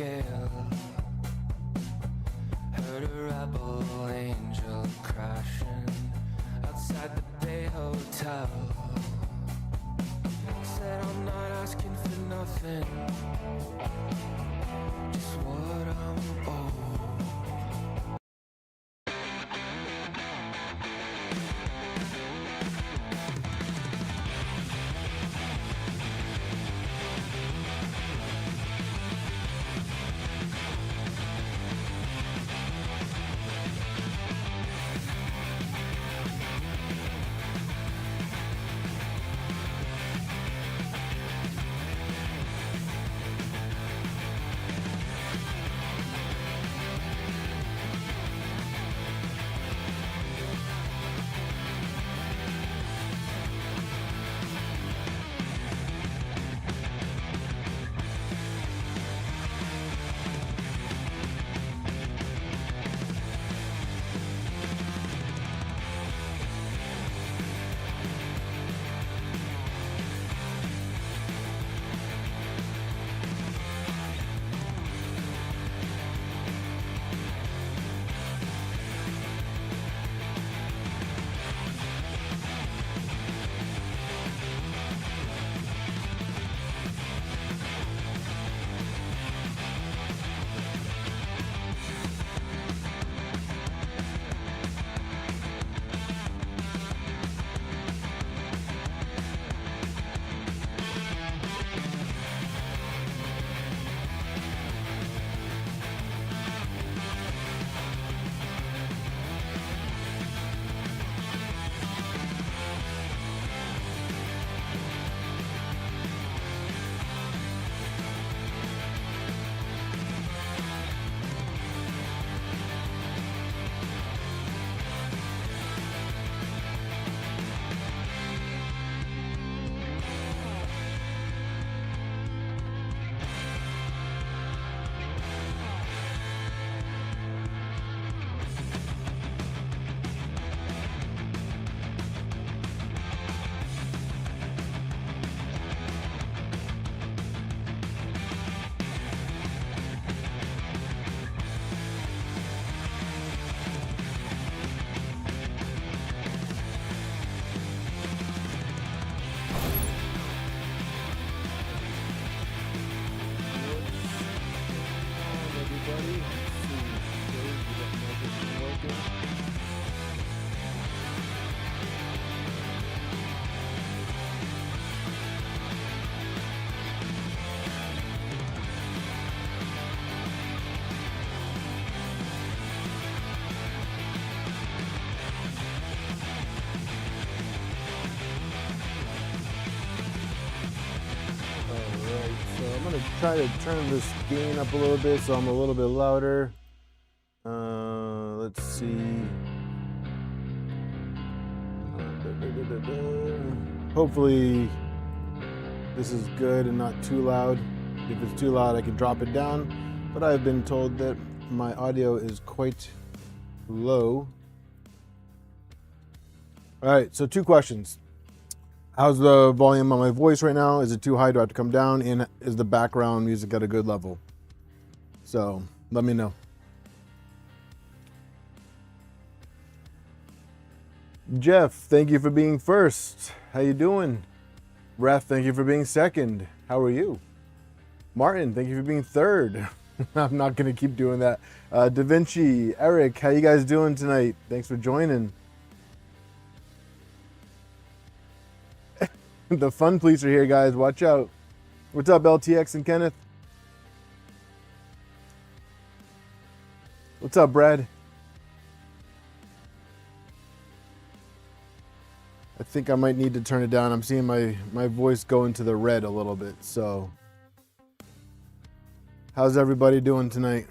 gale. Heard a rebel angel crashing outside the Bay Hotel. Said I'm not asking for nothing, just what I'm owed. I'm gonna try to turn this gain up a little bit so I'm a little bit louder. Let's see. Hopefully this is good and not too loud. If it's too loud, I can drop it down. But I've been told that my audio is quite low. All right, so 2 questions. How's the volume on my voice right now? Is it too high? Do I have to come down? And is the background music at a good level? So let me know. Jeff, thank you for being first. How you doing? Ref, thank you for being second. How are you? Martin, thank you for being third. I'm not gonna keep doing that. Da Vinci, Eric, how you guys doing tonight? Thanks for joining. The fun police are here, guys. Watch out. What's up, LTX and Kenneth? What's up, Brad? I think I might need to turn it down. I'm seeing my voice go into the red a little bit. So, how's everybody doing tonight?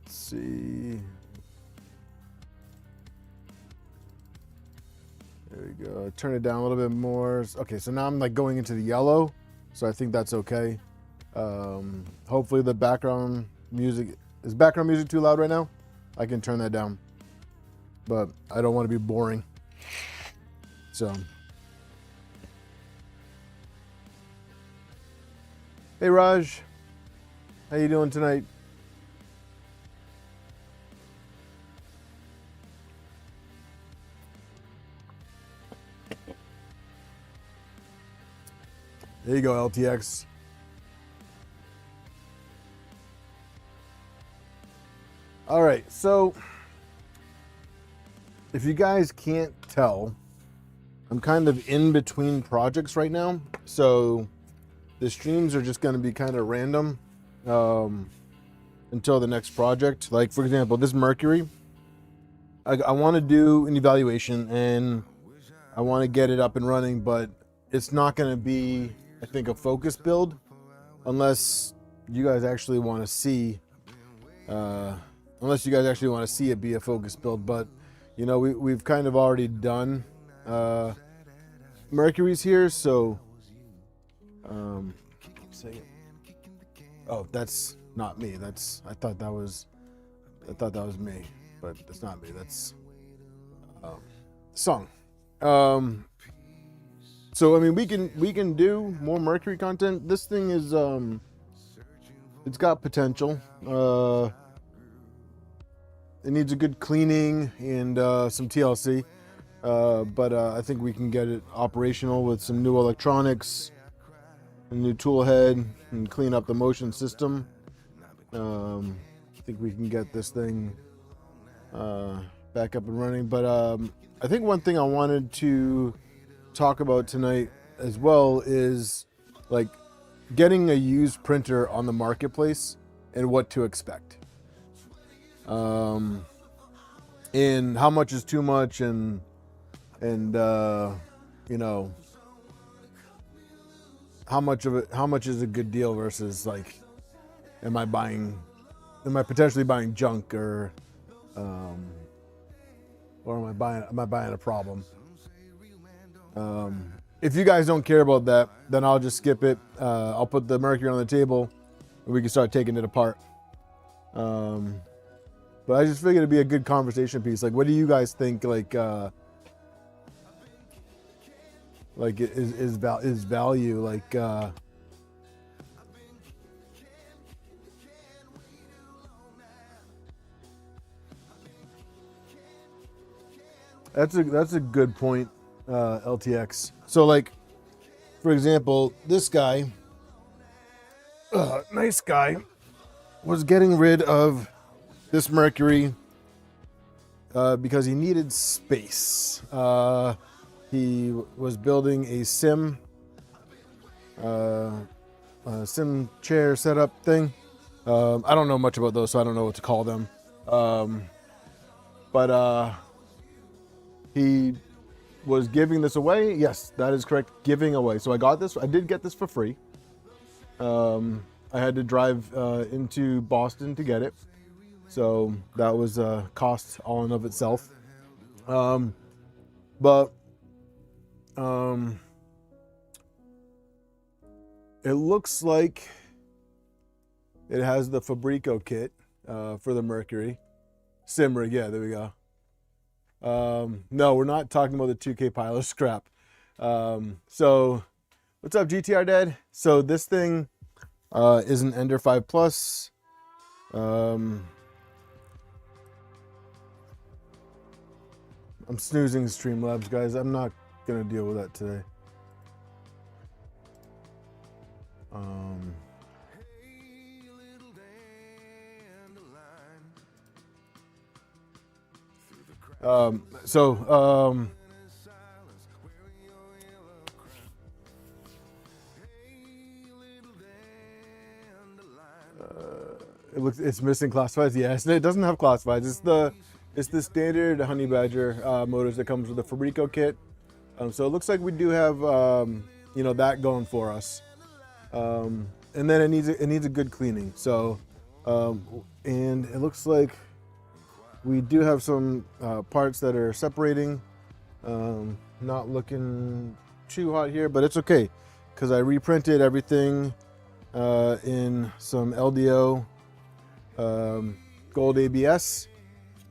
Let's see. There we go. Turn it down a little bit more. Okay, so now I'm like going into the yellow, so I think that's okay. Hopefully the background music, is background music too loud right now? I can turn that down, but I don't want to be boring. So, hey Raj, How you doing tonight? There you go, LTX. All right, so if you guys can't tell, I'm kind of in between projects right now. So the streams are just going to be kind of random until the next project. Like, for example, this Mercury, I want to do an evaluation and I want to get it up and running, but it's not going to be, I think, a focus build unless you guys actually want to see it be a focus build. But you know, we've kind of already done Mercury's here, so oh, that's not me. I thought that was me, but that's not me. That's song. So I mean, we can do more Mercury content. This thing is it's got potential. It needs a good cleaning and some TLC, but I think we can get it operational with some new electronics, a new tool head, and clean up the motion system. I think we can get this thing back up and running. But I think one thing I wanted to talk about tonight as well is like getting a used printer on the marketplace and what to expect. And how much is too much, and you know, how much is a good deal versus like, am I potentially buying junk, or am I buying a problem? If you guys don't care about that, then I'll just skip it. I'll put the Mercury on the table and we can start taking it apart. But I just figured it'd be a good conversation piece. Like, what do you guys think? Like is value like? That's a good point, LTX. So like, for example, this guy, nice guy, was getting rid of this Mercury because he needed space. He was building a sim chair setup thing. I don't know much about those, so I don't know what to call them. But he was giving this away. Yes, that is correct. Giving away. So I got this. I did get this for free. I had to drive into Boston to get it. So that was a cost all in of itself. But it looks like it has the Fabrico kit for the Mercury. Sim rig, yeah, there we go. No, we're not talking about the 2K pile of scrap. So what's up, GTR Dad? So this thing is an Ender 5 Plus. I'm snoozing Streamlabs, guys. I'm not gonna deal with that today. It's missing classifieds. Yes, it doesn't have classifieds. It's the standard Honey Badger motors that comes with the Fabrico kit. So it looks like we do have that going for us. And then it needs a good cleaning. So and it looks like we do have some parts that are separating. Not looking too hot here, but it's okay because I reprinted everything in some LDO gold ABS.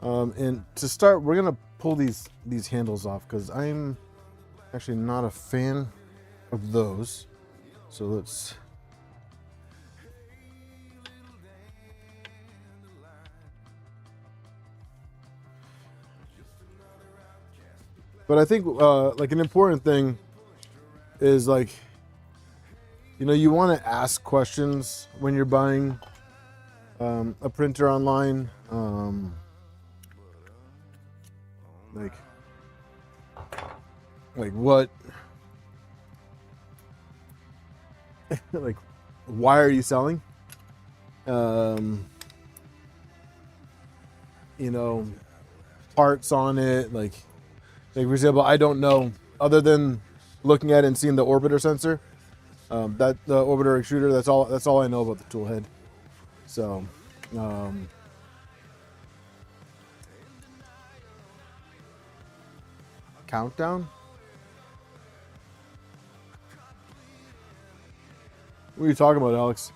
And to start, we're gonna pull these handles off because I'm actually not a fan of those. So let's But I think like an important thing is like, you know, you want to ask questions when you're buying a printer online. Like what, like, why are you selling? You know, parts on it, like for example, I don't know, other than looking at it and seeing the orbiter sensor, that the orbiter extruder. That's all I know about the tool head. So, countdown. What are you talking about, Alex?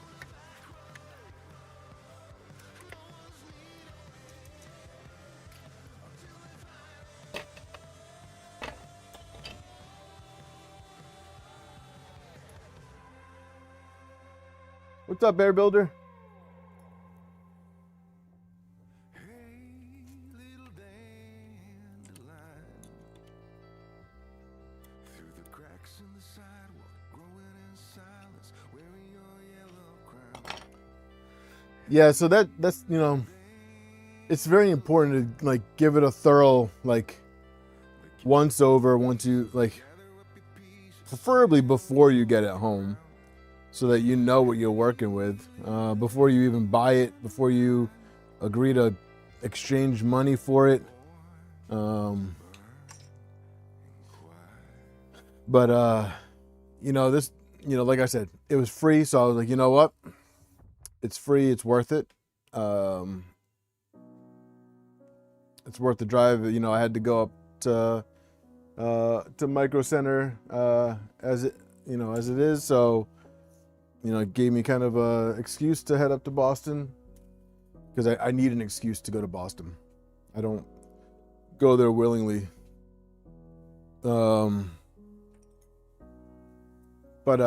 What's up, Bear Builder? Yeah, so that's you know, it's very important to like give it a thorough like once over, once you like, preferably before you get it home, so that you know what you're working with before you even buy it, before you agree to exchange money for it. But you know, this, you know, like I said, it was free, so I was like, you know what? It's free, it's worth it. It's worth the drive. You know, I had to go up to Micro Center as it, you know, as it is. So, you know, it gave me kind of a excuse to head up to Boston, because I need an excuse to go to Boston. I don't go there willingly. But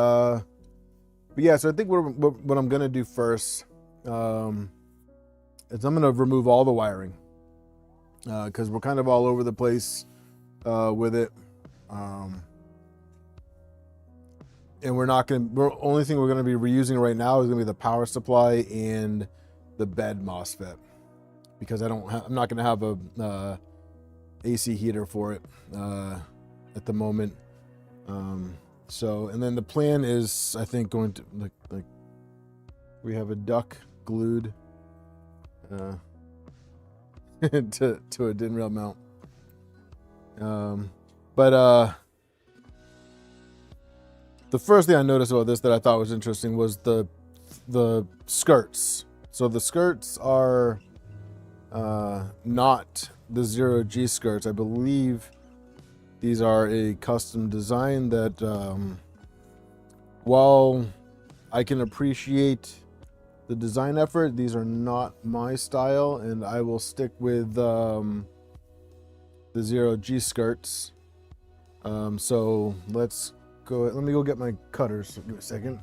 yeah, so I think what I'm gonna do first is I'm gonna remove all the wiring, because we're kind of all over the place with it, and only thing we're gonna be reusing right now is gonna be the power supply and the bed MOSFET, because I'm not gonna have a AC heater for it at the moment. So, and then the plan is, I think, going to like we have a duck glued to a DIN rail mount. But the first thing I noticed about this that I thought was interesting was the skirts. So the skirts are not the 0G skirts. I believe these are a custom design that, while I can appreciate the design effort, these are not my style, and I will stick with the 0G skirts. So let me go get my cutters. Give me a second.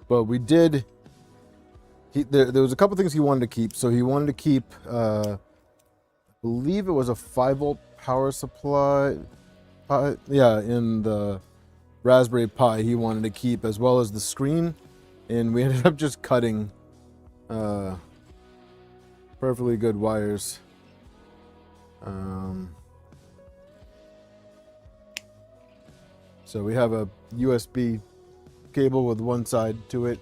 But we did. There was a couple things he wanted to keep. So he wanted to keep, I believe it was a 5-volt power supply. Yeah, in the Raspberry Pi he wanted to keep, as well as the screen, and we ended up just cutting perfectly good wires. So we have a USB cable with one side to it.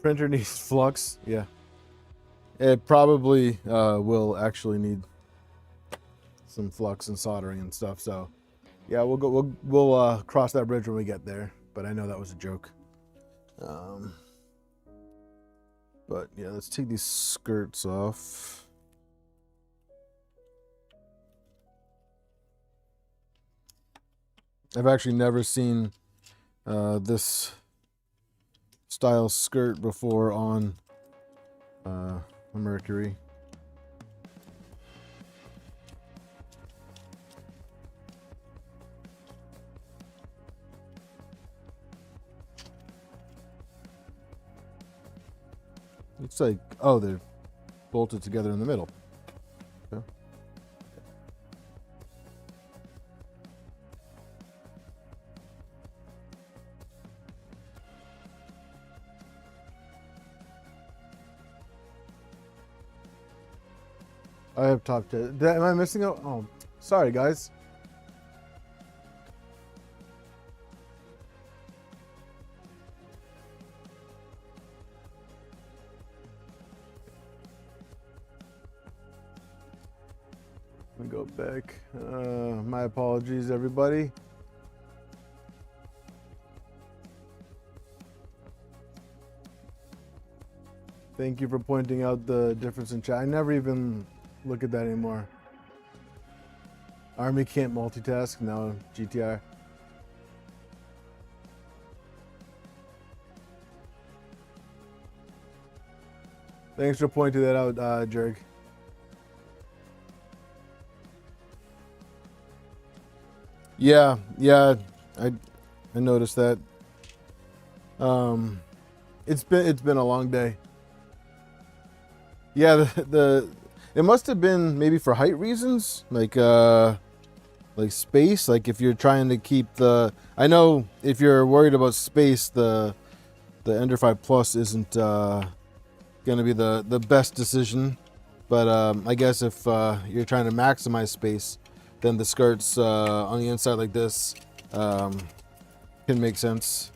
Printer needs flux. Yeah, it probably will actually need some flux and soldering and stuff. So yeah, we'll cross that bridge when we get there. But I know that was a joke. But yeah, let's take these skirts off. I've actually never seen this style skirt before on a Mercury. Looks like, oh, they're bolted together in the middle. Okay. I have top 10. Am I missing out? Oh, sorry, guys. Let me go back. My apologies, everybody. Thank you for pointing out the difference in chat. I never even look at that anymore. Army can't multitask. No, GTR. Thanks for pointing that out, Jerg. Yeah, I noticed that. It's been a long day. Yeah, it must have been maybe for height reasons, like space. Like if you're trying to keep the, I know if you're worried about space, the Ender 5 Plus isn't gonna be the best decision. But I guess if you're trying to maximize space, then the skirts on the inside like this can make sense.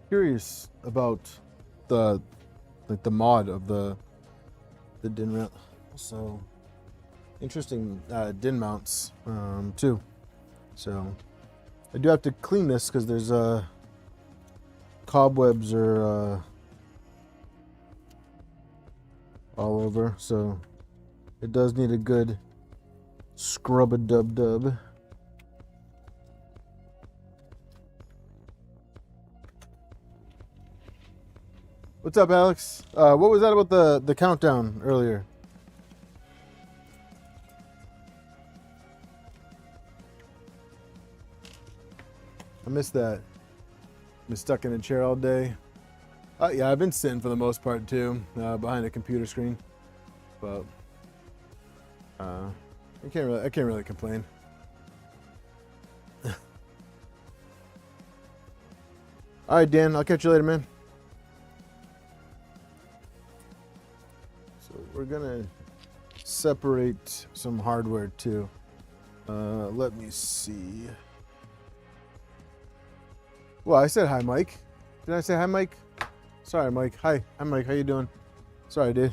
Curious about the mod of the din mount. So interesting din mounts too. So I do have to clean this because there's cobwebs are all over. So it does need a good scrub-a-dub-dub. What's up, Alex? What was that about the countdown earlier? I missed that. Been stuck in a chair all day. Yeah, I've been sitting for the most part too, behind a computer screen. But I can't really complain. All right, Dan. I'll catch you later, man. So we're gonna separate some hardware too. Let me see. Well, I said hi, Mike. Did I say hi, Mike? Sorry, Mike. Hi, Mike. How you doing? Sorry, dude.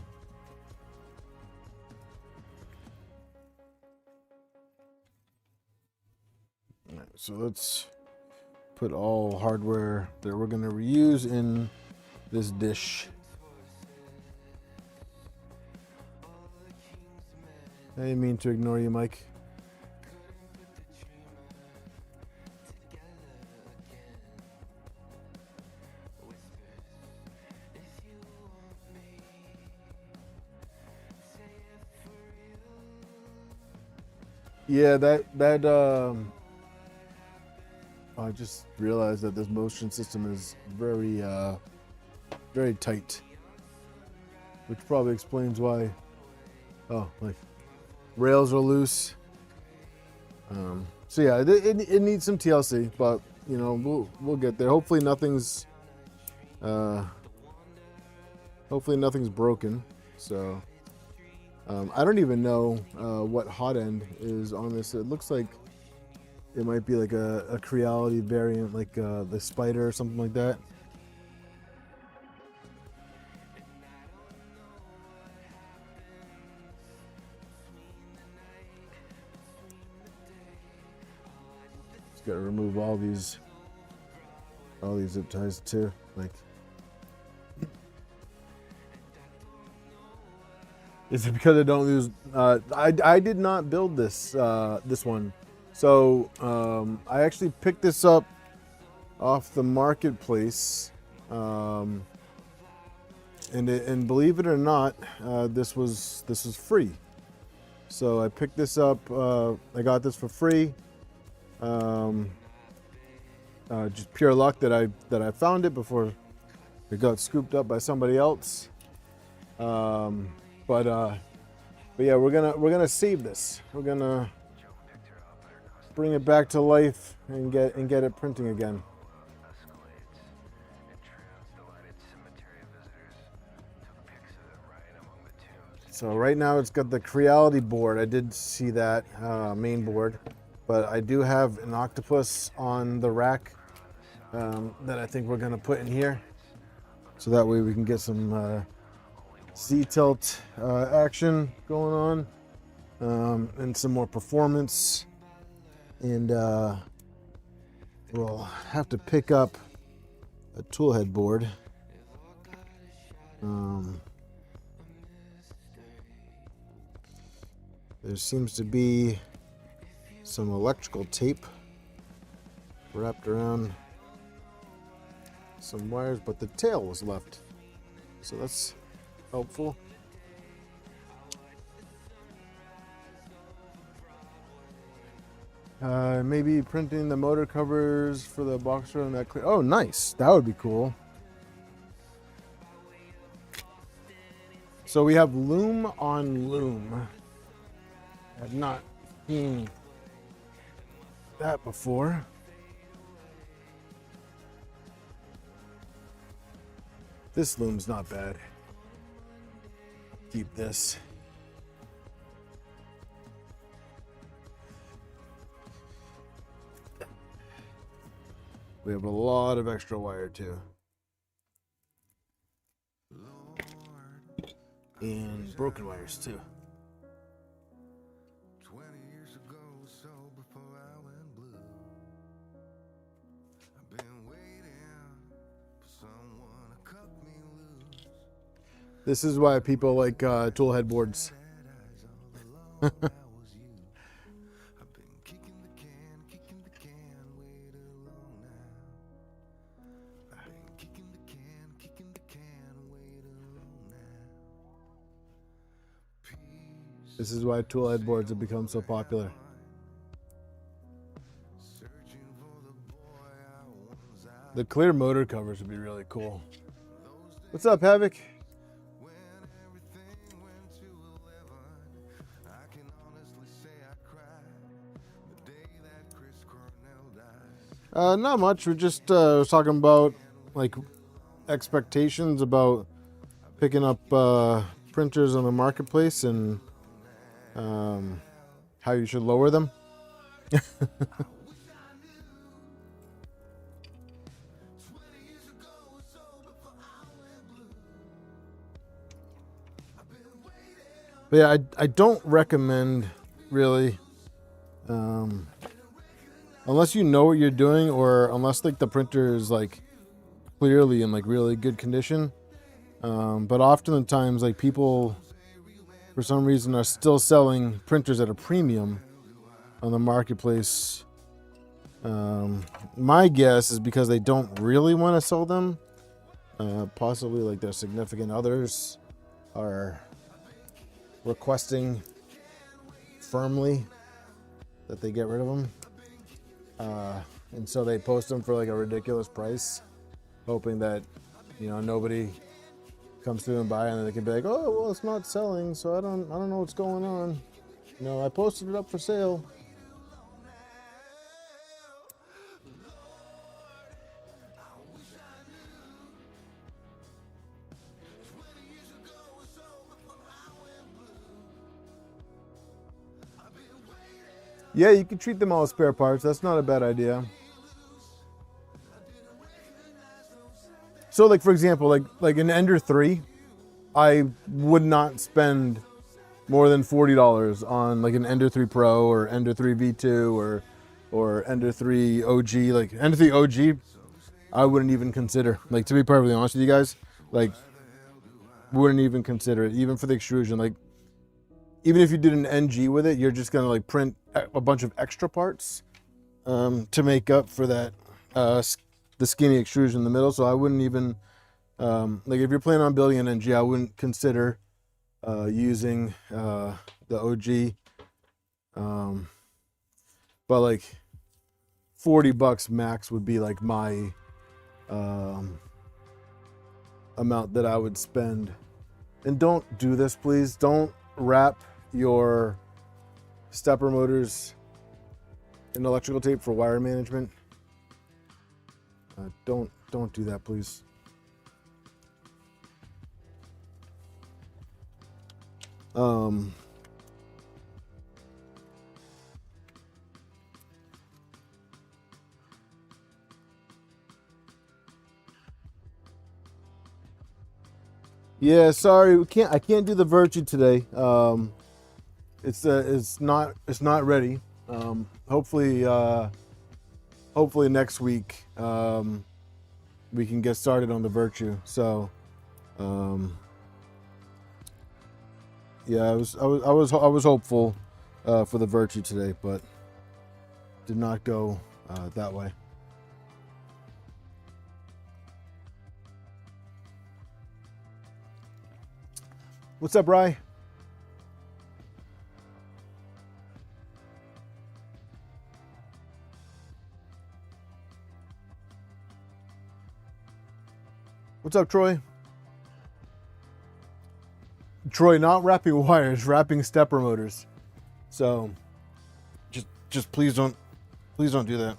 All right, so let's put all hardware that we're gonna reuse in this dish. I didn't mean to ignore you, Mike. Yeah, I just realized that this motion system is very very tight, which probably explains why. Oh, like rails are loose. So yeah, it needs some TLC, but you know we'll get there. Hopefully nothing's broken. So I don't even know what hot end is on this. It looks like it might be like a Creality variant, like the Spider or something like that. Just gotta remove all these zip ties too, like. Is it because I don't use? I did not build this one, so I actually picked this up off the marketplace, and believe it or not, this was free. So I picked this up. I got this for free. Just pure luck that I found it before it got scooped up by somebody else. But yeah, we're gonna save this. We're gonna bring it back to life and get it printing again. So right now it's got the Creality board. I did see that main board, but I do have an octopus on the rack that I think we're gonna put in here, so that way we can get some Z-tilt action going on, and some more performance. And we'll have to pick up a tool head board. There seems to be some electrical tape wrapped around some wires, but the tail was left, so that's helpful. Maybe printing the motor covers for the boxer and that clear. Oh, nice. That would be cool. So we have loom on loom. I've not seen that before. This loom's not bad. Keep this. We have a lot of extra wire too. And broken wires too. 20 years ago, so before I went blue, I've been waiting for someone to cut me loose. This is why people like tool head boards. This is why tool head boards have become so popular. The clear motor covers would be really cool. What's up, Havoc? Not much. We're just was talking about like expectations about picking up printers on the marketplace and how you should lower them. But yeah, I don't recommend really, unless you know what you're doing, or unless like the printer is like clearly in like really good condition. But oftentimes like people, for some reason, are still selling printers at a premium on the marketplace. My guess is because they don't really want to sell them. Possibly like their significant others are requesting firmly that they get rid of them. And so they post them for like a ridiculous price, hoping that, you know, nobody comes through and buy, and then they can be like, oh, well, it's not selling, so I don't know what's going on. You know, I posted it up for sale. Yeah, you can treat them all as spare parts. That's not a bad idea. So, like for example, like an Ender 3, I would not spend more than $40 on like an Ender 3 Pro or Ender 3 V2 or Ender 3 OG. Like Ender 3 OG, I wouldn't even consider. Like, to be perfectly honest with you guys, like wouldn't even consider it, even for the extrusion. Like even if you did an NG with it, you're just gonna like print a bunch of extra parts to make up for that the skinny extrusion in the middle. So I wouldn't even like if you're planning on building an NG, I wouldn't consider using the OG. But like $40 max would be like my amount that I would spend. And don't do this, please. Don't wrap your stepper motors in electrical tape for wire management. Don't do that, please. Yeah, sorry, I can't do the Virtue today. It's not ready. Hopefully next week we can get started on the Virtue. So yeah, I was hopeful for the Virtue today, but did not go that way. What's up, Rye? What's up, Troy? Troy, not wrapping wires, wrapping stepper motors. So just please don't do that.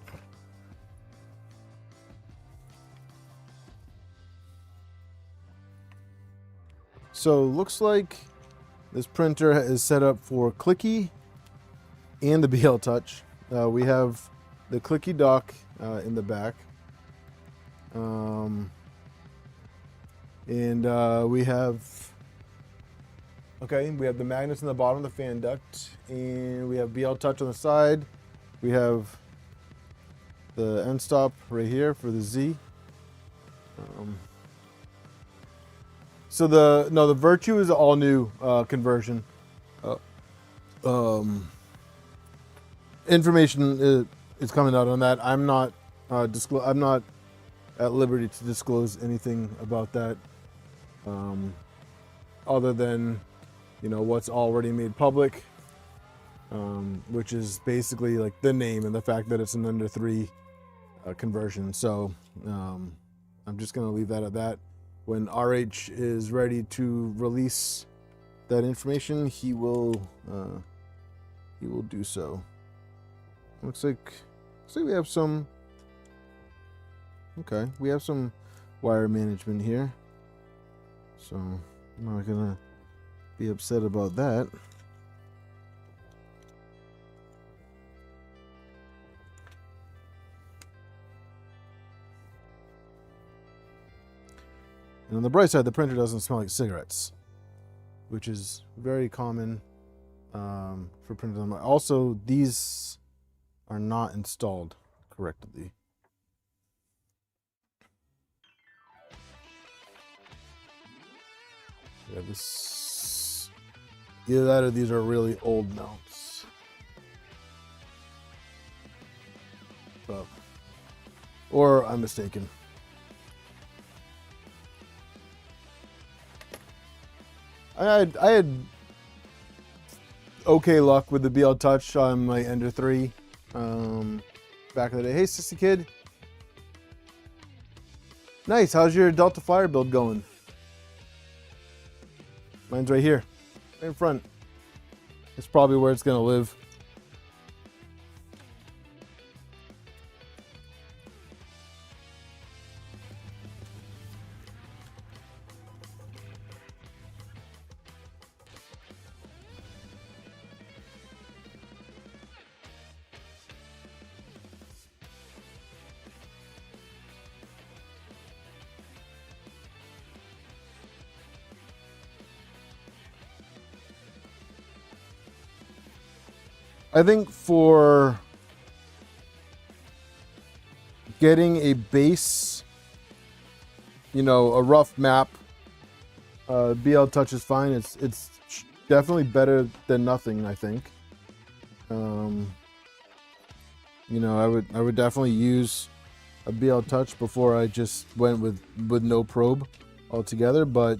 So looks like this printer is set up for clicky and the BL Touch. We have the clicky dock in the back. And we have the magnets in the bottom of the fan duct, and we have BL Touch on the side. We have the end stop right here for the Z. So the Virtue is all new conversion. Information is coming out on that. I'm not I'm not at liberty to disclose anything about that, other than what's already made public, which is basically like the name and the fact that it's an under 3 conversion. So I'm just gonna leave that at that. When RH is ready to release that information, he will do so. Looks like we have some. Okay, we have some wire management here, so I'm not gonna be upset about that. And on the bright side, the printer doesn't smell like cigarettes, which is very common for printers. Also, these are not installed correctly. Yeah, either that or these are really old mounts. But, or I'm mistaken. I had okay luck with the BL Touch on my Ender 3 back in the day. Hey, Sissy Kid. Nice. How's your Delta Flyer build going? Mine's right here, right in front. It's probably where it's gonna live. I think for getting a base, a rough map, BL Touch is fine. It's definitely better than nothing, I think. You know, I would definitely use a BL Touch before I just went with no probe altogether, but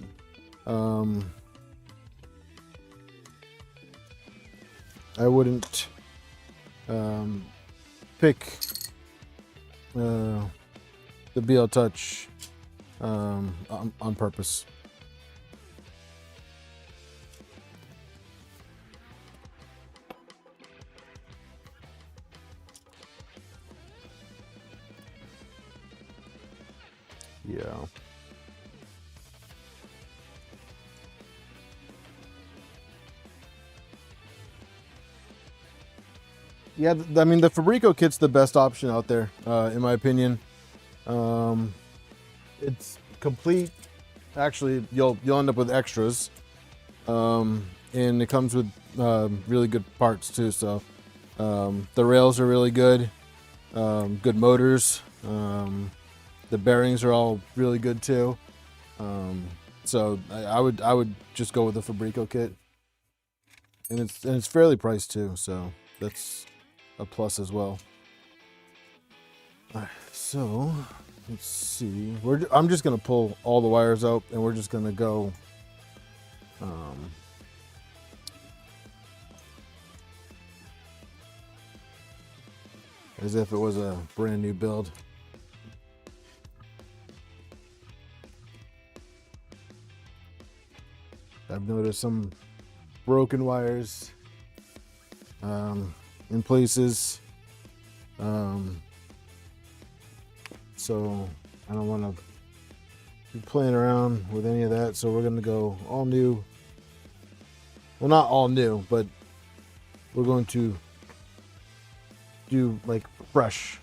I wouldn't pick the BL Touch on purpose. Yeah. Yeah, I mean, the Fabrico kit's the best option out there, in my opinion. It's complete. Actually, you'll end up with extras, and it comes with really good parts too. So the rails are really good, good motors. The bearings are all really good too. So I would just go with the Fabrico kit, and it's fairly priced too. So that's a plus as well. All right, so let's see. I'm just gonna pull all the wires out, and we're just gonna go. As if it was a brand new build. I've noticed some broken wires in places. So I don't want to be playing around with any of that. So we're going to go all new. Well, not all new, but we're going to do like fresh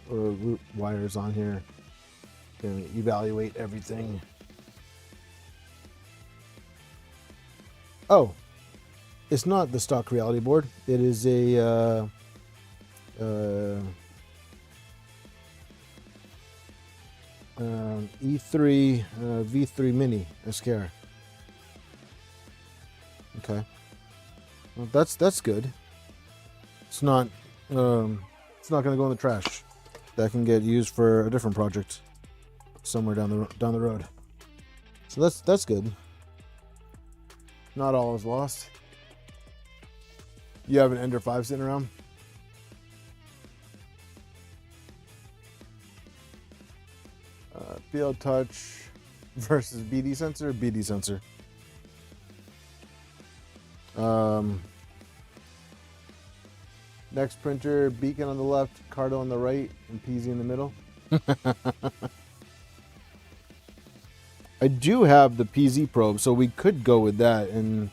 root wires on here. Going to evaluate everything. Oh, it's not the stock reality board. It is a E3 V3 Mini SKR. Okay, well, that's good. It's not going to go in the trash. That can get used for a different project somewhere down the road. So that's good. Not all is lost. You have an Ender 5 sitting around? Field Touch versus BD sensor. BD sensor. Next printer, Beacon on the left, Cardo on the right, and PZ in the middle. I do have the PZ probe, so we could go with that and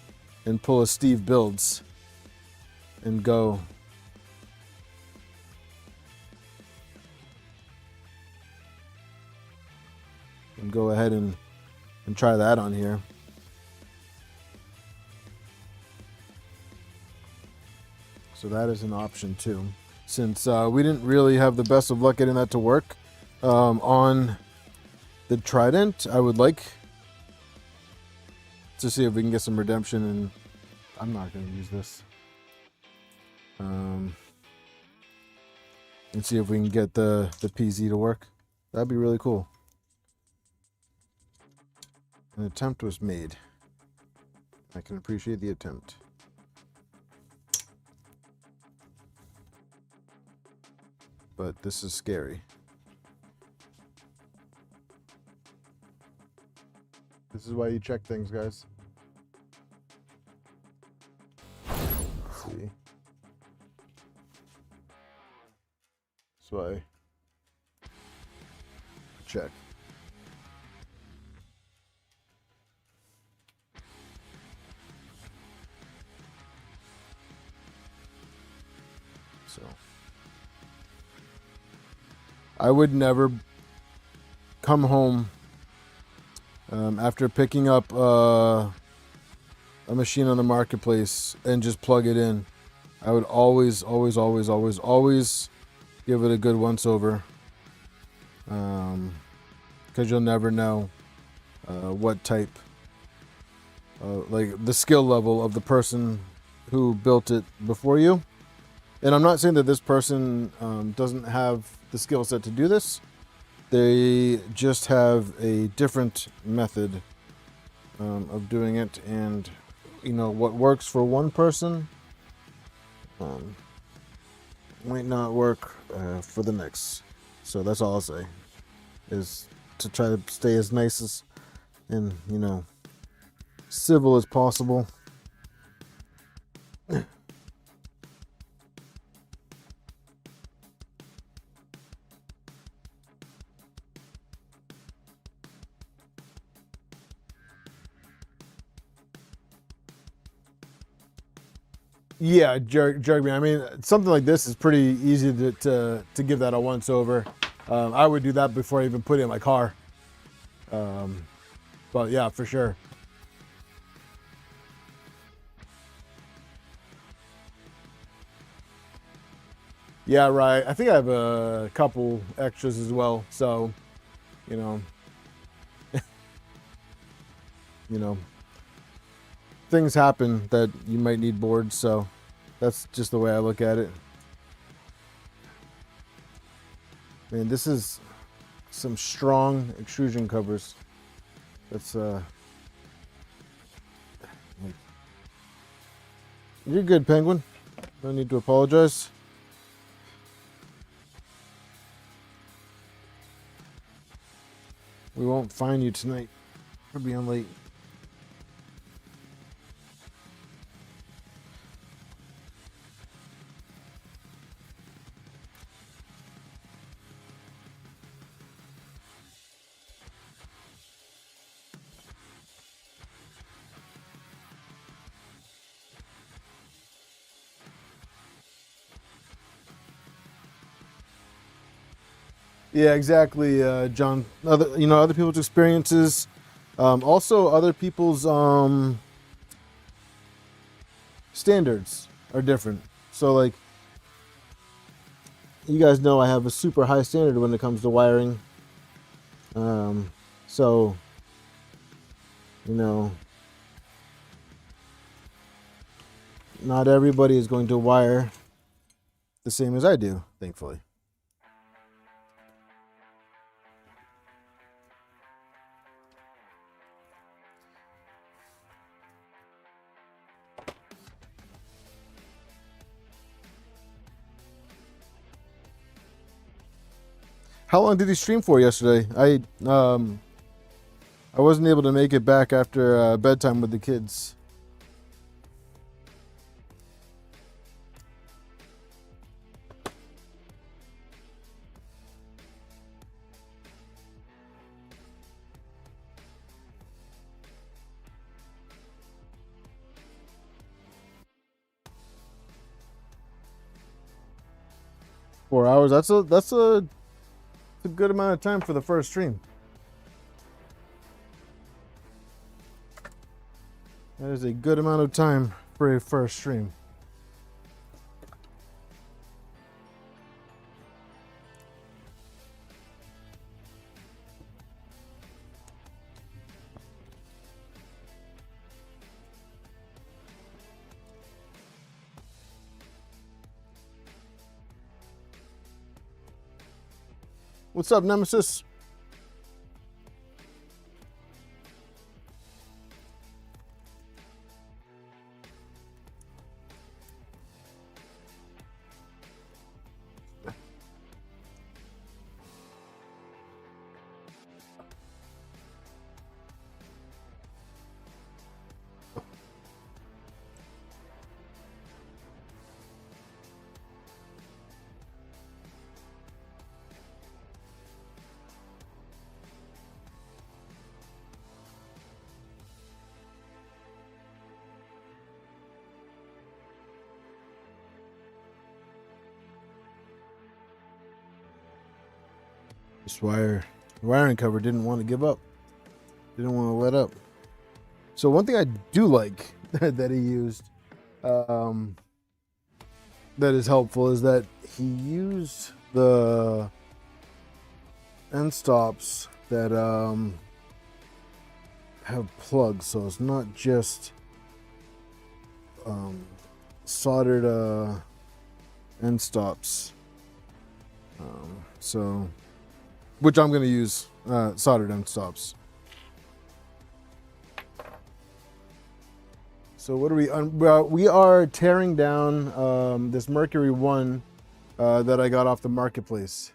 pull a Steve Builds and go. And go ahead and try that on here. So that is an option too. Since we didn't really have the best of luck getting that to work on the Trident, I would like to see if we can get some redemption, and I'm not going to use this. And see if we can get the PZ to work. That'd be really cool. An attempt was made. I can appreciate the attempt. But this is scary. This is why you check things, guys. Let's see. That's why. Check. So I would never come home after picking up a machine on the marketplace and just plug it in. I would always give it a good once over, because you'll never know what type like the skill level of the person who built it before you. And I'm not saying that this person doesn't have the skill set to do this. They just have a different method of doing it, and what works for one person might not work for the next. So that's all I'll say, is to try to stay as nice as and civil as possible. Yeah, jerk me. I mean, something like this is pretty easy to give that a once over. I would do that before I even put it in my car. But yeah, for sure. Yeah, right. I think I have a couple extras as well. So, you know, things happen that you might need boards. So that's just the way I look at it. Man, this is some strong extrusion covers. That's you're good, Penguin. No need to apologize. We won't fine you tonight for being late. Yeah, exactly, John. Other people's experiences, also other people's standards are different. So, like, you guys know I have a super high standard when it comes to wiring. So, not everybody is going to wire the same as I do, thankfully. How long did he stream for yesterday? I wasn't able to make it back after bedtime with the kids. $4. That's a good amount of time for the first stream. That is a good amount of time for a first stream. What's up, Nemesis? This wiring cover didn't want to give up. Didn't want to let up. So one thing I do like that he used, that is helpful, is that he used the end stops that have plugs, so it's not just soldered end stops. So, which I'm going to use soldered end stops. So what are we? We are tearing down this Mercury 1 that I got off the marketplace.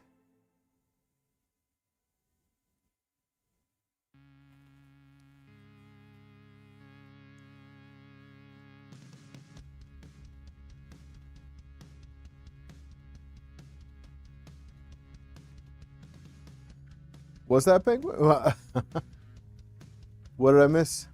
What's that, Penguin? What did I miss?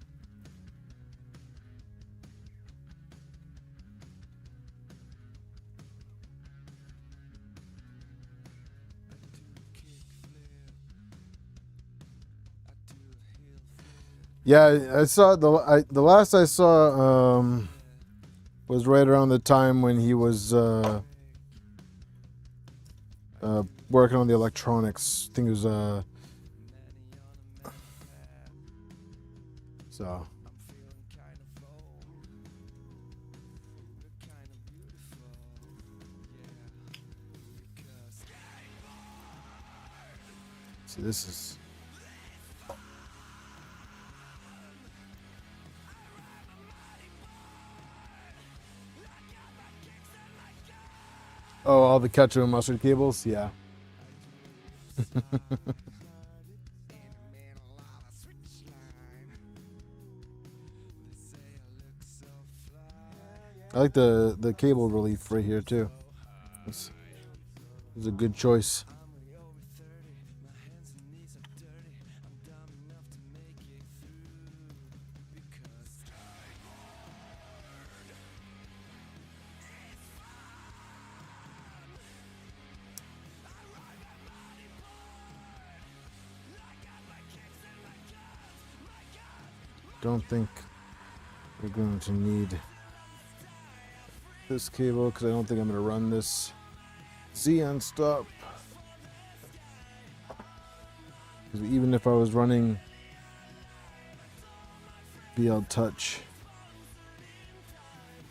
Yeah, I saw the last I saw was right around the time when he was working on the electronics. I think it was so. See, this is. Oh, all the ketchup and mustard cables? Yeah. I like the cable relief right here too. This is a good choice. Don't think we're going to need this cable because I don't think I'm going to run this Xeon stop. Because even if I was running BL Touch,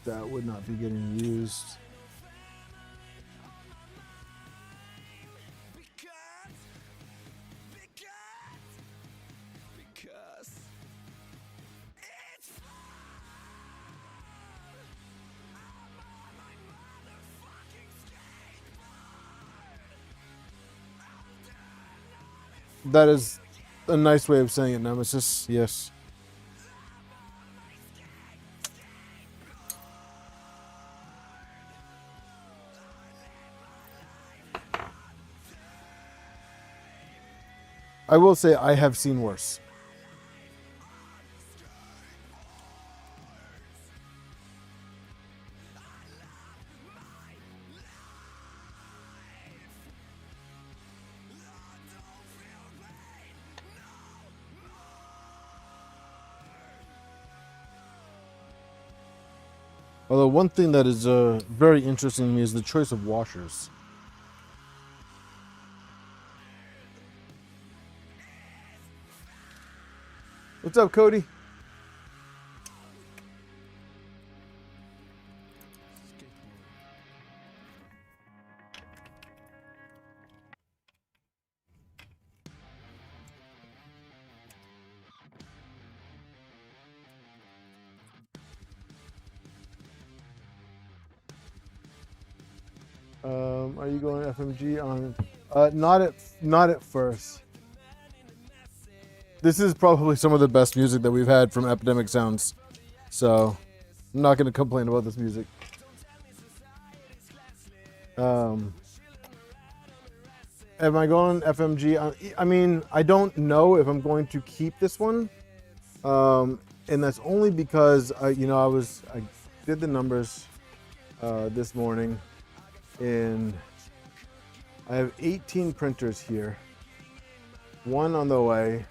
that would not be getting used. That is a nice way of saying it, Nemesis. Yes. I will say I have seen worse. Although one thing that is very interesting to me is the choice of washers. What's up, Cody? Are you going FMG on? Not at first. This is probably some of the best music that we've had from Epidemic Sounds, so I'm not going to complain about this music. Am I going FMG? I mean, I don't know if I'm going to keep this one, and that's only because I did the numbers this morning, and I have 18 printers here, one on the way,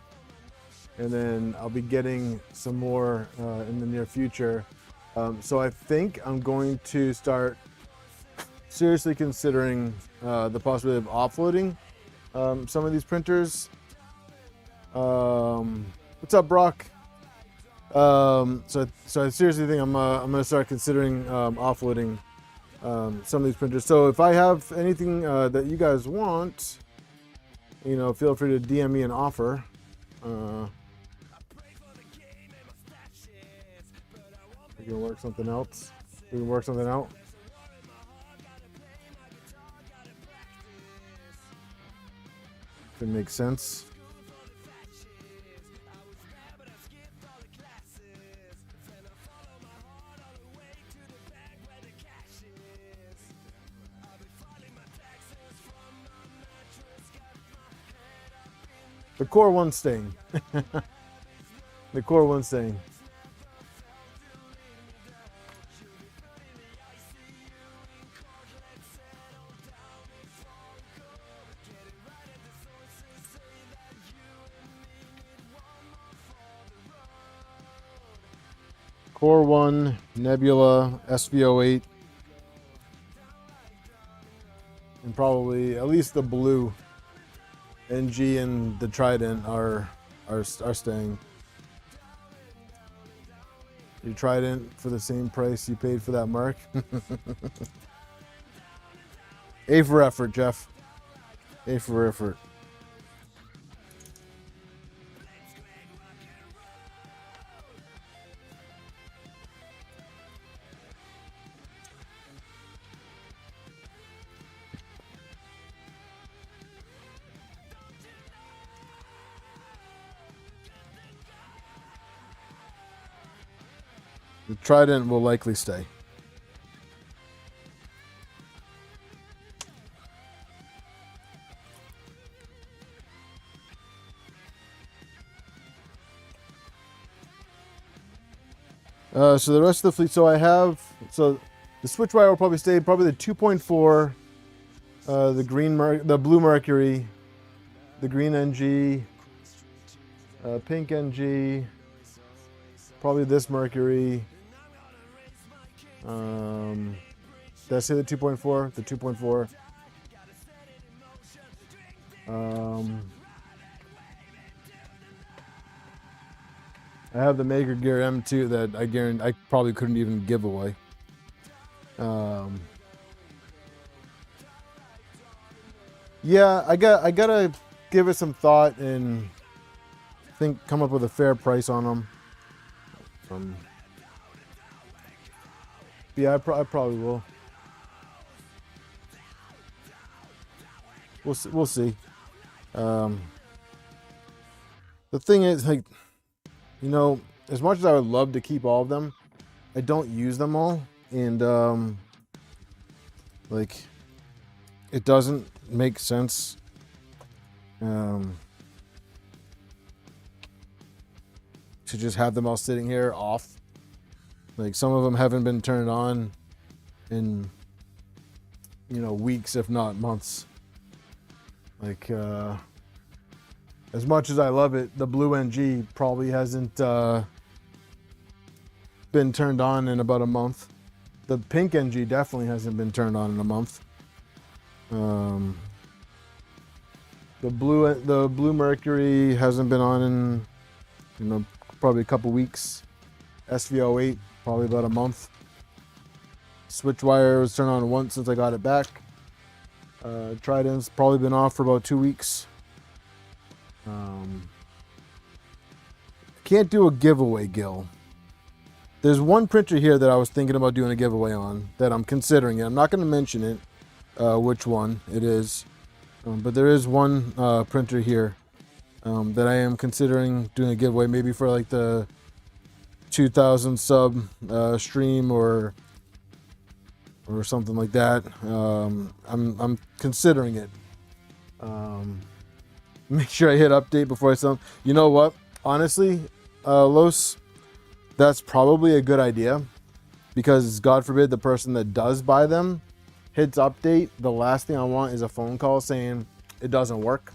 and then I'll be getting some more in the near future. So I think I'm going to start seriously considering the possibility of offloading some of these printers. What's up, Brock? So I seriously think I'm gonna start considering offloading some of these printers. So if I have anything that you guys want, feel free to DM me an offer. We can work something else. We can work something out. If it makes sense. The core one's staying. The core one's staying. Core 1, Nebula, SVO8, and probably at least the blue NG and the Trident are staying. Your Trident for the same price you paid for that Mark. A for effort, Jeff. A for effort. The Trident will likely stay. So the rest of the fleet, so the switch wire will probably stay, probably the 2.4, the blue Mercury, the green NG, pink NG, probably this Mercury. Did I say the 2.4? The 2.4. I have the Maker Gear M2 that I guarantee I probably couldn't even give away. Yeah, I gotta give it some thought and come up with a fair price on them. Yeah, I probably will. We'll see. The thing is, like, as much as I would love to keep all of them, I don't use them all, and like, it doesn't make sense. To just have them all sitting here off. Like, some of them haven't been turned on in, weeks, if not months. Like, as much as I love it, the blue NG probably hasn't been turned on in about a month. The pink NG definitely hasn't been turned on in a month. The blue Mercury hasn't been on in, probably a couple weeks. SVO8 probably about a month. Switch wire was turned on once since I got it back. Trident's probably been off for about 2 weeks. Can't do a giveaway, Gil. There's one printer here that I was thinking about doing a giveaway on that I'm considering it. I'm not going to mention it, which one it is, but there is one printer here that I am considering doing a giveaway, maybe for like the 2,000 sub stream or something like that. I'm considering it. Make sure I hit update before I sell them. You know what? Honestly, Los, that's probably a good idea, because God forbid the person that does buy them hits update. The last thing I want is a phone call saying it doesn't work.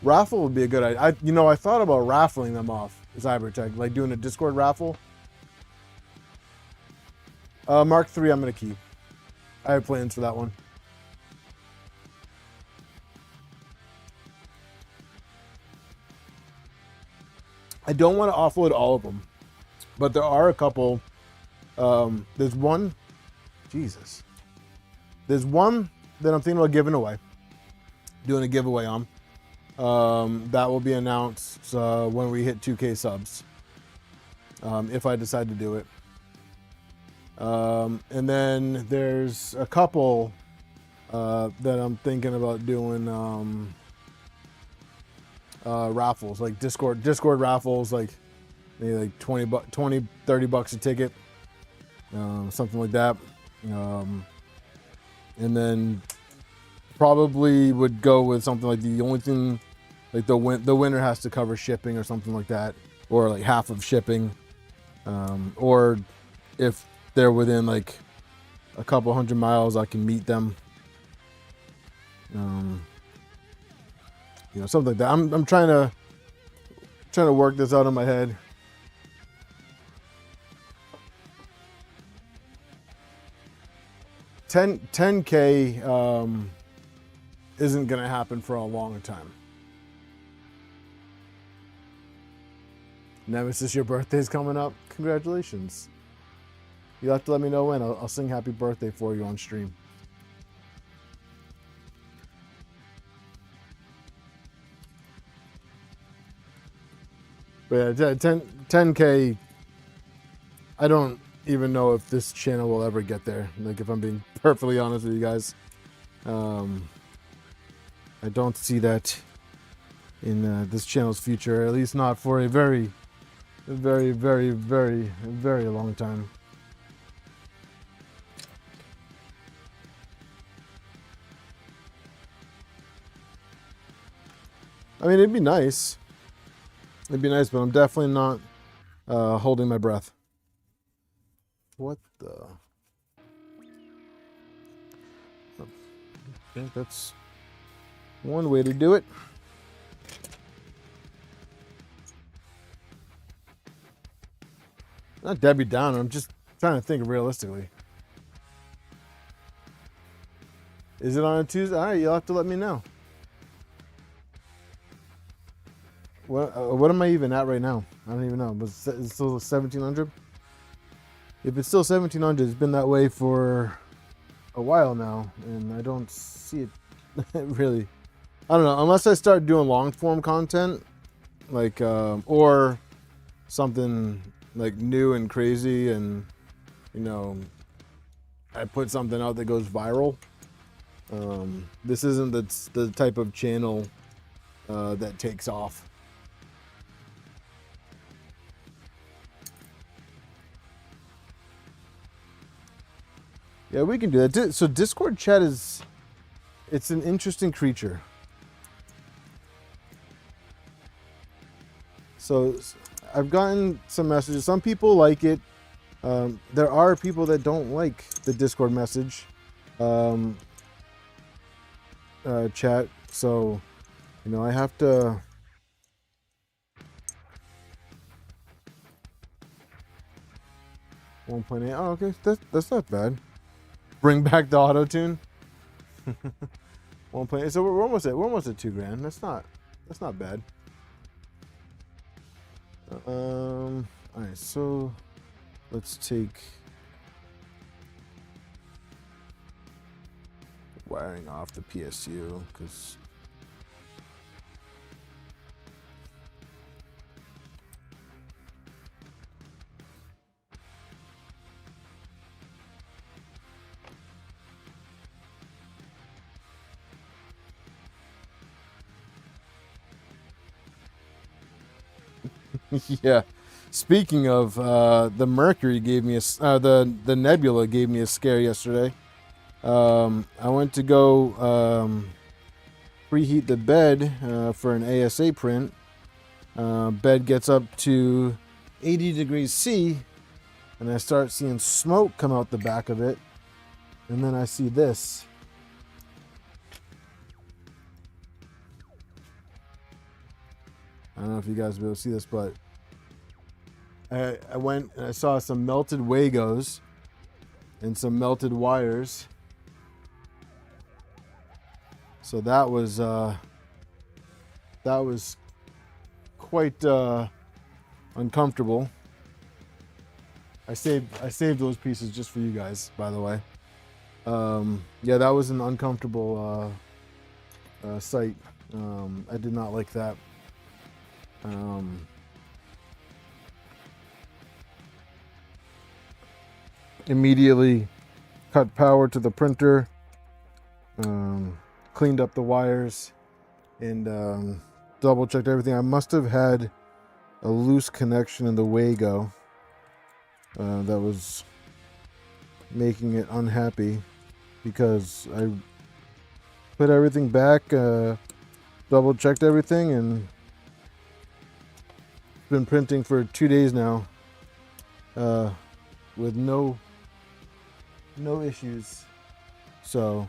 Raffle would be a good idea. I thought about raffling them off Cybertech, like doing a Discord raffle. Mark III I'm going to keep. I have plans for that one. I don't want to offload all of them, but there are a couple. There's one, Jesus. There's one that I'm thinking about giving away, doing a giveaway on. That will be announced when we hit 2K subs, if I decide to do it. And then there's a couple that I'm thinking about doing raffles, like Discord raffles, like maybe like 20, 30 bucks a ticket, something like that. And then probably would go with something like the only thing, like the winner has to cover shipping or something like that, or like half of shipping, or if they're within like a couple 100 miles, I can meet them. Something like that. I'm trying to work this out in my head. 10K isn't gonna happen for a long time. Nemesis, your birthday's coming up. Congratulations. You'll have to let me know when. I'll sing happy birthday for you on stream. But yeah, 10K, I don't even know if this channel will ever get there. Like, if I'm being perfectly honest with you guys. I don't see that in this channel's future, at least not for a very, very, very, very, very long time. I mean, it'd be nice. It'd be nice, but I'm definitely not holding my breath. What the? Okay, that's one way to do it. Not Debbie Downer, I'm just trying to think realistically. Is it on a Tuesday? All right, you'll have to let me know. What am I even at right now? I don't even know. Is it still 1,700? If it's still 1,700, it's been that way for a while now, and I don't see it really. I don't know, unless I start doing long form content, like or something like new and crazy, and I put something out that goes viral. This isn't the type of channel that takes off. Yeah, we can do that. So Discord chat it's an interesting creature. So I've gotten some messages. Some people like it. There are people that don't like the Discord message chat. So, I have to. $1.8. Oh, okay. That's not bad. Bring back the auto tune. 1.8. So we're almost at $2,000. That's not bad. All right. So let's take wiring off the PSU because. Yeah. Speaking of, the Mercury gave me the Nebula gave me a scare yesterday. I went to go preheat the bed for an ASA print. Bed gets up to 80 degrees C, and I start seeing smoke come out the back of it, and then I see this. I don't know if you guys will be able to see this, but I went and I saw some melted Wagos and some melted wires. So that was quite uncomfortable. I saved those pieces just for you guys, by the way. Yeah, that was an uncomfortable sight. I did not like that. Immediately cut power to the printer, cleaned up the wires, and double checked everything. I must have had a loose connection in the Wago that was making it unhappy, because I put everything back, double checked everything, and it's been printing for 2 days now with no issues. So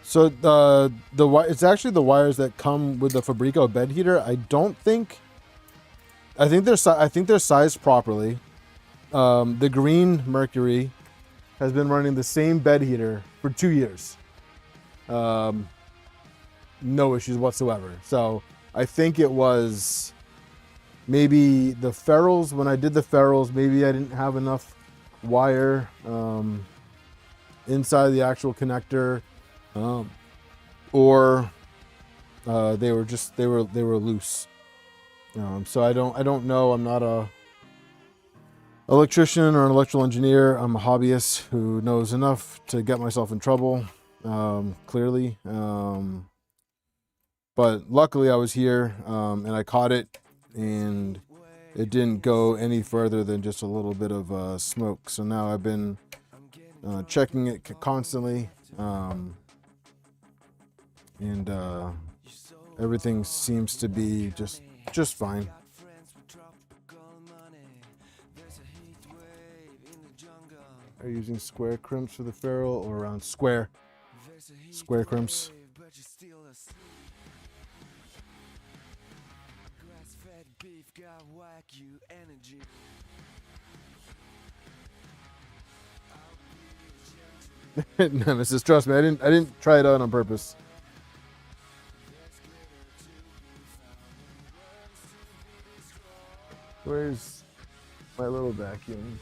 it's actually the wires that come with the Fabrico bed heater. I think they're sized properly. The green Mercury has been running the same bed heater for 2 years. No issues whatsoever. So I think it was maybe the ferrules. When I did the ferrules, maybe I didn't have enough wire inside the actual connector, or they were loose. So I don't know. I'm not a electrician or an electrical engineer. I'm a hobbyist who knows enough to get myself in trouble, clearly. But luckily I was here, and I caught it, and it didn't go any further than just a little bit of smoke. So now I've been checking it constantly, and everything seems to be just fine. Are you using square crimps for the ferrule or around square crimps? Nemesis, trust me, I didn't try it out on purpose. Where's my little vacuum?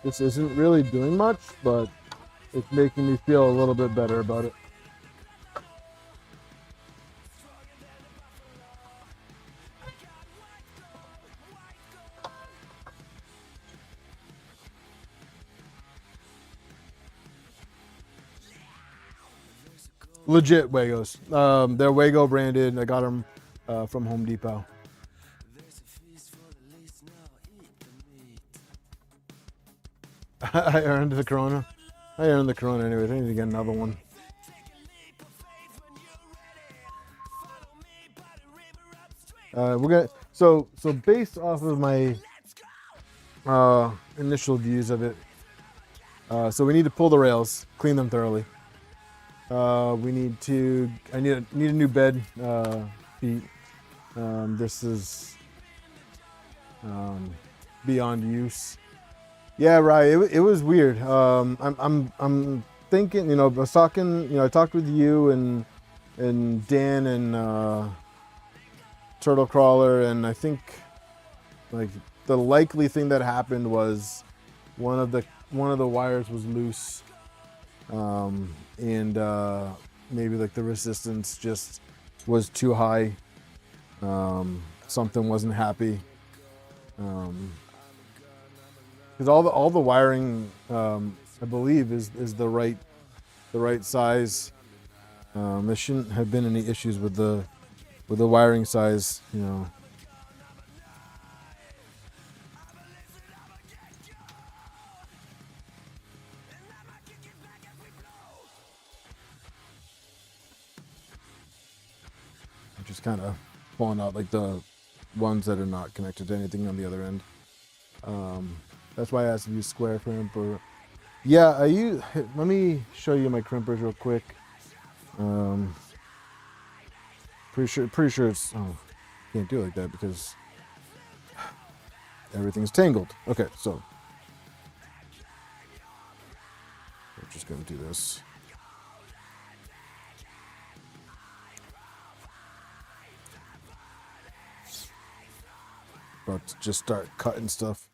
This isn't really doing much, but it's making me feel a little bit better about it. Legit Wagos. They're Wago branded. I got them from Home Depot. I earned the Corona. I earned the Corona anyways. I need to get another one. So based off of my initial views of it, so we need to pull the rails, clean them thoroughly. I need a new bed feet. This is beyond use. Yeah, right. It was weird. I'm thinking, I was talking, I talked with you and Dan and Turtle Crawler, and I think like the likely thing that happened was one of the wires was loose, and maybe like the resistance just was too high. Something wasn't happy. Because all the wiring, I believe, is the right size. There shouldn't have been any issues with the wiring size, I'm just kind of pulling out like the ones that are not connected to anything on the other end. That's why I asked if you use square crimp or Yeah, let me show you my crimpers real quick. Um, pretty sure it's, oh, can't do it like that because everything's tangled. Okay, so we're just gonna do this. About to just start cutting stuff.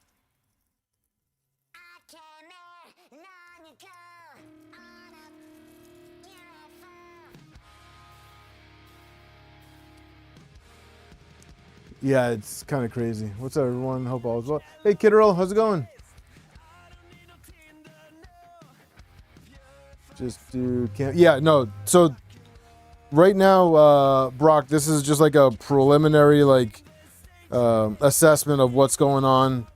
Yeah, it's kind of crazy. What's up, everyone? Hope all is well. Hey, Kidderell, how's it going? Just do yeah, no. So right now, Brock, this is just like a preliminary assessment of what's going on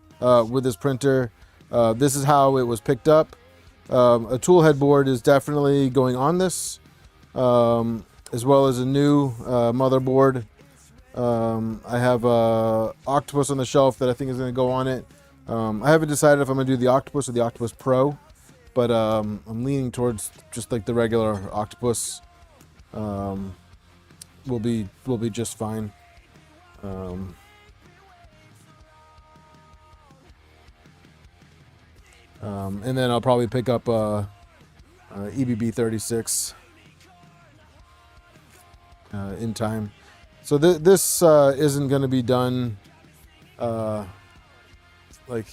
with this printer. This is how it was picked up. A tool headboard is definitely going on this, as well as a new motherboard. I have a Octopus on the shelf that I think is going to go on it. I haven't decided if I'm going to do the Octopus or the Octopus Pro, but I'm leaning towards just like the regular Octopus. Will be just fine. And then I'll probably pick up EBB 36 in time. So this isn't going to be done like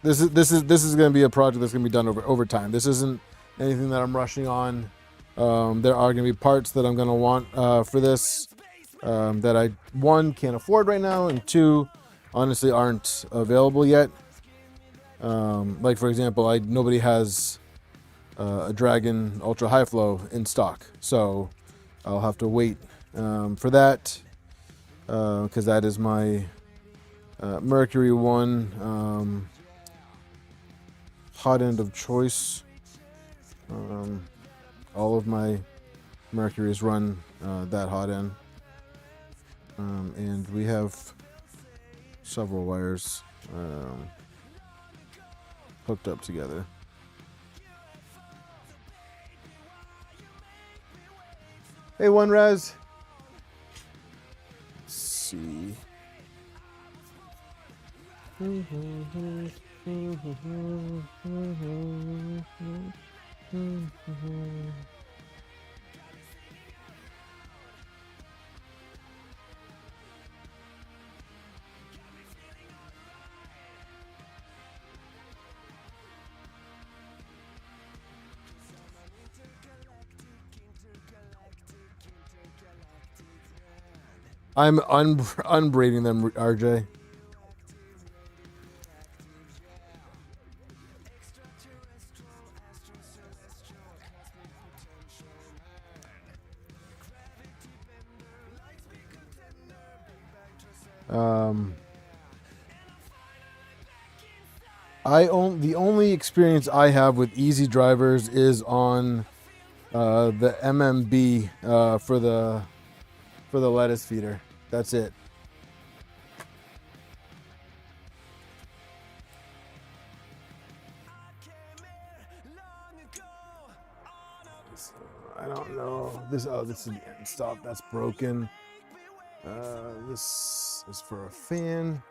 this is going to be a project that's going to be done over time. This isn't anything that I'm rushing on. There are going to be parts that I'm going to want for this that I, one, can't afford right now, and two, honestly aren't available yet. Like for example, nobody has a Dragon Ultra High Flow in stock, so I'll have to wait for that because that is my Mercury one hot end of choice. All of my Mercuries run that hot end, and we have several wires hooked up together. Hey, One Res. Let's see. I'm unbraiding them, RJ. The only experience I have with easy drivers is on the MMB for the lettuce feeder. That's it. I don't know. This is the end stop. That's broken. This is for a fan.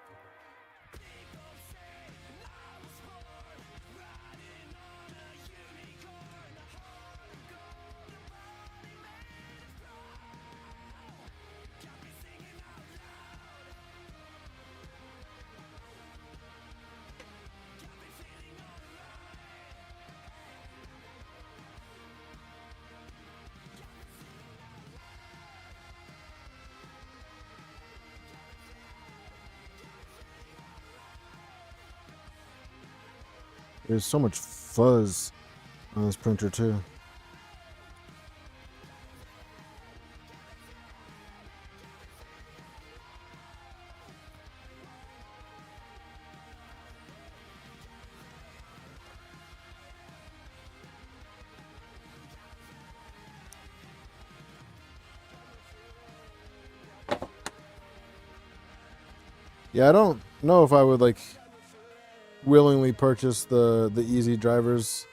There's so much fuzz on this printer too. Yeah, I don't know if I would like willingly purchase the easy drivers.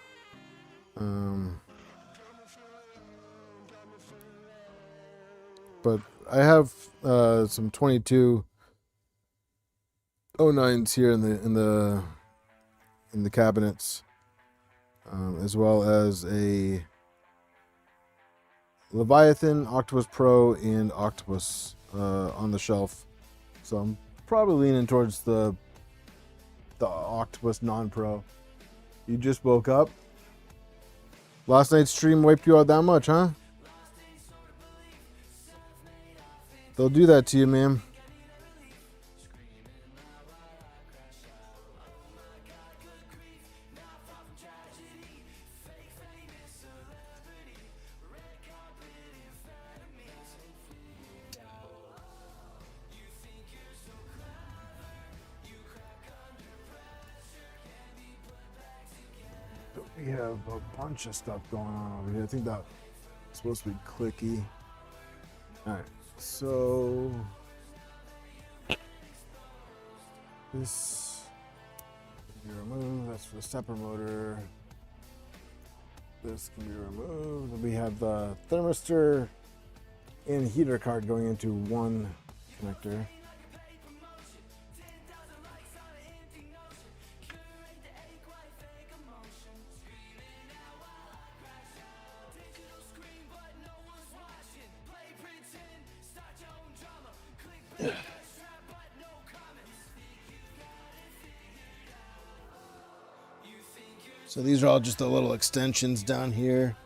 But I have some 2209s here in the cabinets, as well as a Leviathan, Octopus Pro, and Octopus on the shelf. So I'm probably leaning towards the Octopus non-pro. You just woke up? Last night's stream wiped you out that much, huh? They'll do that to you, man. We have a bunch of stuff going on over here. I think that's supposed to be clicky. Alright, so this can be removed. That's for the stepper motor. This can be removed. We have the thermistor and heater card going into one connector. So these are all just the little extensions down here.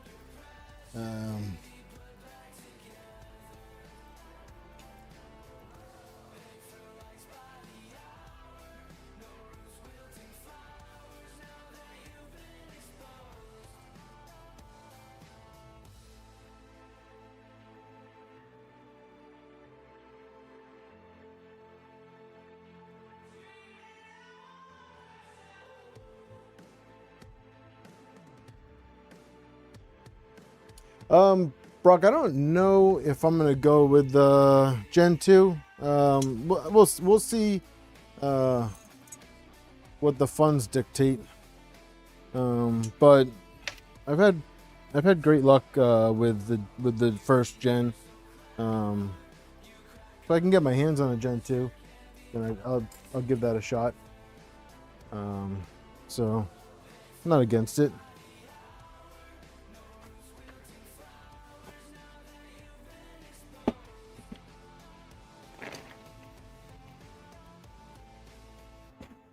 Brock, I don't know if I'm gonna go with the Gen 2. We'll see what the funds dictate. But I've had great luck with the first gen. If I can get my hands on a Gen 2, then I'll give that a shot. So I'm not against it.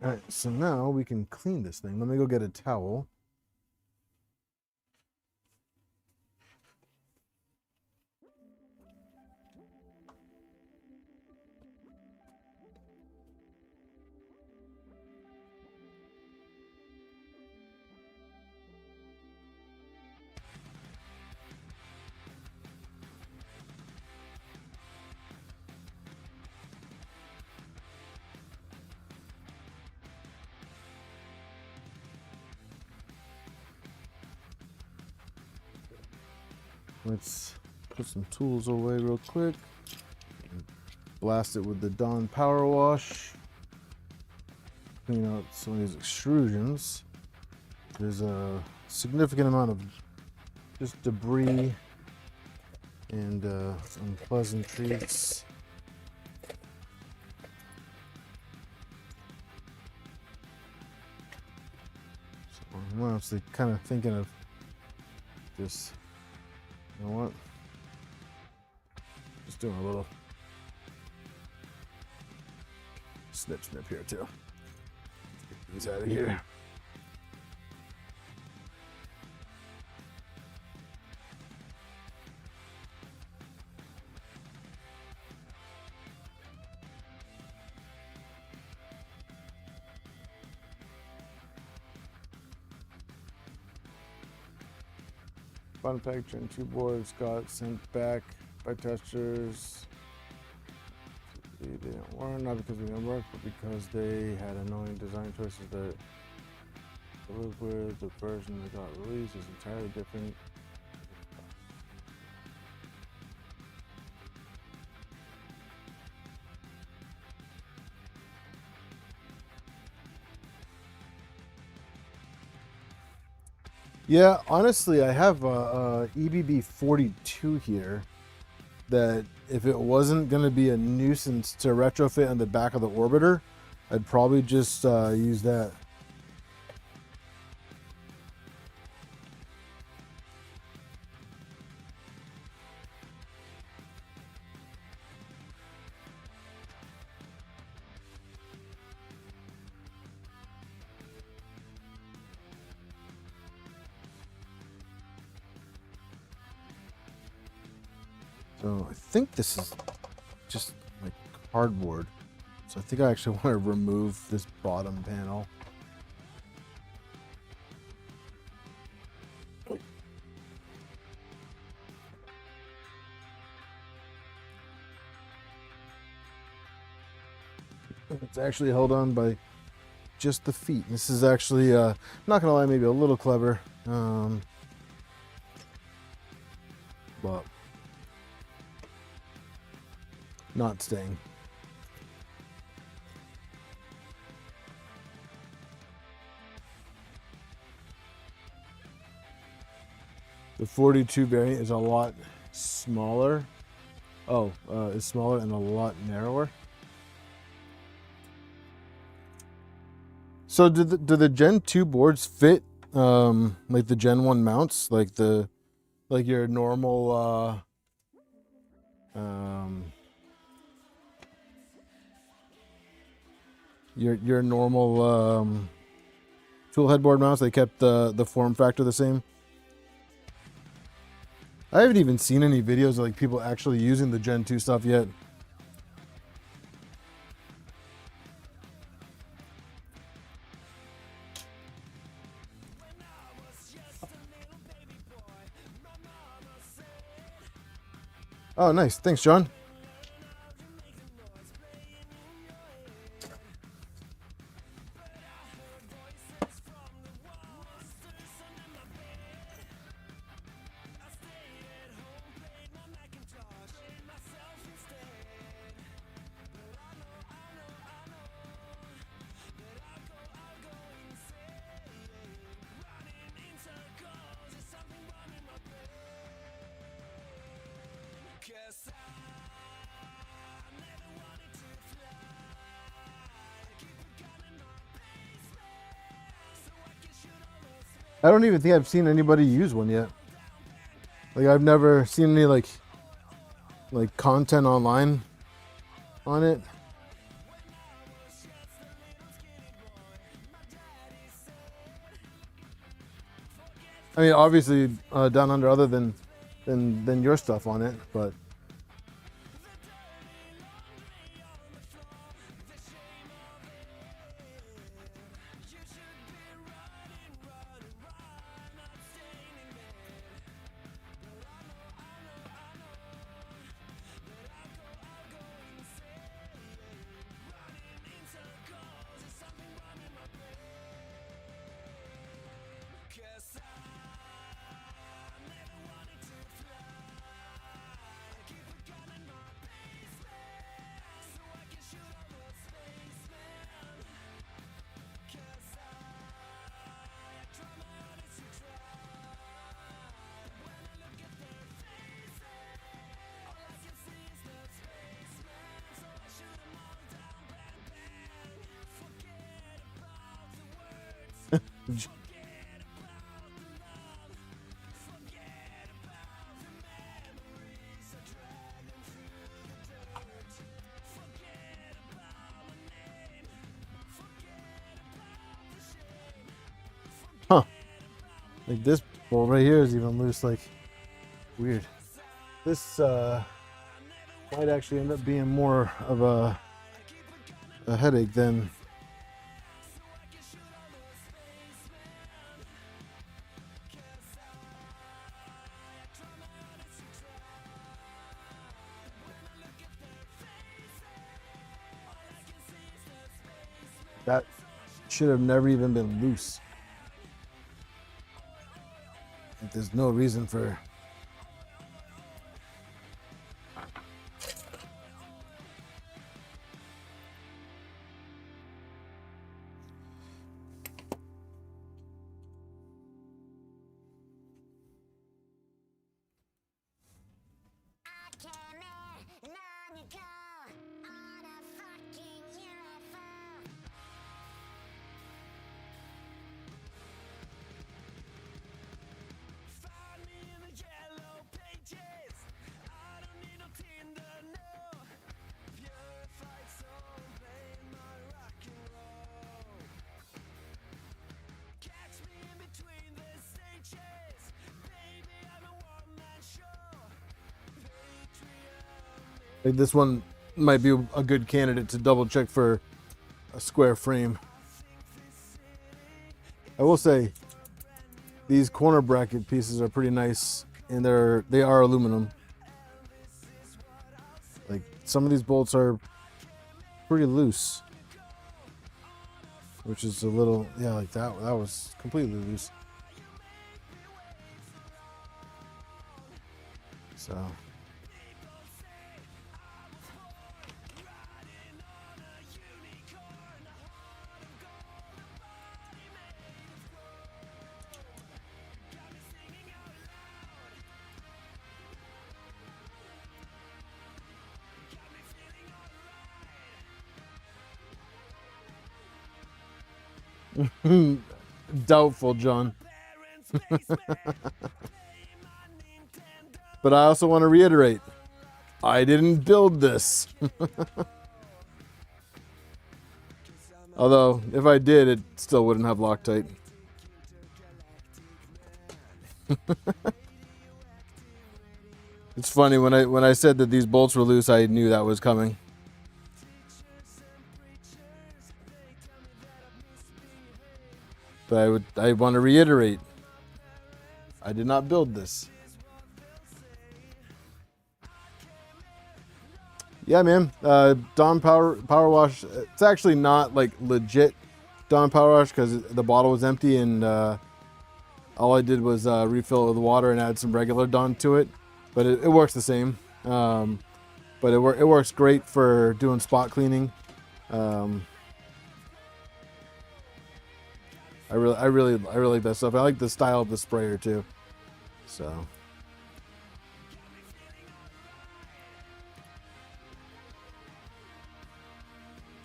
All right, so now we can clean this thing. Let me go get a towel. Let's put some tools away real quick. Blast it with the Dawn Power Wash. Clean out some of these extrusions. There's a significant amount of just debris and unpleasantries. So I'm honestly kind of thinking of just, you know what? Just doing a little snip here too. Get these out of here. Fun package and 2 boards got sent back by testers. They didn't work, not because we didn't work, but because they had annoying design choices that the liquid, the version that got released is entirely different. Yeah, honestly, I have a EBB 42 here that if it wasn't going to be a nuisance to retrofit on the back of the orbiter, I'd probably just use that. So I think this is just like cardboard. So I think I actually want to remove this bottom panel. It's actually held on by just the feet. This is actually, not gonna lie, maybe a little clever, but not staying. The 42 variant is a lot smaller. Oh, it's smaller and a lot narrower. So do the Gen 2 boards fit like the Gen 1 mounts, like your normal your normal tool headboard mounts? They kept the form factor the same. I haven't even seen any videos of like people actually using the Gen 2 stuff yet. Oh, nice. Thanks, John. I don't even think I've seen anybody use one yet. Like I've never seen any like content online on it. I mean, obviously down under other than your stuff on it, but huh? Like this bolt right here is even loose. Like weird. This might actually end up being more of a headache than. That should have never even been loose. Like, there's no reason for. Like this one might be a good candidate to double check for a square frame. I will say these corner bracket pieces are pretty nice, and they are aluminum. Like some of these bolts are pretty loose, which is a little, yeah, like that was completely loose. So doubtful, John. But I also want to reiterate, I didn't build this. Although, if I did, it still wouldn't have Loctite. It's funny, when I said that these bolts were loose, I knew that was coming. But I want to reiterate, I did not build this. Yeah, man. Dawn Power Wash. It's actually not like legit Dawn Power Wash because the bottle was empty, and all I did was refill it with water and add some regular Dawn to it. But it works the same. But it works great for doing spot cleaning. I really like that stuff. I like the style of the sprayer too. So.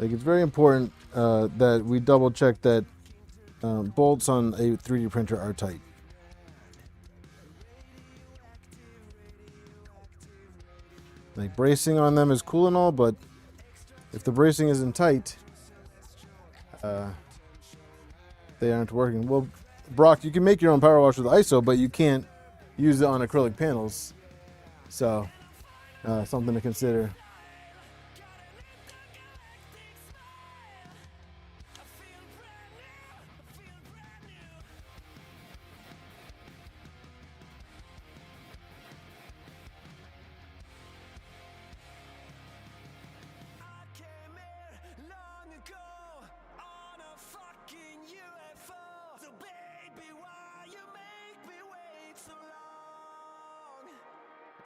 Like, it's very important that we double check that bolts on a 3D printer are tight. Like, bracing on them is cool and all, but if the bracing isn't tight, they aren't working. Well, Brock, you can make your own power wash with ISO, but you can't use it on acrylic panels. So, something to consider.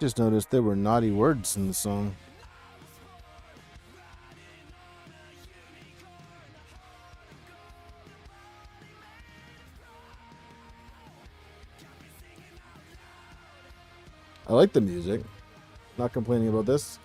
Just noticed there were naughty words in the song. I like the music. Not complaining about this.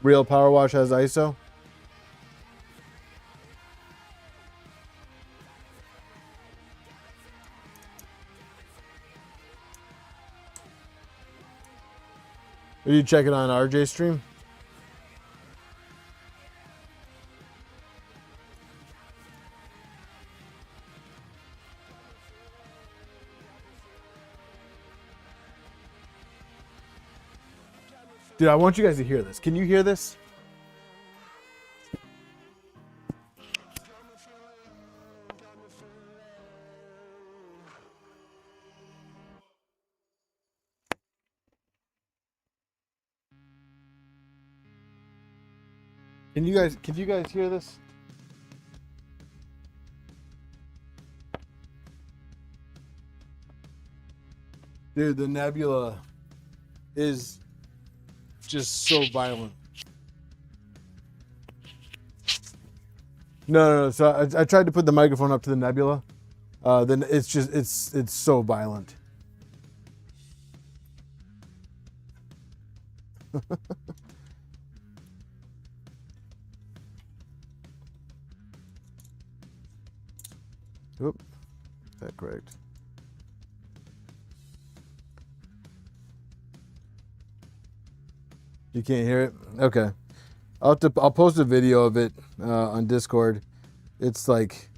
Real Power Wash has ISO. Are you checking on RJ stream? Dude, I want you guys to hear this. Can you hear this? Can you guys hear this? Dude, the nebula is just so violent. No. So I tried to put the microphone up to the nebula. Then it's so violent. Oop, that correct. You can't hear it? Okay. I'll post a video of it on Discord. It's like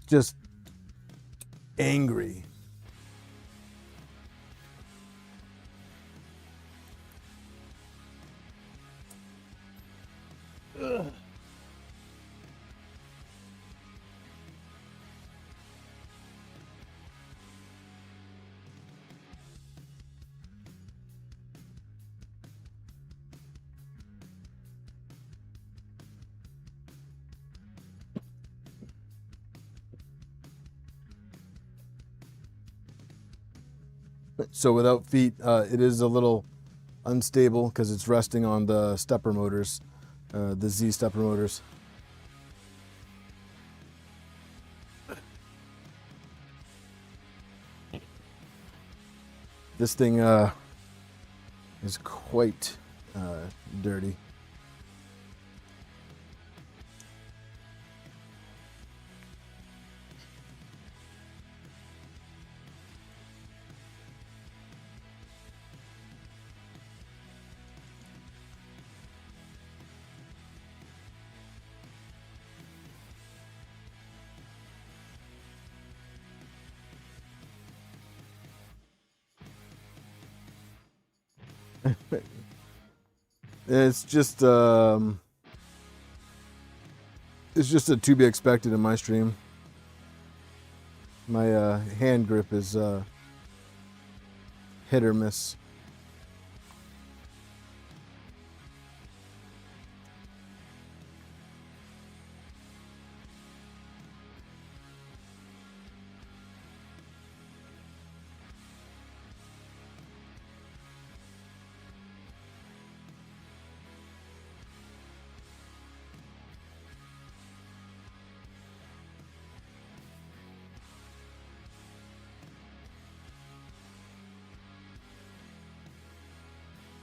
just angry. Ugh. So without feet, it is a little unstable because it's resting on the stepper motors, the Z stepper motors. This thing is quite dirty. It's just a to be expected in my stream. My hand grip is hit or miss.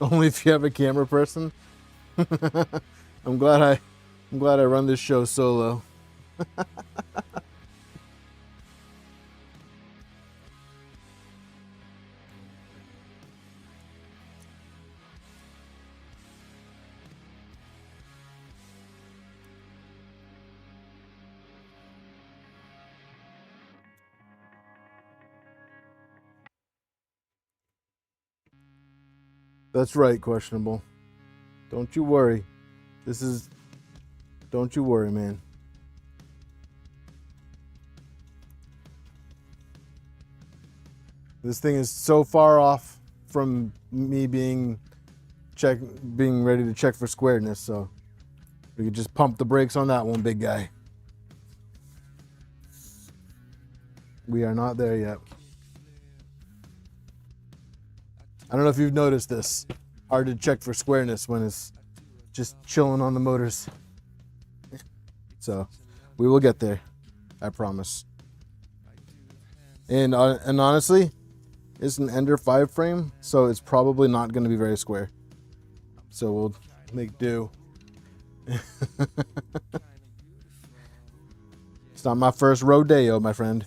Only if you have a camera person. I'm glad I run this show solo. That's right, questionable. Don't you worry. Don't you worry, man. This thing is so far off from me being ready to check for squareness, so we could just pump the brakes on that one, big guy. We are not there yet. I don't know if you've noticed this. Hard to check for squareness when it's just chilling on the motors. So we will get there, I promise. And honestly, it's an Ender 5 frame, so it's probably not going to be very square. So we'll make do. It's not my first rodeo, my friend.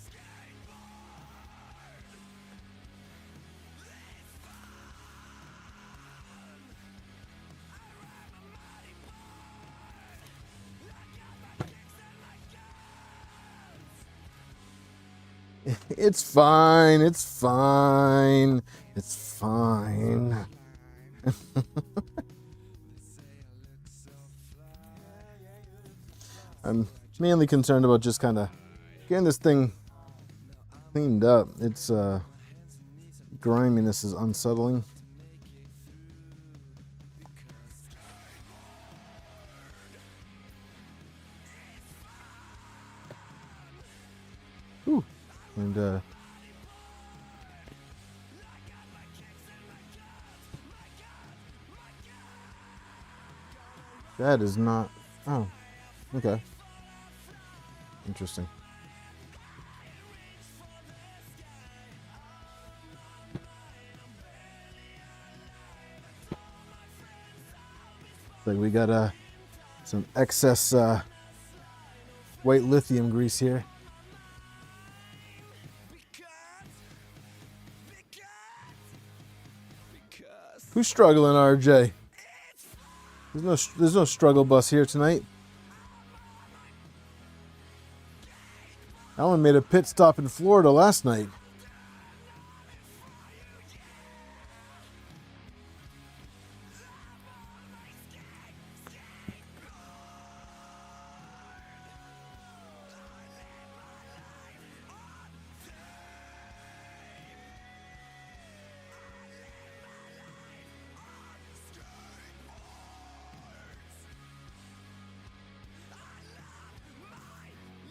It's fine. It's fine. It's fine. I'm mainly concerned about just kind of getting this thing cleaned up. Its griminess is unsettling. Whew. And that is not. Oh, okay. Interesting. Like we got some excess white lithium grease here. Who's struggling, RJ? There's no struggle bus here tonight. Alan made a pit stop in Florida last night.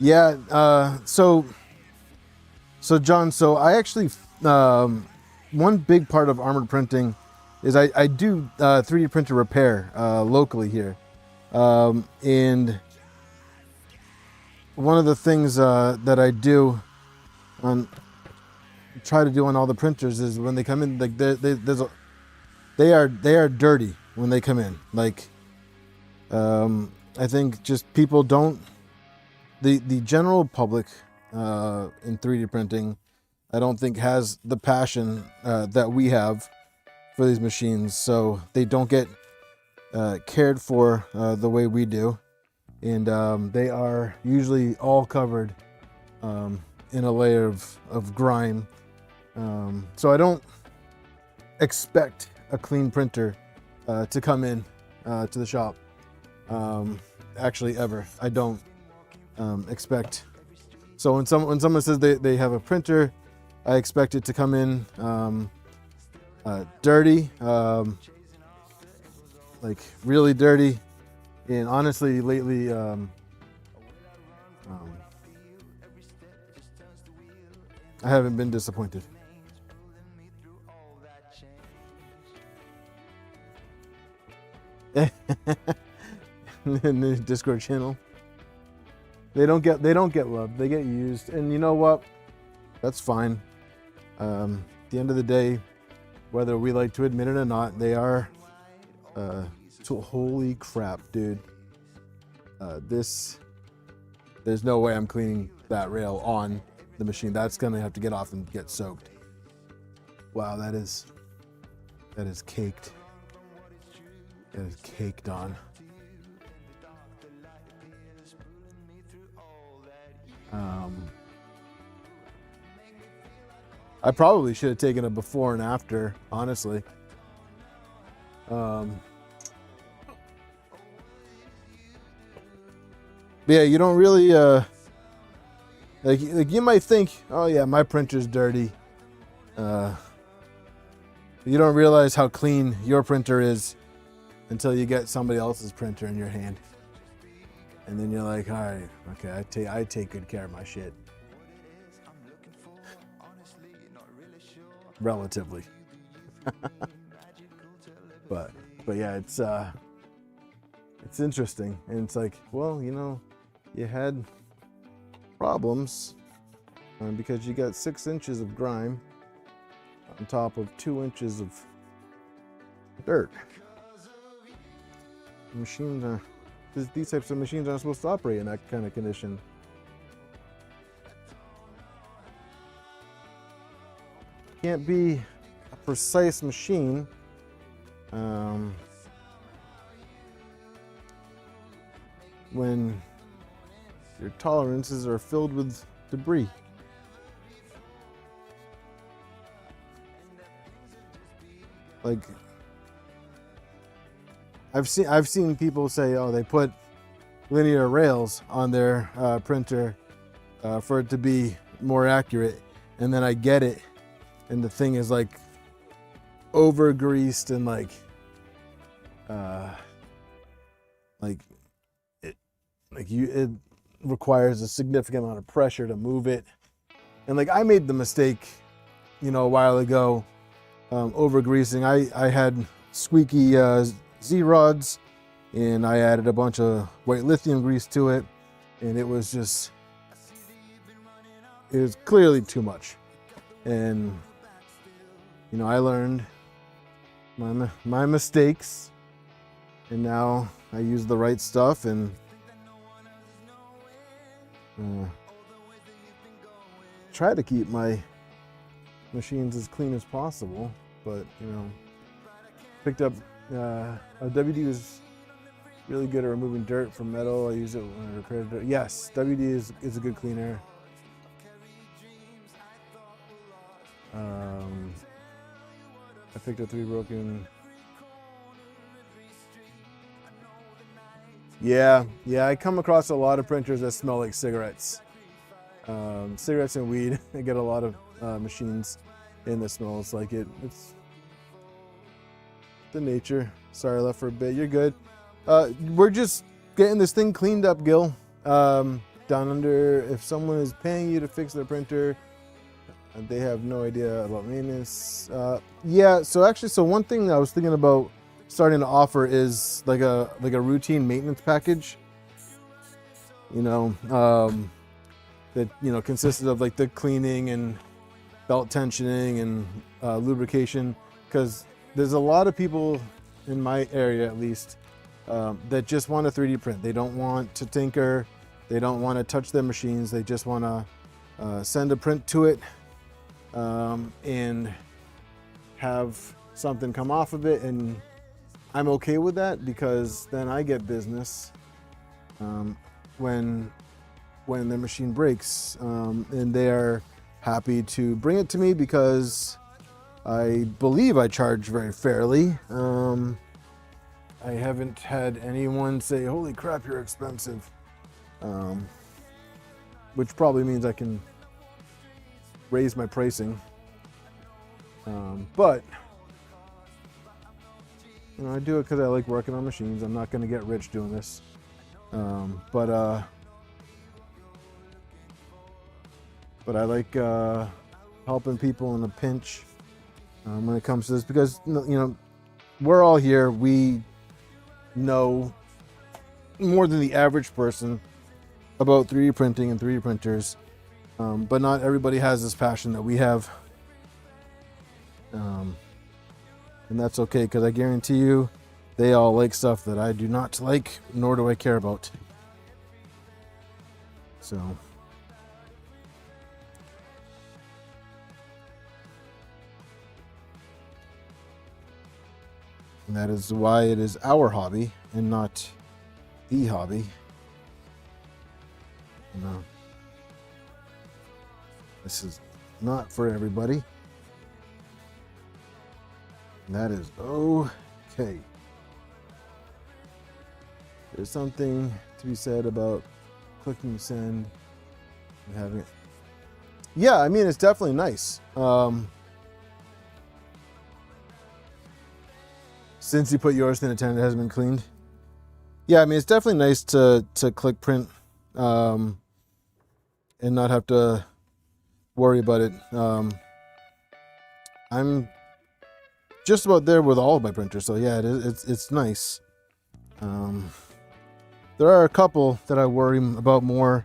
Yeah, so John, so I actually, one big part of armored printing is I do 3D printer repair locally here. And one of the things that I do try to do on all the printers is when they come in, like they are dirty when they come in. Like, I think just people don't, the general public in 3D printing, I don't think has the passion that we have for these machines, so they don't get cared for the way we do, and they are usually all covered in a layer of grime. So I don't expect a clean printer to come in to the shop. Actually, ever. I don't expect. So when someone says they have a printer, I expect it to come in dirty, like really dirty. And honestly, lately, I haven't been disappointed. In the Discord channel, they don't get love. They get used, and you know what? That's fine. At the end of the day, whether we like to admit it or not, they are. Holy crap, dude! There's no way I'm cleaning that rail on the machine. That's gonna have to get off and get soaked. Wow, that is caked. That is caked on. I probably should have taken a before and after, honestly. Yeah, you don't really like you might think, oh yeah, my printer's dirty. You don't realize how clean your printer is until you get somebody else's printer in your hand, and then you're like, all right, okay, I take good care of my shit. Relatively. but yeah, it's interesting, and it's like, well, you know, you had problems because you got 6 inches of grime on top of 2 inches of dirt. Machines these types of machines aren't supposed to operate in that kind of condition. Can't be a precise machine when your tolerances are filled with debris. Like, I've seen people say, oh, they put linear rails on their printer for it to be more accurate, and then I get it, and the thing is like over greased and it requires a significant amount of pressure to move it. And like, I made the mistake, you know, a while ago, over greasing. I had squeaky Z-rods, and I added a bunch of white lithium grease to it, and it was clearly too much. And you know, I learned my mistakes, and now I use the right stuff and try to keep my machines as clean as possible. But you know, picked up WD was Really good at removing dirt from metal. I use it when I repair dirt. Yes, WD is a good cleaner. I picked up 3 broken. Yeah, I come across a lot of printers that smell like cigarettes. Cigarettes and weed. I get a lot of machines in that smells like it. It's the nature. Sorry, I left for a bit. You're good. We're just getting this thing cleaned up, Gil. Down under, if someone is paying you to fix their printer, they have no idea about maintenance. Yeah, so one thing I was thinking about starting to offer is like a routine maintenance package. That consisted of like the cleaning and belt tensioning and lubrication, because there's a lot of people in my area at least that just want to 3D print. They don't want to tinker, they don't want to touch their machines, they just want to send a print to it and have something come off of it, and I'm okay with that because then I get business when the machine breaks, and they are happy to bring it to me because I believe I charge very fairly. I haven't had anyone say, "Holy crap, you're expensive," which probably means I can raise my pricing. But I do it because I like working on machines. I'm not going to get rich doing this. But I like helping people in a pinch when it comes to this, because we're all here. We know more than the average person about 3D printing and 3D printers, but not everybody has this passion that we have, and that's okay, because I guarantee you they all like stuff that I do not like, nor do I care about. So and that is why it is our hobby and not the hobby. This is not for everybody. And that is okay. There's something to be said about clicking send and having it. Yeah, I mean, it's definitely nice. Since you put yours in a 10, it hasn't been cleaned. Yeah, I mean, it's definitely nice to click print and not have to worry about it. I'm just about there with all of my printers, so yeah, it's nice. There are a couple that I worry about more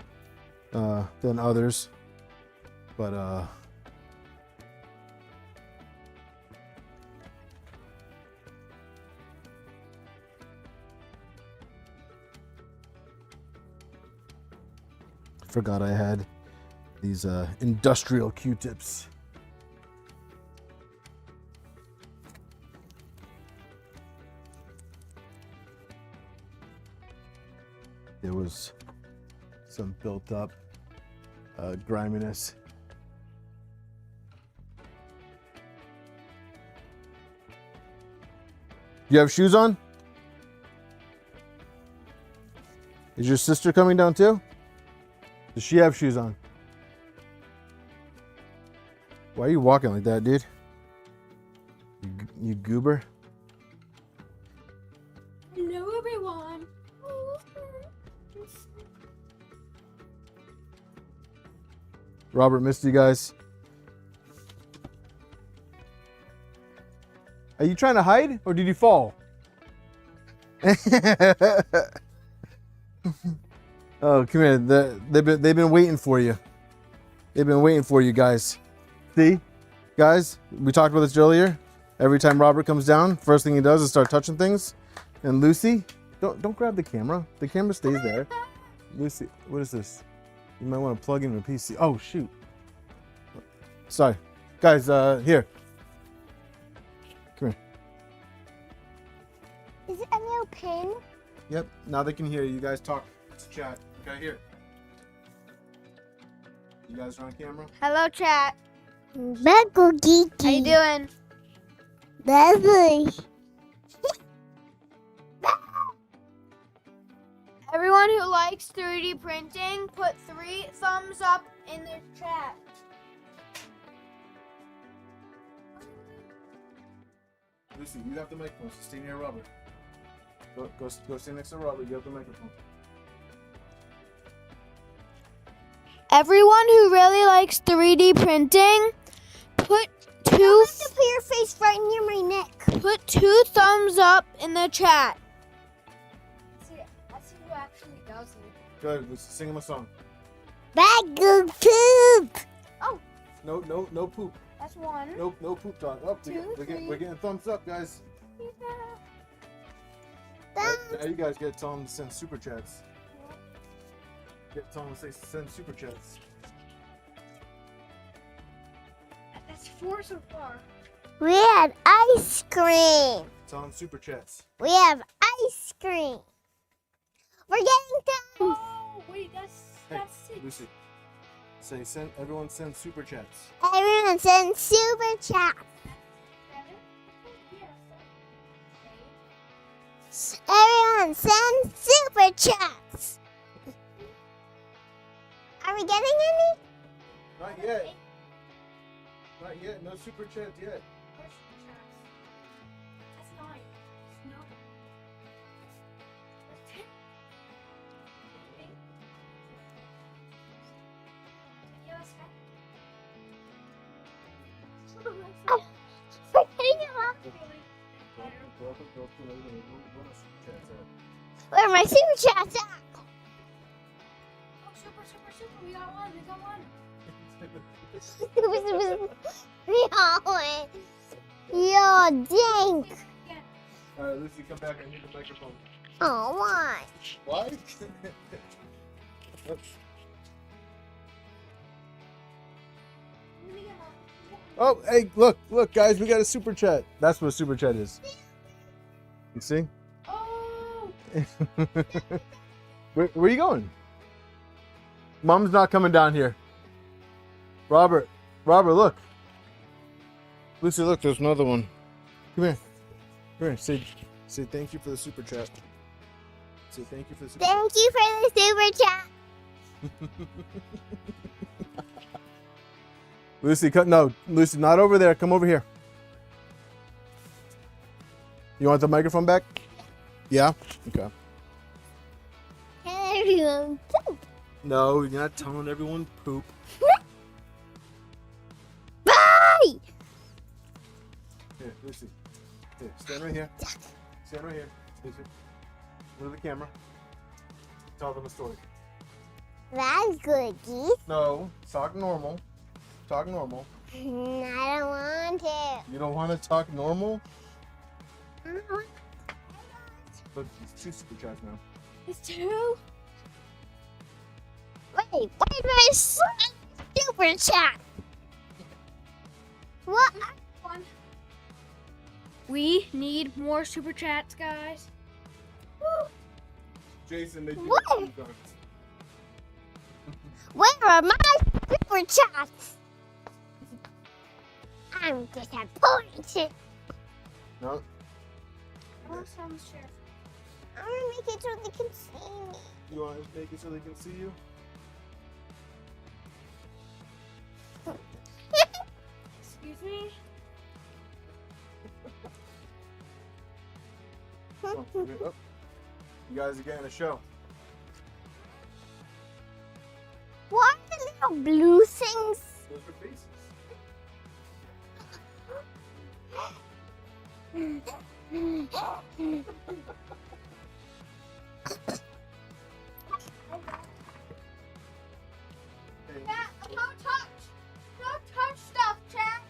than others, but forgot I had these industrial Q-tips. There was some built up griminess. You have shoes on? Is your sister coming down too? Does she have shoes on? Why are you walking like that, dude? You goober? Hello, everyone. Robert missed you guys. Are you trying to hide or did you fall? Oh, come here. They've been waiting for you. They've been waiting for you guys. See? Guys, we talked about this earlier. Every time Robert comes down, first thing he does is start touching things. And Lucy, don't grab the camera. The camera stays there. Lucy, what is this? You might want to plug in a PC. Oh, shoot. Sorry. Guys, here. Come here. Is it a new pin? Yep. Now they can hear you. You guys talk. It's chat. Okay, here. You guys are on camera. Hello, chat. Beco Geeky. How you doing? Lovely. Everyone who likes 3D printing, put 3 thumbs up in the chat. Lucy, you have the microphone. So stay near Robert. Go stay next to Robert. You have the microphone. Everyone who really likes 3D printing, put You two have to put your face right near my neck. put 2 thumbs up in the chat. Let's see who actually does it. Go ahead, Lucy. Sing him a song. Beco Poop. No poop. That's 1. No poop talk. Oh, we're getting thumbs up, guys. Now you guys get to tell them to send super chats. Tell them to send super chats. That's 4 so far. We had ice cream. Tell them super chats. We have ice cream. We're getting done. Oh, wait, that's Hey, 6. Lucy. Everyone send super chats. Everyone send super chat. 7? Everyone send super chats. Are we getting any? Not yet. Not yet. No super chats yet. That's 9. No. That's 10. 8. Yeah, that's 10. We're getting them up. Where are my super chats at? Oh, super. We got 1. We all went. Yo, dang. Again. Alright, Lucy, come back. I need the microphone. Oh, why? Why? Oh, hey, look, guys, we got a super chat. That's what a super chat is. You see? Oh! Where are you going? Mom's not coming down here. Robert, look. Lucy, look, there's another one. Come here. Say thank you for the super chat. Say thank you for the super chat. Thank you for the super chat. Lucy, Lucy, not over there. Come over here. You want the microphone back? Yeah? Okay. Everyone, poop. No, you're not telling everyone poop. Bye. Here, Lucy. Here, stand right here. Stand right here. Lucy. Look at the camera. Tell them a story. That's good, Geese. No, talk normal. Talk normal. I don't want to. You don't want to talk normal? I don't want Look, it's 2 super chats now. It's 2? Wait, why did I send super chat? What? 1. We need more super chats, guys. Jason, they do What? it. Where are my super chats? I'm disappointed. No? I want some share. I want to make it so they can see me. You want to make it so they can see you? Excuse me? Oh, oh. You guys are getting a show. What are the little blue things? Those are faces. Chat, don't touch! Don't touch stuff, chat!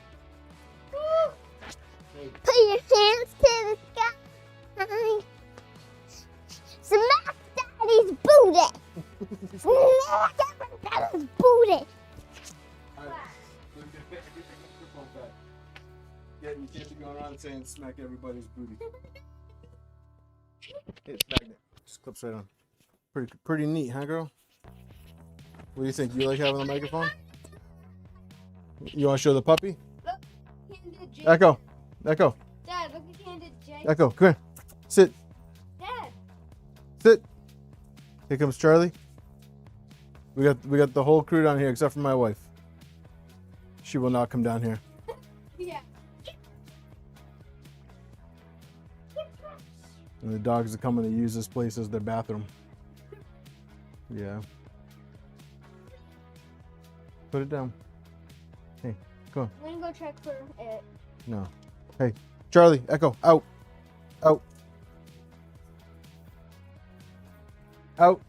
Put your hands to the sky. Smack Daddy's booty. Smack everybody's booty. Yeah, you can't be going around saying smack everybody's booty. Hey, smack it. Just clips right on. Pretty neat, huh, girl? What do you think? You like having the microphone? You want to show the puppy? Handed Jake. Echo. Dad, look at handed Jake. Echo, come here. Sit. Dad. Sit. Here comes Charlie. We got the whole crew down here except for my wife. She will not come down here. Yeah. And the dogs are coming to use this place as their bathroom. Yeah. Put it down. Hey, come on. I'm gonna go check for it. No. Hey, Charlie, Echo, out. Out. Out.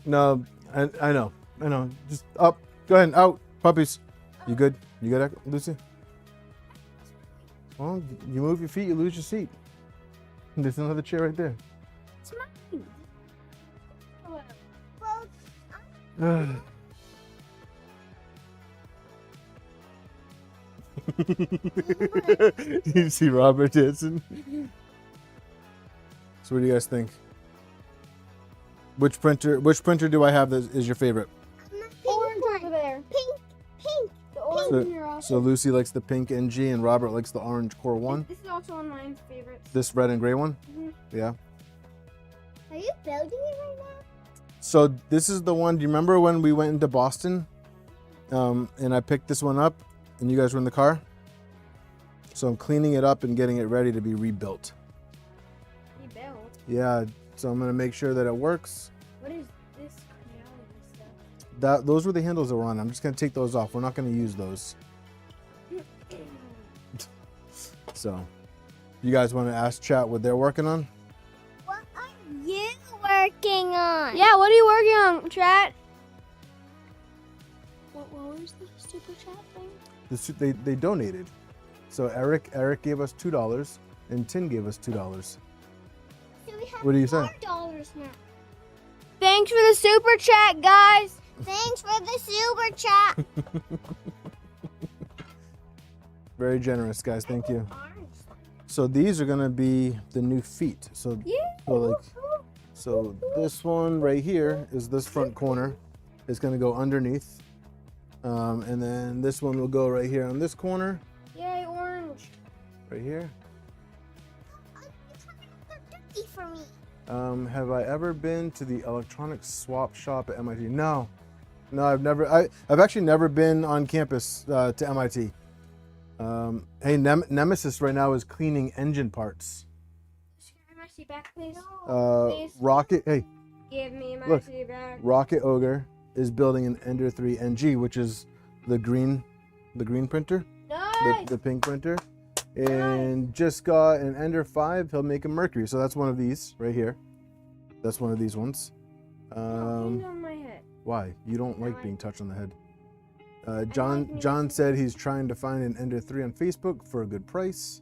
No, I know. Just up. Go ahead, out. Puppies. You good? You good, Echo? Lucy? Well, you move your feet, you lose your seat. There's another chair right there. It's mine. Well, You see Robert dancing? So what do you guys think? Which printer do I have that is your favorite? Orange over there. Pink. The orange in your office. So Lucy likes the pink NG and Robert likes the orange core one. This is also one of my favorites. This red and gray one? Mhm. Yeah. Are you building it right now? So this is the one, do you remember when we went into Boston? And I picked this one up and you guys were in the car? So I'm cleaning it up and getting it ready to be rebuilt. Rebuilt. Yeah, so I'm gonna make sure that it works. What is this reality stuff? Those were the handles that were on. I'm just gonna take those off. We're not gonna use those. So, you guys want to ask chat what they're working on? What are you working on? Yeah, what are you working on, chat? What was the super chat thing? They donated. So Eric gave us $2 and Tin gave us $2. So we have What do you say? $4 now. Thanks for the super chat, guys. Thanks for the super chat. Very generous, guys. Thank you. So these are gonna be the new feet. So this one right here is this front corner. It's gonna go underneath, and then this one will go right here on this corner, Yay, orange. right here. Turkey for me. Have I ever been to the electronics swap shop at MIT? No, I've never. I've actually never been on campus to MIT. Hey, Nemesis right now is cleaning engine parts. Can I see back, please? Please. Rocket, hey, Give me my Look. seat back. Rocket Ogre is building an Ender 3 NG, which is the green printer, Nice. the pink printer, and just got an Ender 5. He'll make a Mercury, so that's one of these right here. That's one of these ones. Hand on my head. Why? You don't like being touched on the head. John said he's trying to find an Ender 3 on Facebook for a good price.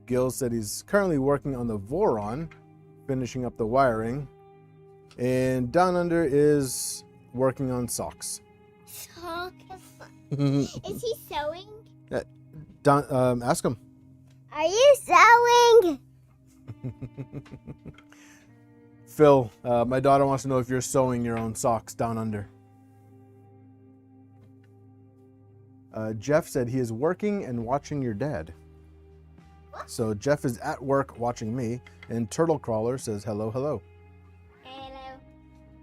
Gil said he's currently working on the Voron, finishing up the wiring. And Down Under is working on socks. Is he sewing? Ask him. Are you sewing? Phil, my daughter wants to know if you're sewing your own socks Down Under. Jeff said he is working and watching your dad. So Jeff is at work watching me, and Turtle Crawler says hello, hello. Hello.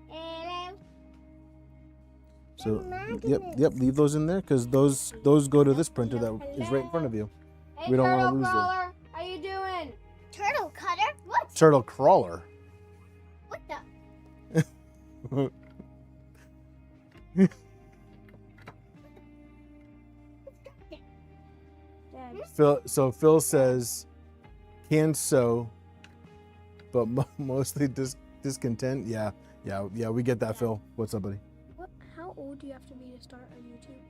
Hello. So Magnets. yep, leave those in there because those go to this printer that is right in front of you. Hey, We don't wanna Turtle lose them. Crawler, how you doing? Turtle cutter? What? Turtle Crawler. What the? Dad. Phil says can sew, but mostly discontent. Yeah, we get that, Phil. What's up, buddy? How old do you have to be to start on YouTube?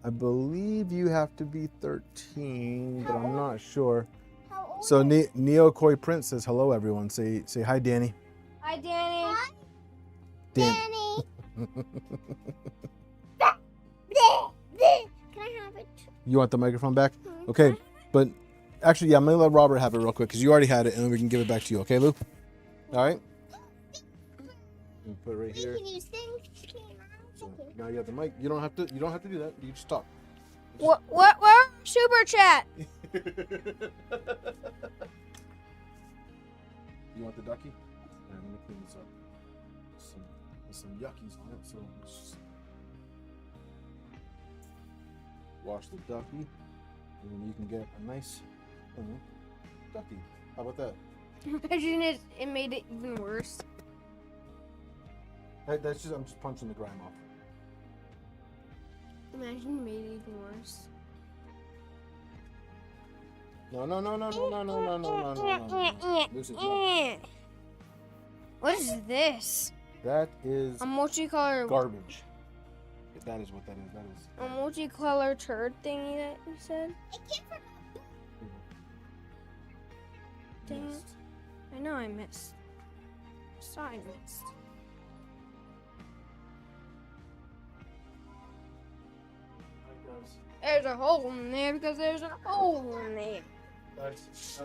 I believe you have to be 13, but I'm not sure. How old? So Neo Koi Prince says hello, everyone. Say hi, Danny. Hi, Danny. Danny. Can I have it? You want the microphone back? Okay, but Actually, yeah, I'm gonna let Robert have it real quick because you already had it, and then we can give it back to you. Okay, Lou? All right. Put it right here. Can you sing? So now you have the mic. You don't have to. You don't have to do that. You just talk. What? Where? Super chat. You want the ducky? Yeah, let me clean this up. There's some yuckies on it, so let's just wash the ducky, and then you can get a nice ducky. How about that? Imagine it made it even worse. That's just, I'm just punching the grime off. Imagine it made it even worse. No. Lucy, no. What is this? That is A multicolored garbage. That is what that is. That is. a multicolored turd thingy that you said? Dang it. Missed. I know I missed. So I missed. There's a hole in there because there's a hole in there. Nice.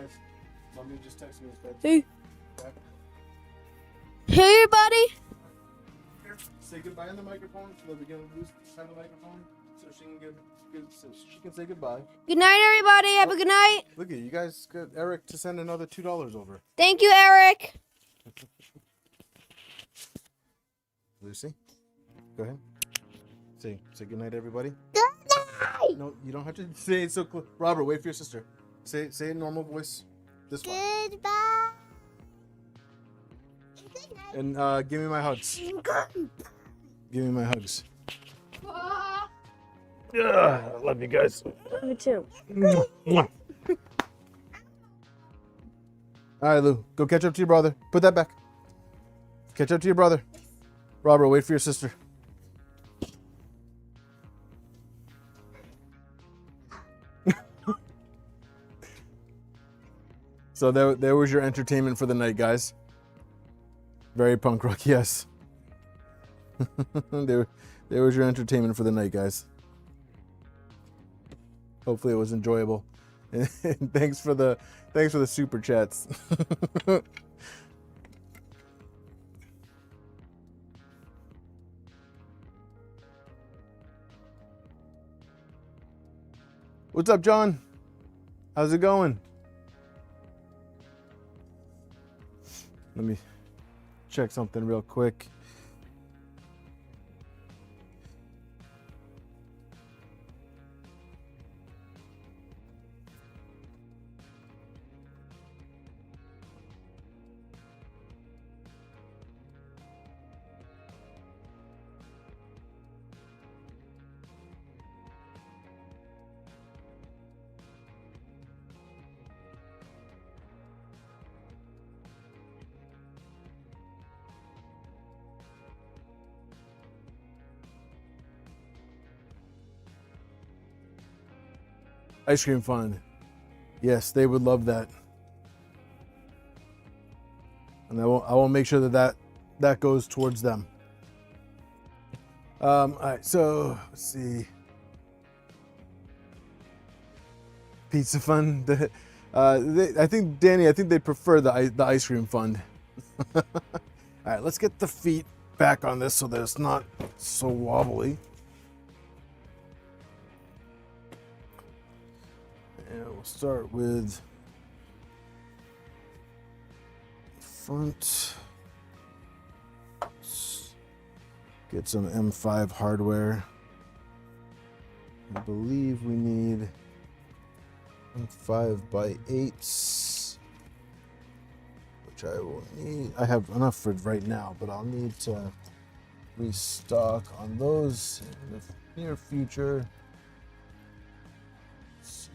Mommy just texted me his bed. Hey. Back. Hey, everybody. Here, say goodbye on the microphone so that we can have the microphone so she can say goodbye. Good night, everybody. Have a good night. Look at you guys got Eric to send another $2 over. Thank you, Eric. Lucy, go ahead. Say goodnight, everybody. Good night. No, you don't have to say it so close. Robert, wait for your sister. Say it in normal voice. This one. Goodbye. Good night. And give me my hugs. Give me my hugs. I love you guys. Me too. All right, Lou, go catch up to your brother. Put that back. Catch up to your brother. Robert, wait for your sister. So there was your entertainment for the night, guys. Very punk rock, yes. there was your entertainment for the night, guys. Hopefully it was enjoyable. And thanks for the super chats. What's up, John? How's it going? Let me check something real quick. Ice cream fund. Yes, they would love that. And I will make sure that goes towards them. All right, so let's see. Pizza fund. I think Danny. They prefer the ice cream fund. All right, let's get the feet back on this so that it's not so wobbly. And we'll start with front. Let's get some M5 hardware. I believe we need M5x8s, which I will need. I have enough for right now, but I'll need to restock on those in the near future. Let's see.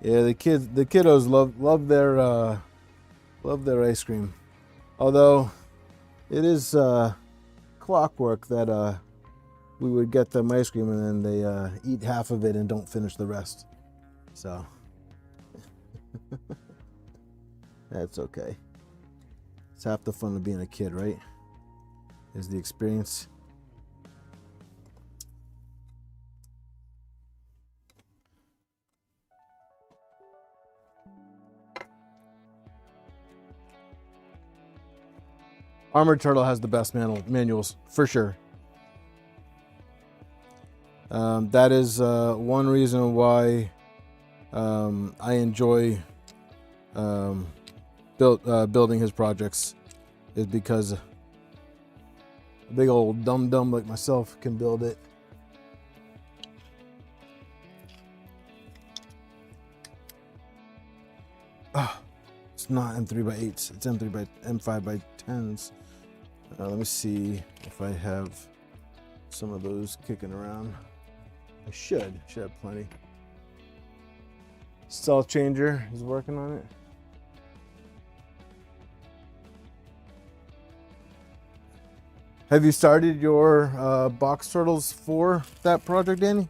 Yeah, the kiddos love their ice cream. Although it is clockwork that we would get them ice cream and then they eat half of it and don't finish the rest. So that's okay. It's half the fun of being a kid, right? Is the experience. Armored Turtle has the best manuals, for sure. That is one reason why I enjoy building his projects, is because a big old dum-dum like myself can build it. Oh, it's not M3x8s, it's M5x10s. Let me see if I have some of those kicking around. I should have plenty. Cell changer is working on it. Have you started your box turtles for that project, Danny?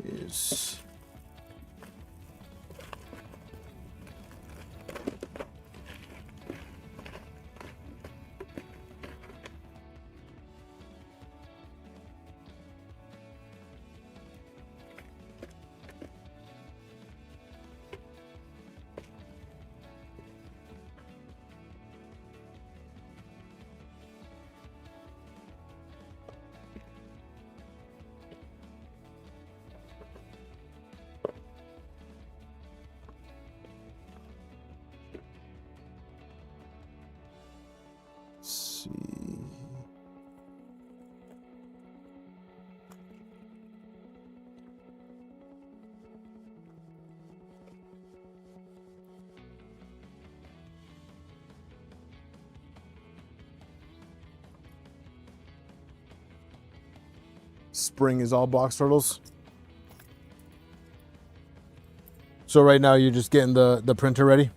Is see. Spring is all box turtles. So right now you're just getting the printer ready?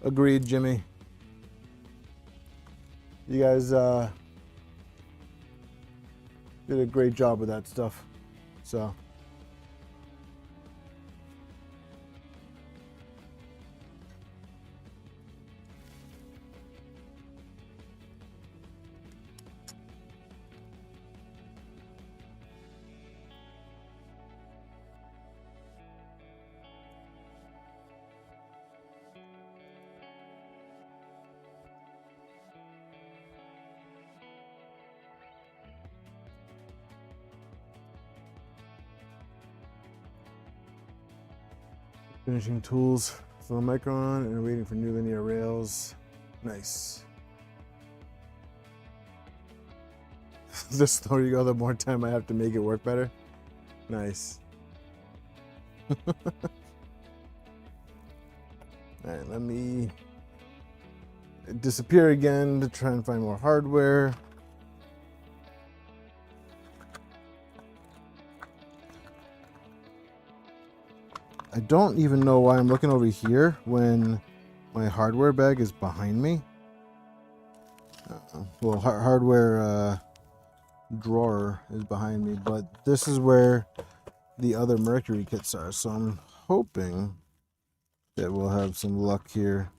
Agreed, Jimmy. You guys did a great job with that stuff. So finishing tools for the micron and waiting for new linear rails. Nice. The slower you go, the more time I have to make it work better. Nice. Alright, let me disappear again to try and find more hardware. I don't even know why I'm looking over here when my hardware bag is behind me. Well, hardware drawer is behind me, but this is where the other Mercury kits are. So I'm hoping that we'll have some luck here.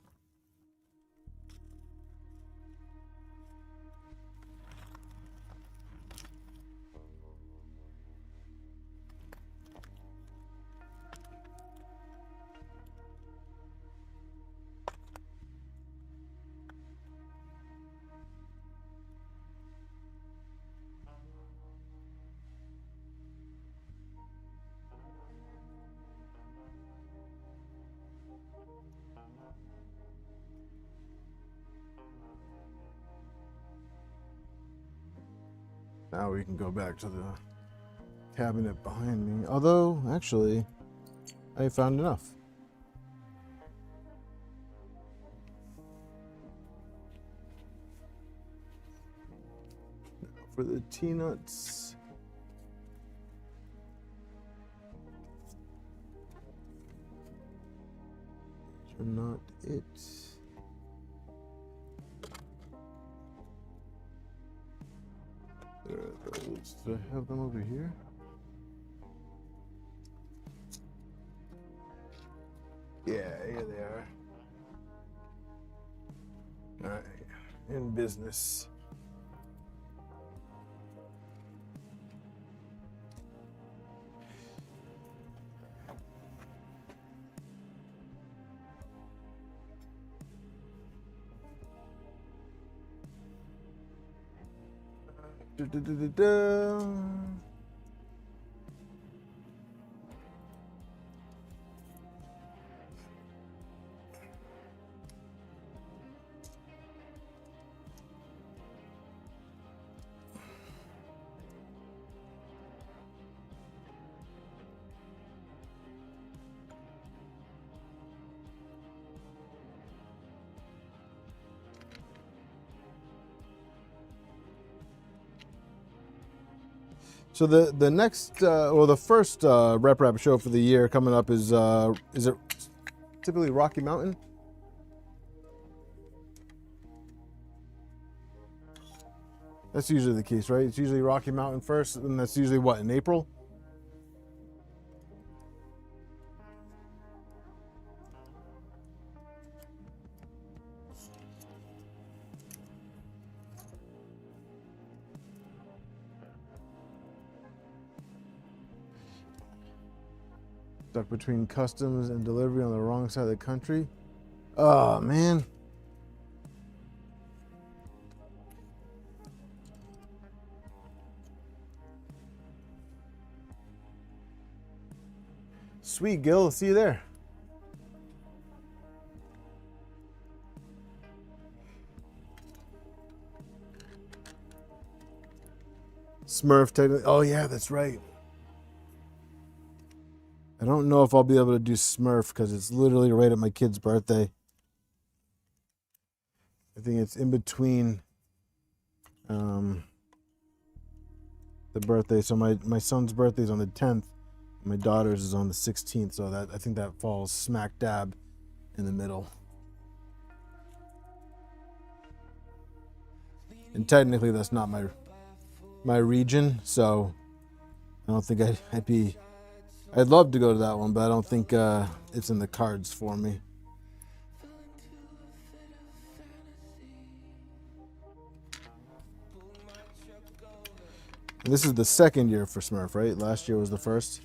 Now we can go back to the cabinet behind me. Although, actually, I found enough. Now for the tea nuts. These are not it. There are those. Do I have them over here? Yeah, here they are. All right, in business. Da. So the next or the first rep rap show for the year coming up is it typically Rocky Mountain? That's usually the case, right? It's usually Rocky Mountain first, and that's usually what, in April? Stuck between customs and delivery on the wrong side of the country. Oh, man. Sweet, Gil. See you there. Smurf technically. Oh, yeah, that's right. I don't know if I'll be able to do Smurf because it's literally right at my kid's birthday. I think it's in between the birthday. So my son's birthday is on the 10th. My daughter's is on the 16th. So that I think that falls smack dab in the middle. And technically that's not my region. So I don't think I'd love to go to that one, but I don't think it's in the cards for me. And this is the second year for Smurf, right? Last year was the first.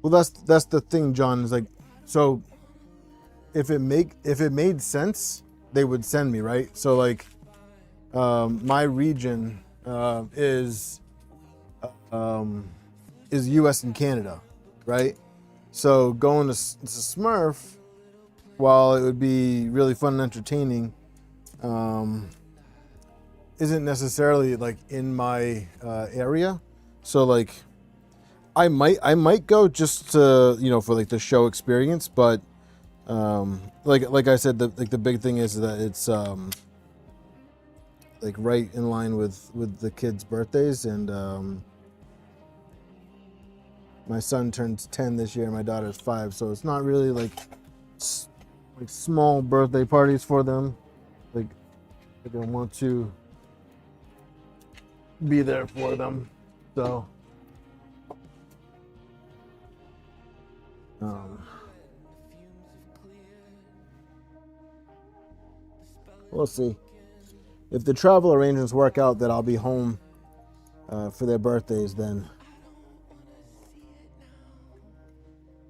Well, that's the thing, John. Is like, so if it made sense, they would send me, right? So like, my region is U.S. and Canada, right? So going to Smurf, while it would be really fun and entertaining, isn't necessarily like in my area. So like, I might go just to, for like the show experience, but like I said, the big thing is that it's like right in line with the kids' birthdays, and my son turns 10 this year, and my daughter's 5, so it's not really like small birthday parties for them. Like I want to be there for them, so. We'll see. if the travel arrangements work out that I'll be home for their birthdays, then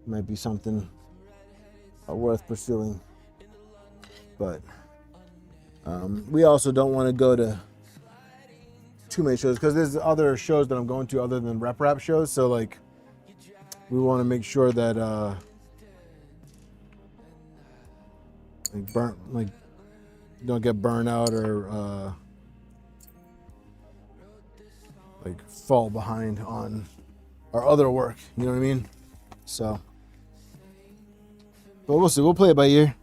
it might be something worth pursuing. But we also don't want to go to too many shows because there's other shows that I'm going to other than rap shows. So like, we want to make sure that don't get burned out or like fall behind on our other work. You know what I mean? So, but we'll see. We'll play it by ear.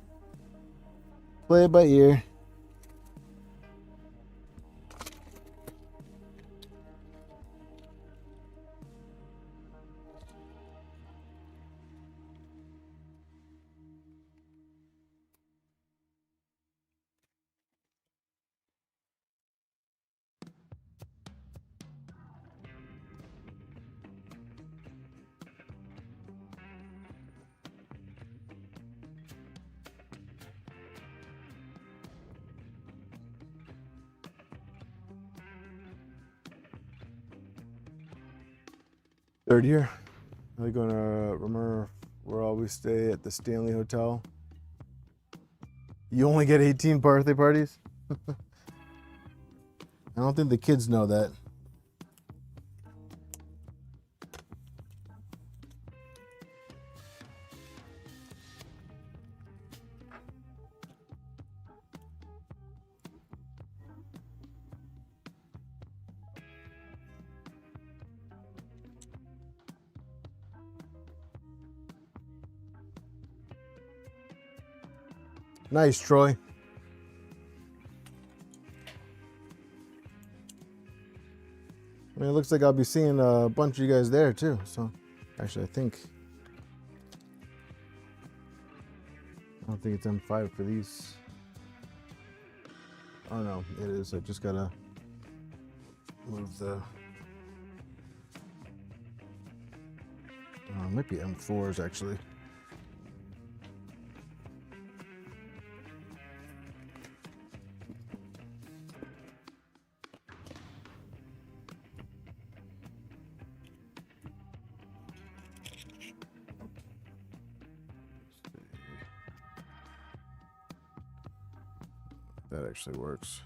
Play it by ear. Third year. Are we going to remember where all we stay at the Stanley Hotel? You only get 18 birthday parties? I don't think the kids know that. Nice, Troy. I mean, it looks like I'll be seeing a bunch of you guys there too. So, actually, I don't think it's M5 for these. Oh no, it is. I just gotta move the. It might be M4s actually. That actually works.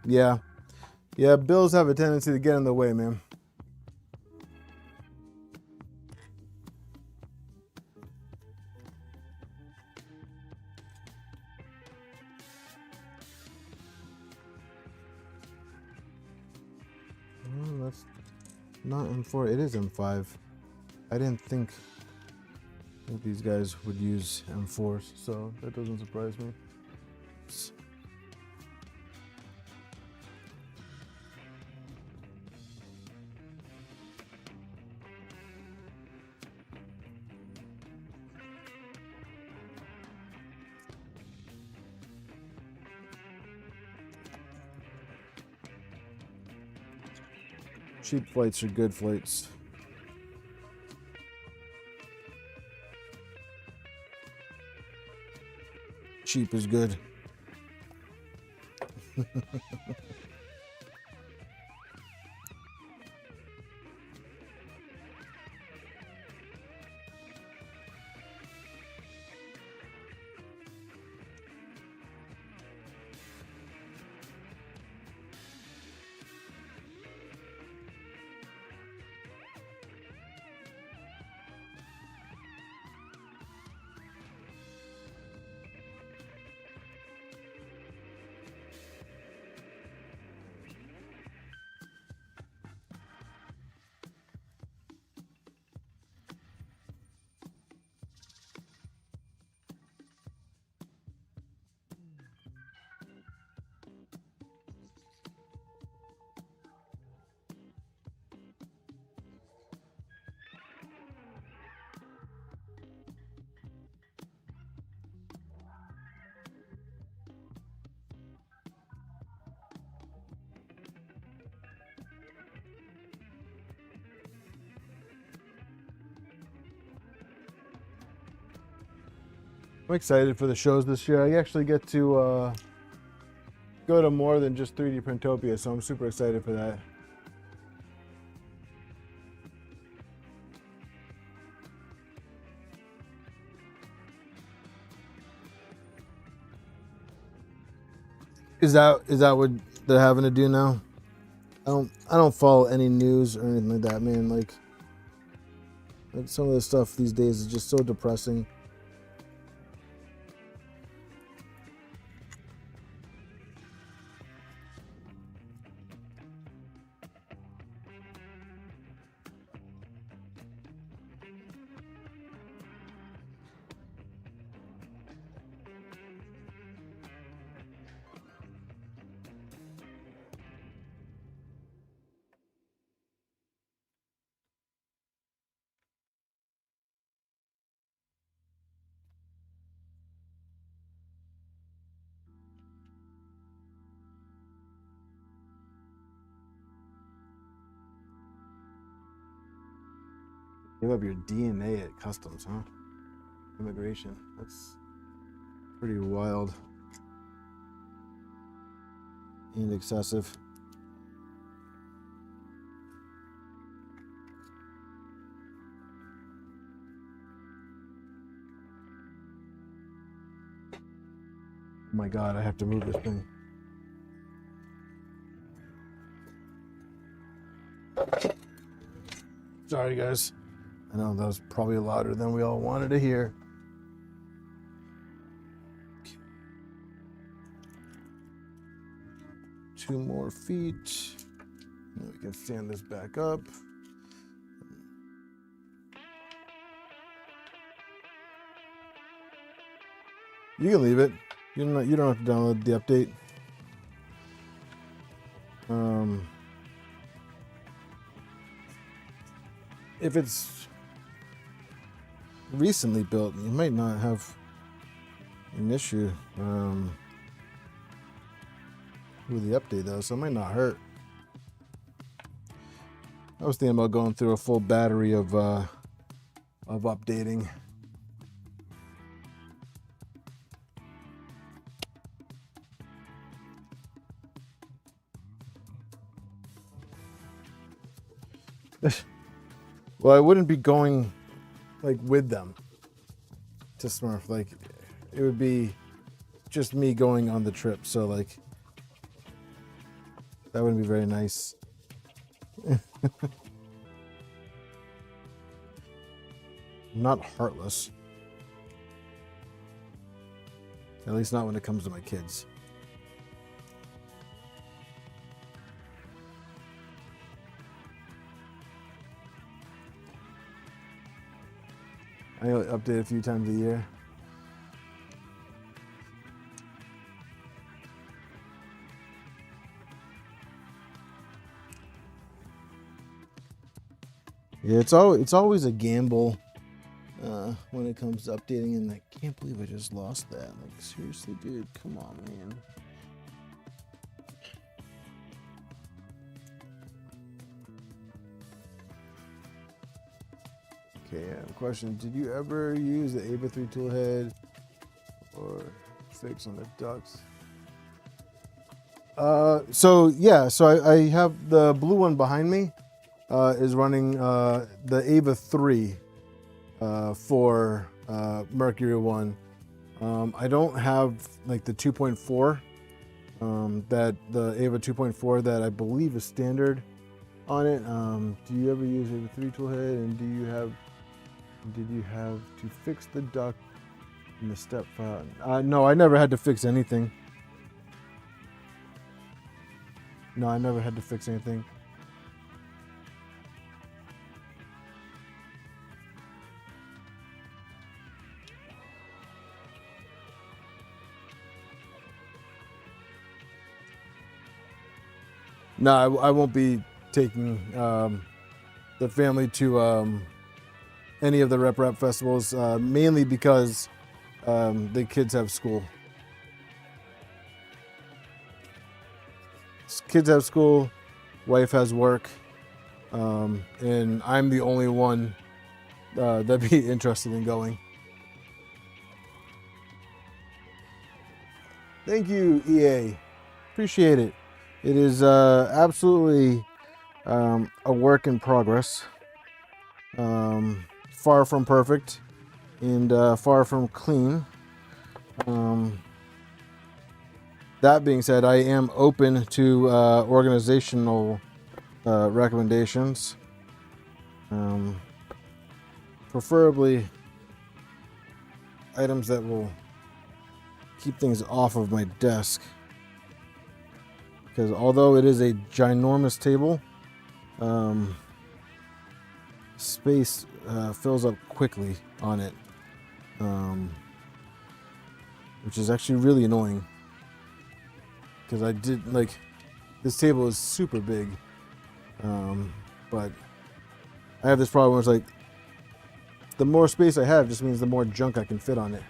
Yeah. Yeah, bills have a tendency to get in the way, man. Oh, that's not M4. It is M5. I didn't think that these guys would use M4s, so that doesn't surprise me. Oops. Cheap flights are good flights. Cheap is good. I'm excited for the shows this year. I actually get to go to more than just 3D Printopia, so I'm super excited for that. Is that what they're having to do now? I don't follow any news or anything like that, man. Like some of the stuff these days is just so depressing. Give up your DNA at customs, huh? Immigration. That's pretty wild and excessive. Oh my God, I have to move this thing. Sorry, guys. I know that was probably louder than we all wanted to hear. Two more feet. And we can stand this back up. You can leave it. You don't have to download the update. If it's recently built, you might not have an issue with the update though, so it might not hurt. I was thinking about going through a full battery of updating. Well, I wouldn't be going like with them to Smurf. Like it would be just me going on the trip. So like that wouldn't be very nice. Not heartless. At least not when it comes to my kids. I only update a few times a year. Yeah, it's always a gamble when it comes to updating, and I can't believe I just lost that. Like seriously, dude, come on, man. Okay, question. Did you ever use the Ava 3 toolhead or fix on the ducts? So I have the blue one behind me is running the Ava 3 for Mercury 1. I don't have like the 2.4 that the Ava 2.4 that I believe is standard on it. Do you ever use Ava 3 toolhead, and did you have to fix the duct in the step file? No, I never had to fix anything. No, I never had to fix anything. No, I won't be taking the family to any of the rep festivals, mainly because the kids have school. Kids have school, wife has work, and I'm the only one that'd be interested in going. Thank you, EA. Appreciate it. It is absolutely a work in progress. Far from perfect and far from clean. That being said, I am open to organizational recommendations. Preferably items that will keep things off of my desk. Because although it is a ginormous table, space fills up quickly on it, which is actually really annoying. Because I did, like, this table is super big, but I have this problem where it's like, the more space I have just means the more junk I can fit on it.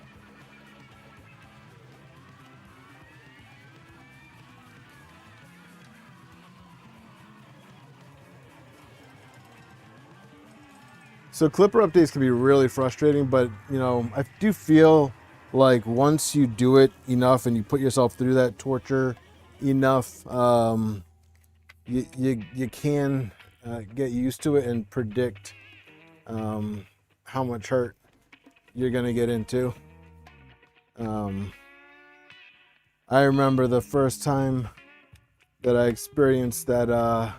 So Clipper updates can be really frustrating, but you know, I do feel like once you do it enough and you put yourself through that torture enough, you can get used to it and predict how much hurt you're gonna get into. I remember the first time that I experienced that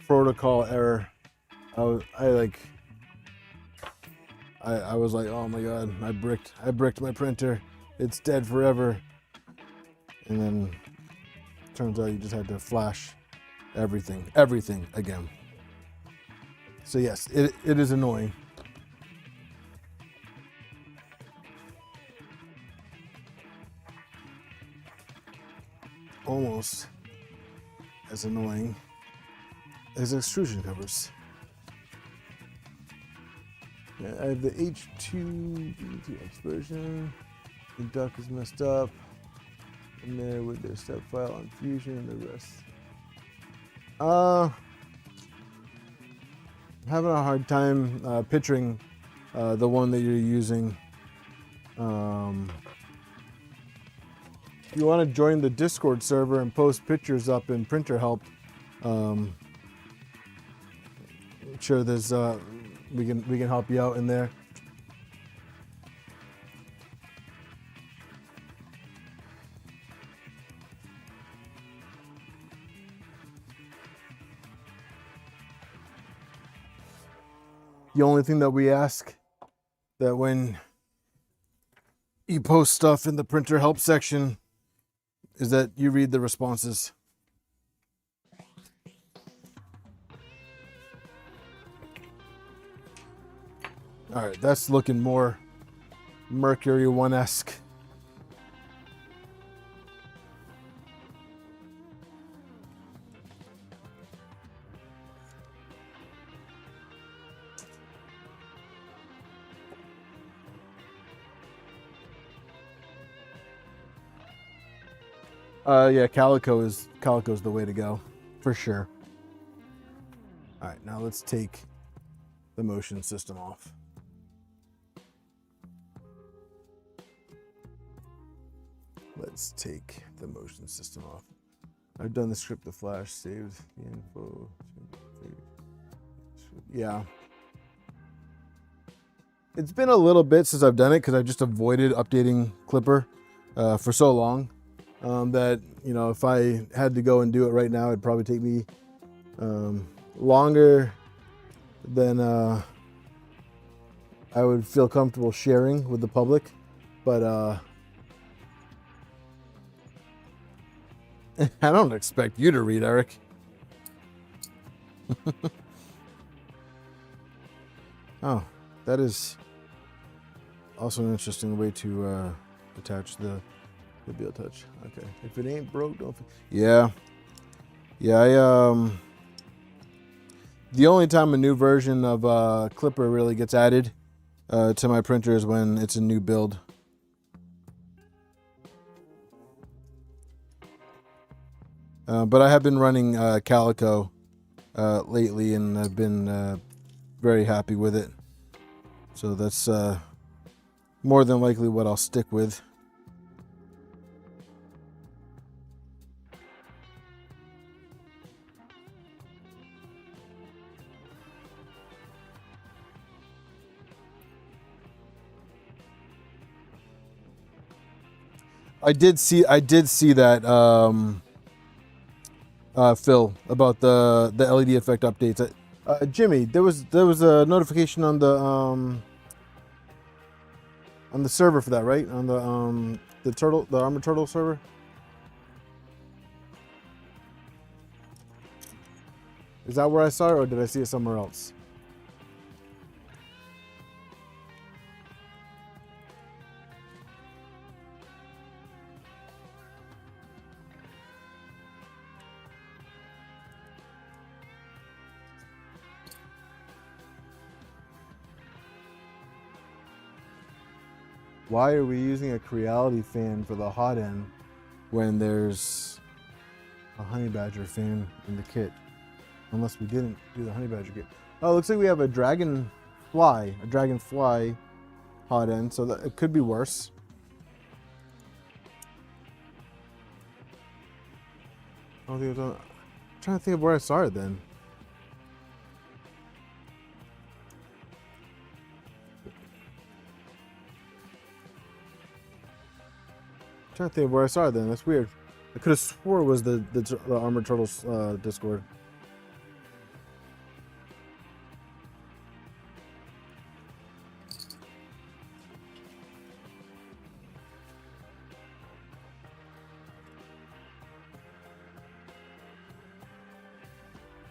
protocol error. I was like, oh my god, I bricked my printer. It's dead forever. And then turns out you just had to flash everything again. So yes, it is annoying. Almost as annoying as extrusion covers. Yeah, I have the H2X version. The duck is messed up. In there with their step file on Fusion and the rest. I'm having a hard time picturing the one that you're using. If you want to join the Discord server and post pictures up in Printer Help, sure there's we can help you out in there. The only thing that we ask that when you post stuff in the Printer Help section is that you read the responses. All right, that's looking more Mercury 1-esque. Yeah, Calico's the way to go, for sure. All right, now let's take the motion system off. Let's take the motion system off. I've done the script to Flash, saved the info. Yeah. It's been a little bit since I've done it because I just avoided updating Clipper for so long that, you know, if I had to go and do it right now, it'd probably take me longer than I would feel comfortable sharing with the public. But I don't expect you to read, Eric. Oh, that is also an interesting way to attach the Be a touch. Okay. If it ain't broke, don't. Yeah. The only time a new version of Clipper really gets added to my printer is when it's a new build. But I have been running Calico lately, and I've been very happy with it. So that's more than likely what I'll stick with. I did see that Phil, about the LED effect updates. Jimmy, there was a notification on the server for that, right? On the Armored Turtle server. Is that where I saw it, or did I see it somewhere else? Why are we using a Creality fan for the hot end when there's a Honey Badger fan in the kit? Unless we didn't do the Honey Badger kit. Oh, it looks like we have a Dragonfly hot end, so that it could be worse. I don't think I'm trying to think of where I saw it then. Trying to think of where I saw it then. That's weird. I could have swore it was the Armored Turtles Discord.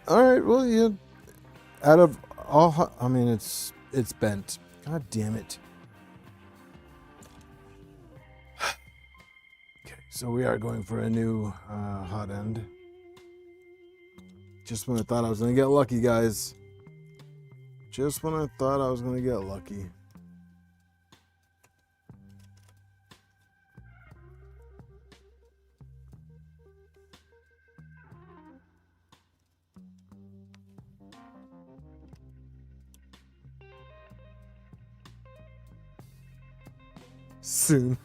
All right. Well, yeah. Out of all, I mean, it's bent. God damn it. So we are going for a new hot end. Just when I thought I was going to get lucky, guys. Just when I thought I was going to get lucky. Soon.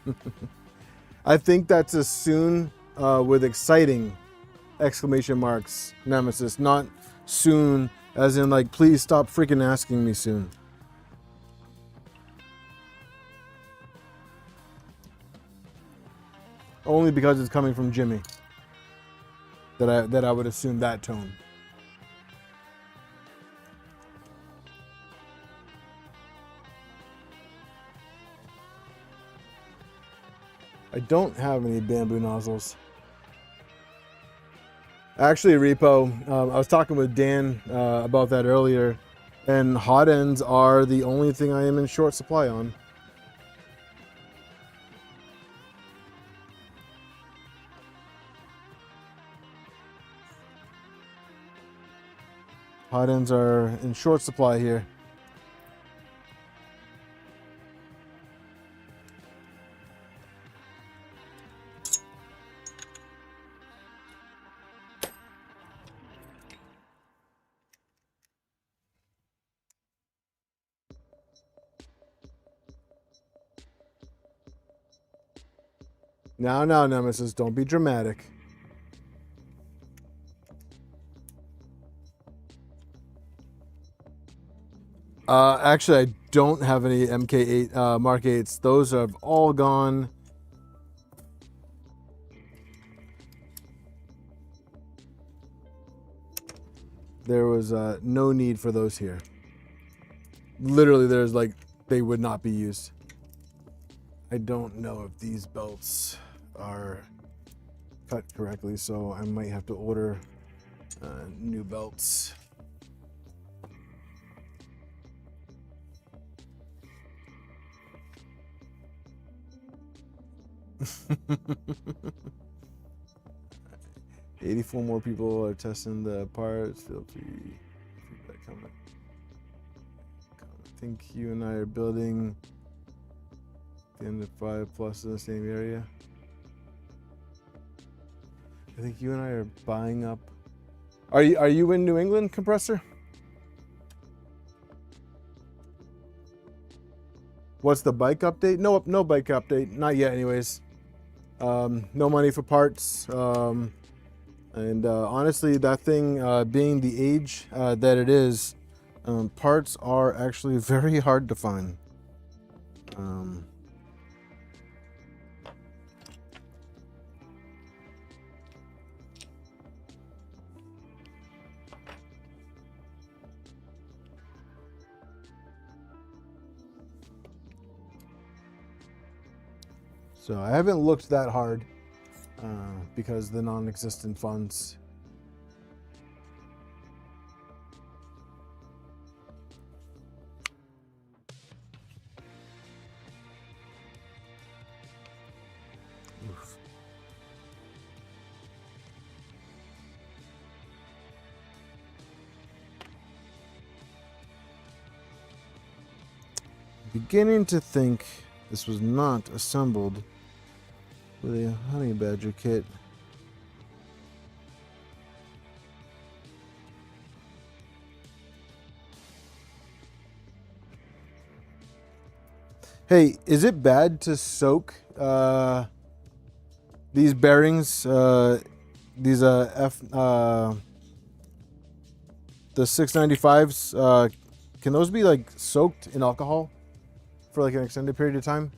I think that's a soon with exciting exclamation marks, Nemesis, not soon as in like, please stop freaking asking me soon. Only because it's coming from Jimmy that I would assume that tone. I don't have any bamboo nozzles. Actually, Repo, I was talking with Dan about that earlier, and hot ends are the only thing I am in short supply on. Hot ends are in short supply here. Now, Nemesis, don't be dramatic. Actually, I don't have any MK8 Mark 8s. Those have all gone. There was no need for those here. Literally, there's like, they would not be used. I don't know if these belts are cut correctly, so I might have to order new belts. $84 more people are testing the parts. Feel free feedback comment. I think you and I are building the end of 5+ in the same area. I think you and I are buying up. Are you in New England, Compressor? What's the bike update? No bike update. Not yet, anyways. No money for parts. And honestly, that thing, being the age that it is, parts are actually very hard to find. So I haven't looked that hard because the non-existent funds. Oof. Beginning to think this was not assembled with a honey badger kit. Hey, is it bad to soak these bearings, these the 695s? Can those be like soaked in alcohol for like an extended period of time?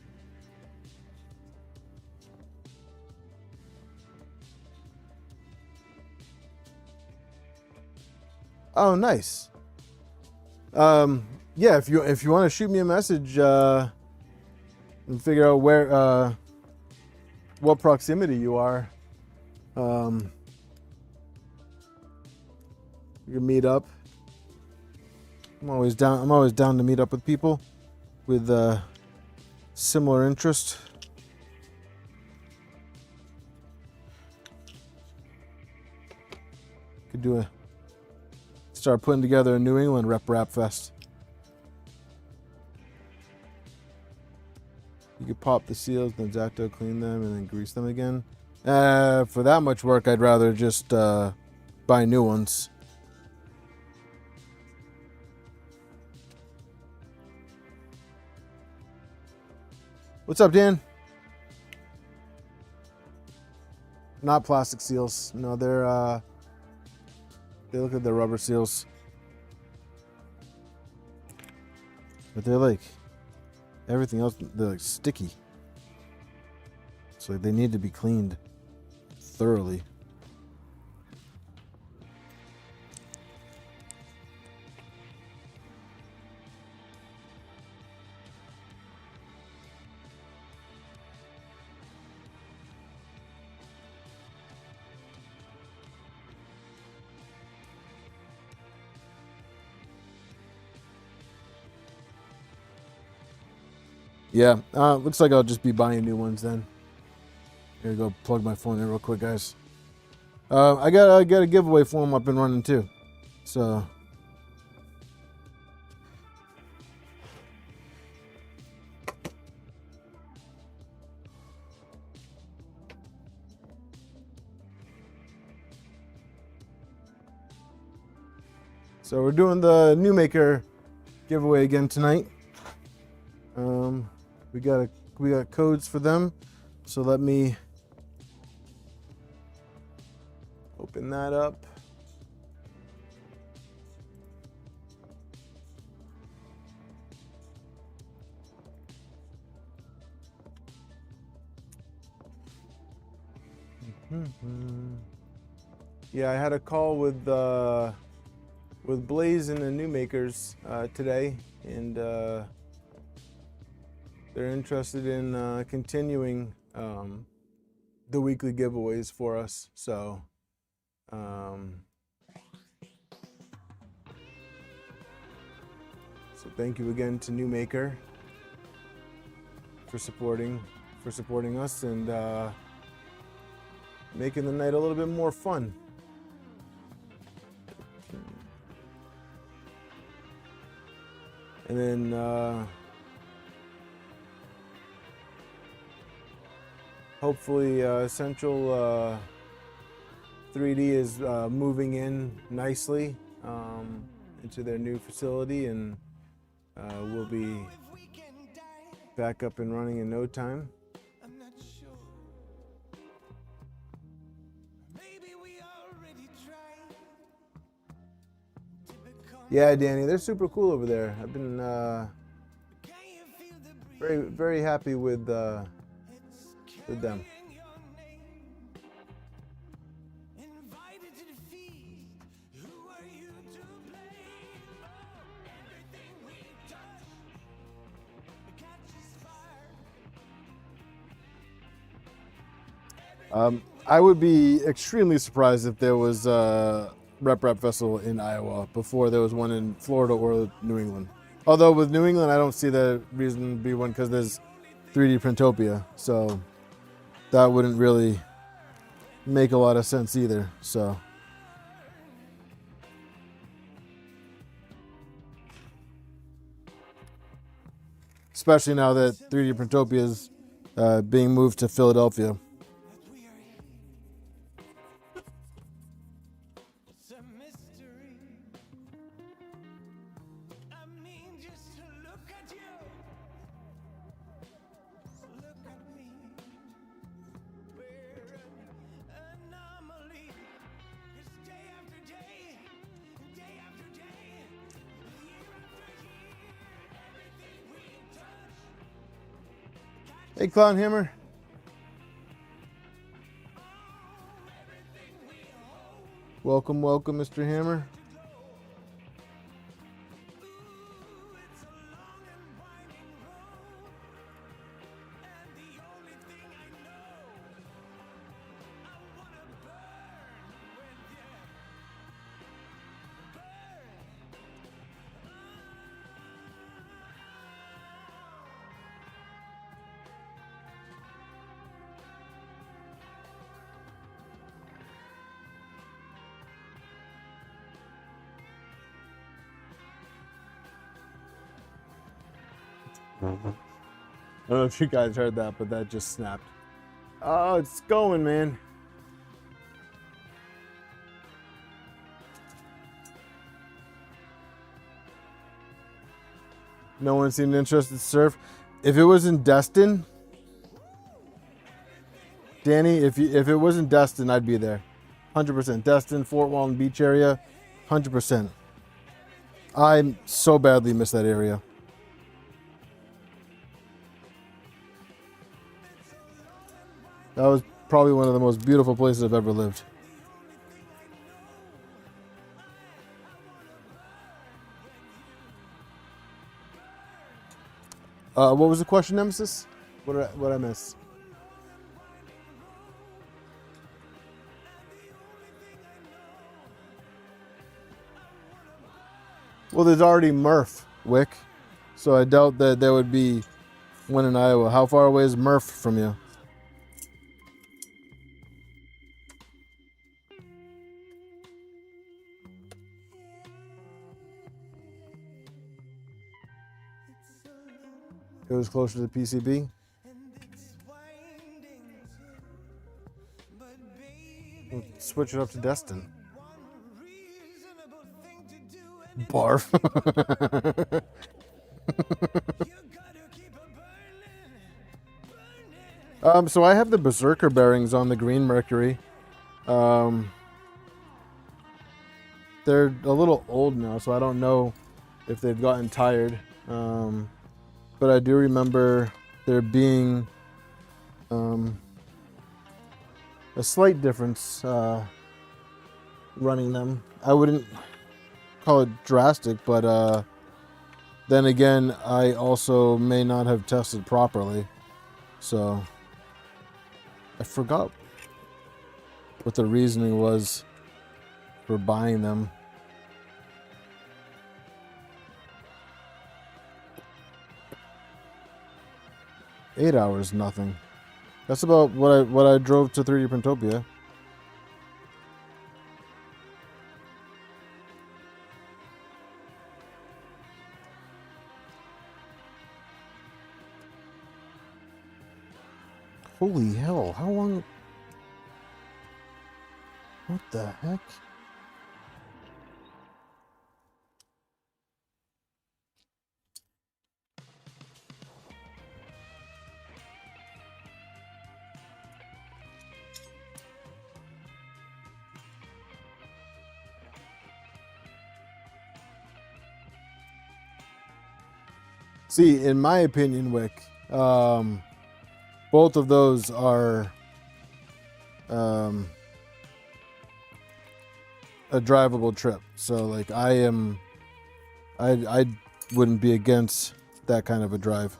Oh, nice. Yeah, if you want to shoot me a message and figure out where what proximity you are, you can meet up. I'm always down to meet up with people with similar interest. Could start putting together a New England rap fest. You could pop the seals, then Zacto clean them, and then grease them again. For that much work, I'd rather just buy new ones. What's up, Dan? Not plastic seals. No, they're they look like they're rubber seals. But they're like everything else, they're like sticky. So they need to be cleaned thoroughly. Yeah, looks like I'll just be buying new ones then. Here, go plug my phone in real quick, guys. I got a giveaway form up and running too. So we're doing the new maker giveaway again tonight. We got codes for them. So let me open that up. Yeah, I had a call with Blaze and the New Makers today, and they're interested in continuing the weekly giveaways for us. So thank you again to New Maker for supporting us and making the night a little bit more fun. And then hopefully Central 3D is moving in nicely into their new facility, and we'll be back up and running in no time. Yeah, Danny, they're super cool over there. I've been very, very happy with them. I would be extremely surprised if there was a Rep Festival in Iowa before there was one in Florida or New England. Although with New England, I don't see the reason to be one because there's 3D Printopia, so that wouldn't really make a lot of sense either. So. Especially now that 3D Printopia is being moved to Philadelphia. Hey, Clown Hammer. Welcome, welcome, Mr. Hammer. I don't know if you guys heard that, but that just snapped. Oh, it's going, man. No one seemed interested to surf. If it was in Destin, Danny, if it was in Destin, I'd be there. 100%. Destin, Fort Walton Beach area, 100%. I so badly miss that area. That was probably one of the most beautiful places I've ever lived. What was the question, Nemesis? What did I miss? Well, there's already Murph, Wick. So I doubt that there would be one in Iowa. How far away is Murph from you? It was closer to the PCB. We'll switch it up to Destin. Barf. So I have the Berserker bearings on the green Mercury. They're a little old now, so I don't know if they've gotten tired. But I do remember there being a slight difference running them. I wouldn't call it drastic, but then again, I also may not have tested properly. So I forgot what the reasoning was for buying them. $8 hours, nothing. That's about what I drove to 3D Printopia. Holy hell, how long? What the heck? See, in my opinion, Wick, both of those are a drivable trip. So, like, I wouldn't be against that kind of a drive.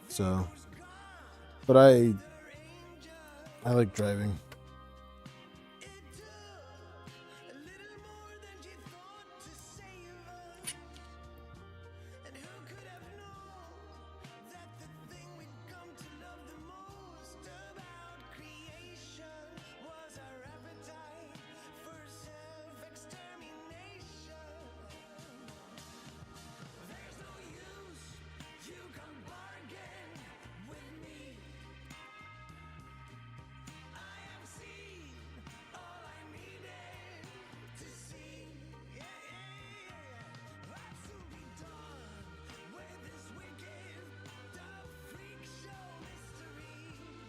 So, but I like driving.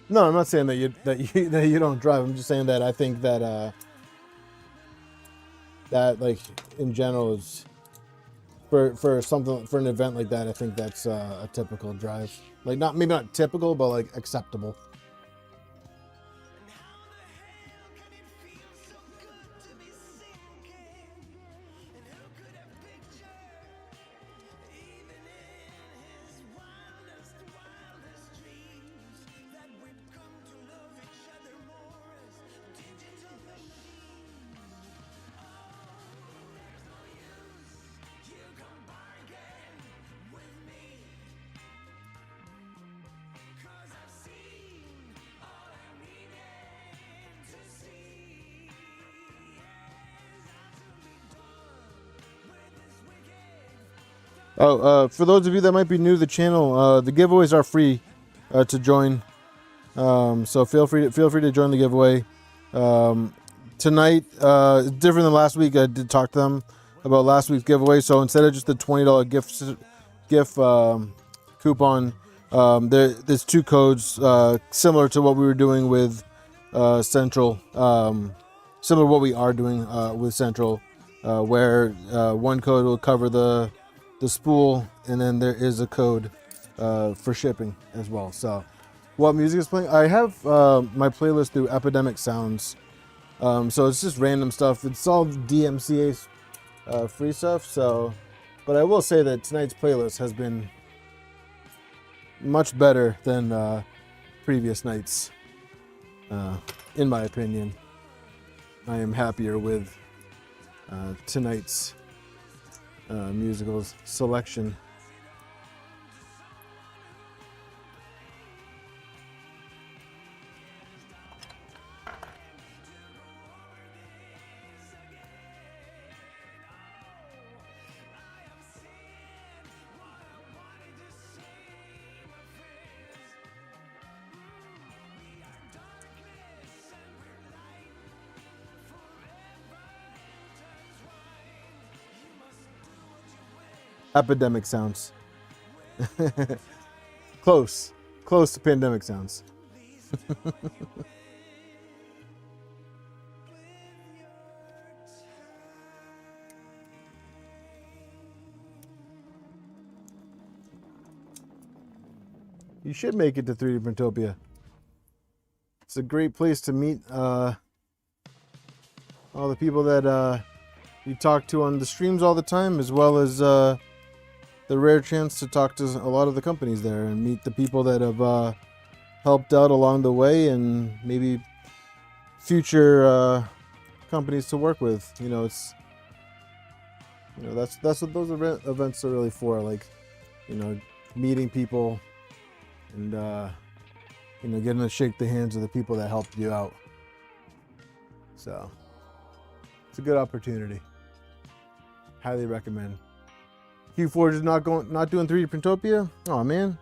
No, I'm not saying that you don't drive. I'm just saying that I think that that like in general is for something for an event like that. I think that's a typical drive. Like maybe not typical, but like acceptable. Oh, for those of you that might be new to the channel, the giveaways are free to join. So feel free to join the giveaway. Tonight, different than last week. I did talk to them about last week's giveaway. So instead of just the $20 gift coupon, there's 2 codes similar to what we were doing with Central. Similar to what we are doing with Central, where one code will cover the spool, and then there is a code for shipping as well. So what music is playing? I have my playlist through Epidemic Sounds. So it's just random stuff. It's all DMCA free stuff. So, but I will say that tonight's playlist has been much better than previous nights. In my opinion, I am happier with tonight's musicals selection. Epidemic Sounds. Close to Pandemic Sounds. You should make it to 3D Printopia. It's a great place to meet all the people that you talk to on the streams all the time, as well as the rare chance to talk to a lot of the companies there and meet the people that have helped out along the way, and maybe future companies to work with. You know, it's that's what those events are really for. Like, meeting people and getting to shake the hands of the people that helped you out. So it's a good opportunity. Highly recommend. Q4 is not doing 3D Printopia. Oh man,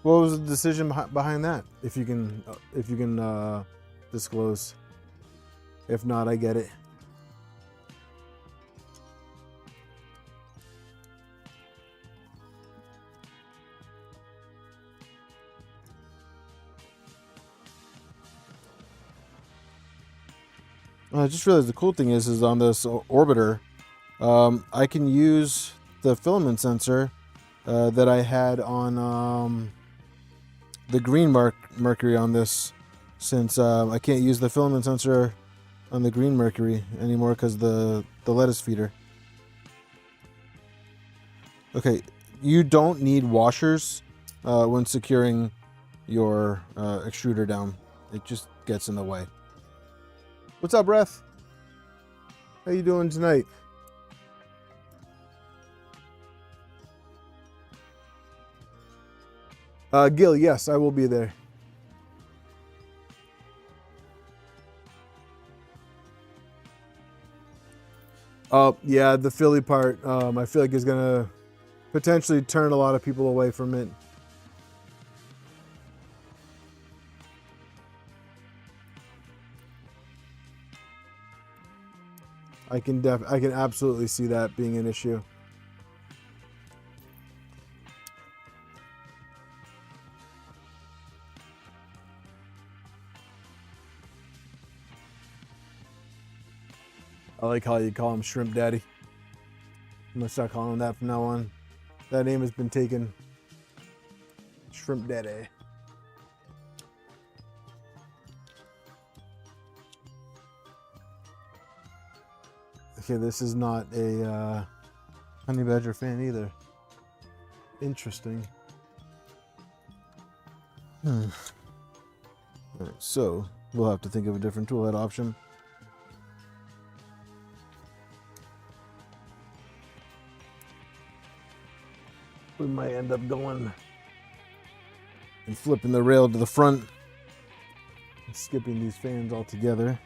what was the decision behind that? If you can disclose. If not, I get it. I just realized the cool thing is on this orbiter, I can use the filament sensor that I had on the green Mercury on this, since I can't use the filament sensor on the green Mercury anymore because the lettuce feeder. Okay, you don't need washers when securing your extruder down. It just gets in the way. What's up, Breath? How you doing tonight? Gil, yes, I will be there. Yeah, the Philly part, I feel like is gonna potentially turn a lot of people away from it. I can absolutely see that being an issue. I like how you call him Shrimp Daddy. I'm gonna start calling him that from now on. That name has been taken. Shrimp Daddy. Okay, this is not a Honey Badger fan either. Interesting. Alright, so we'll have to think of a different toolhead option. We might end up going and flipping the rail to the front and skipping these fans altogether.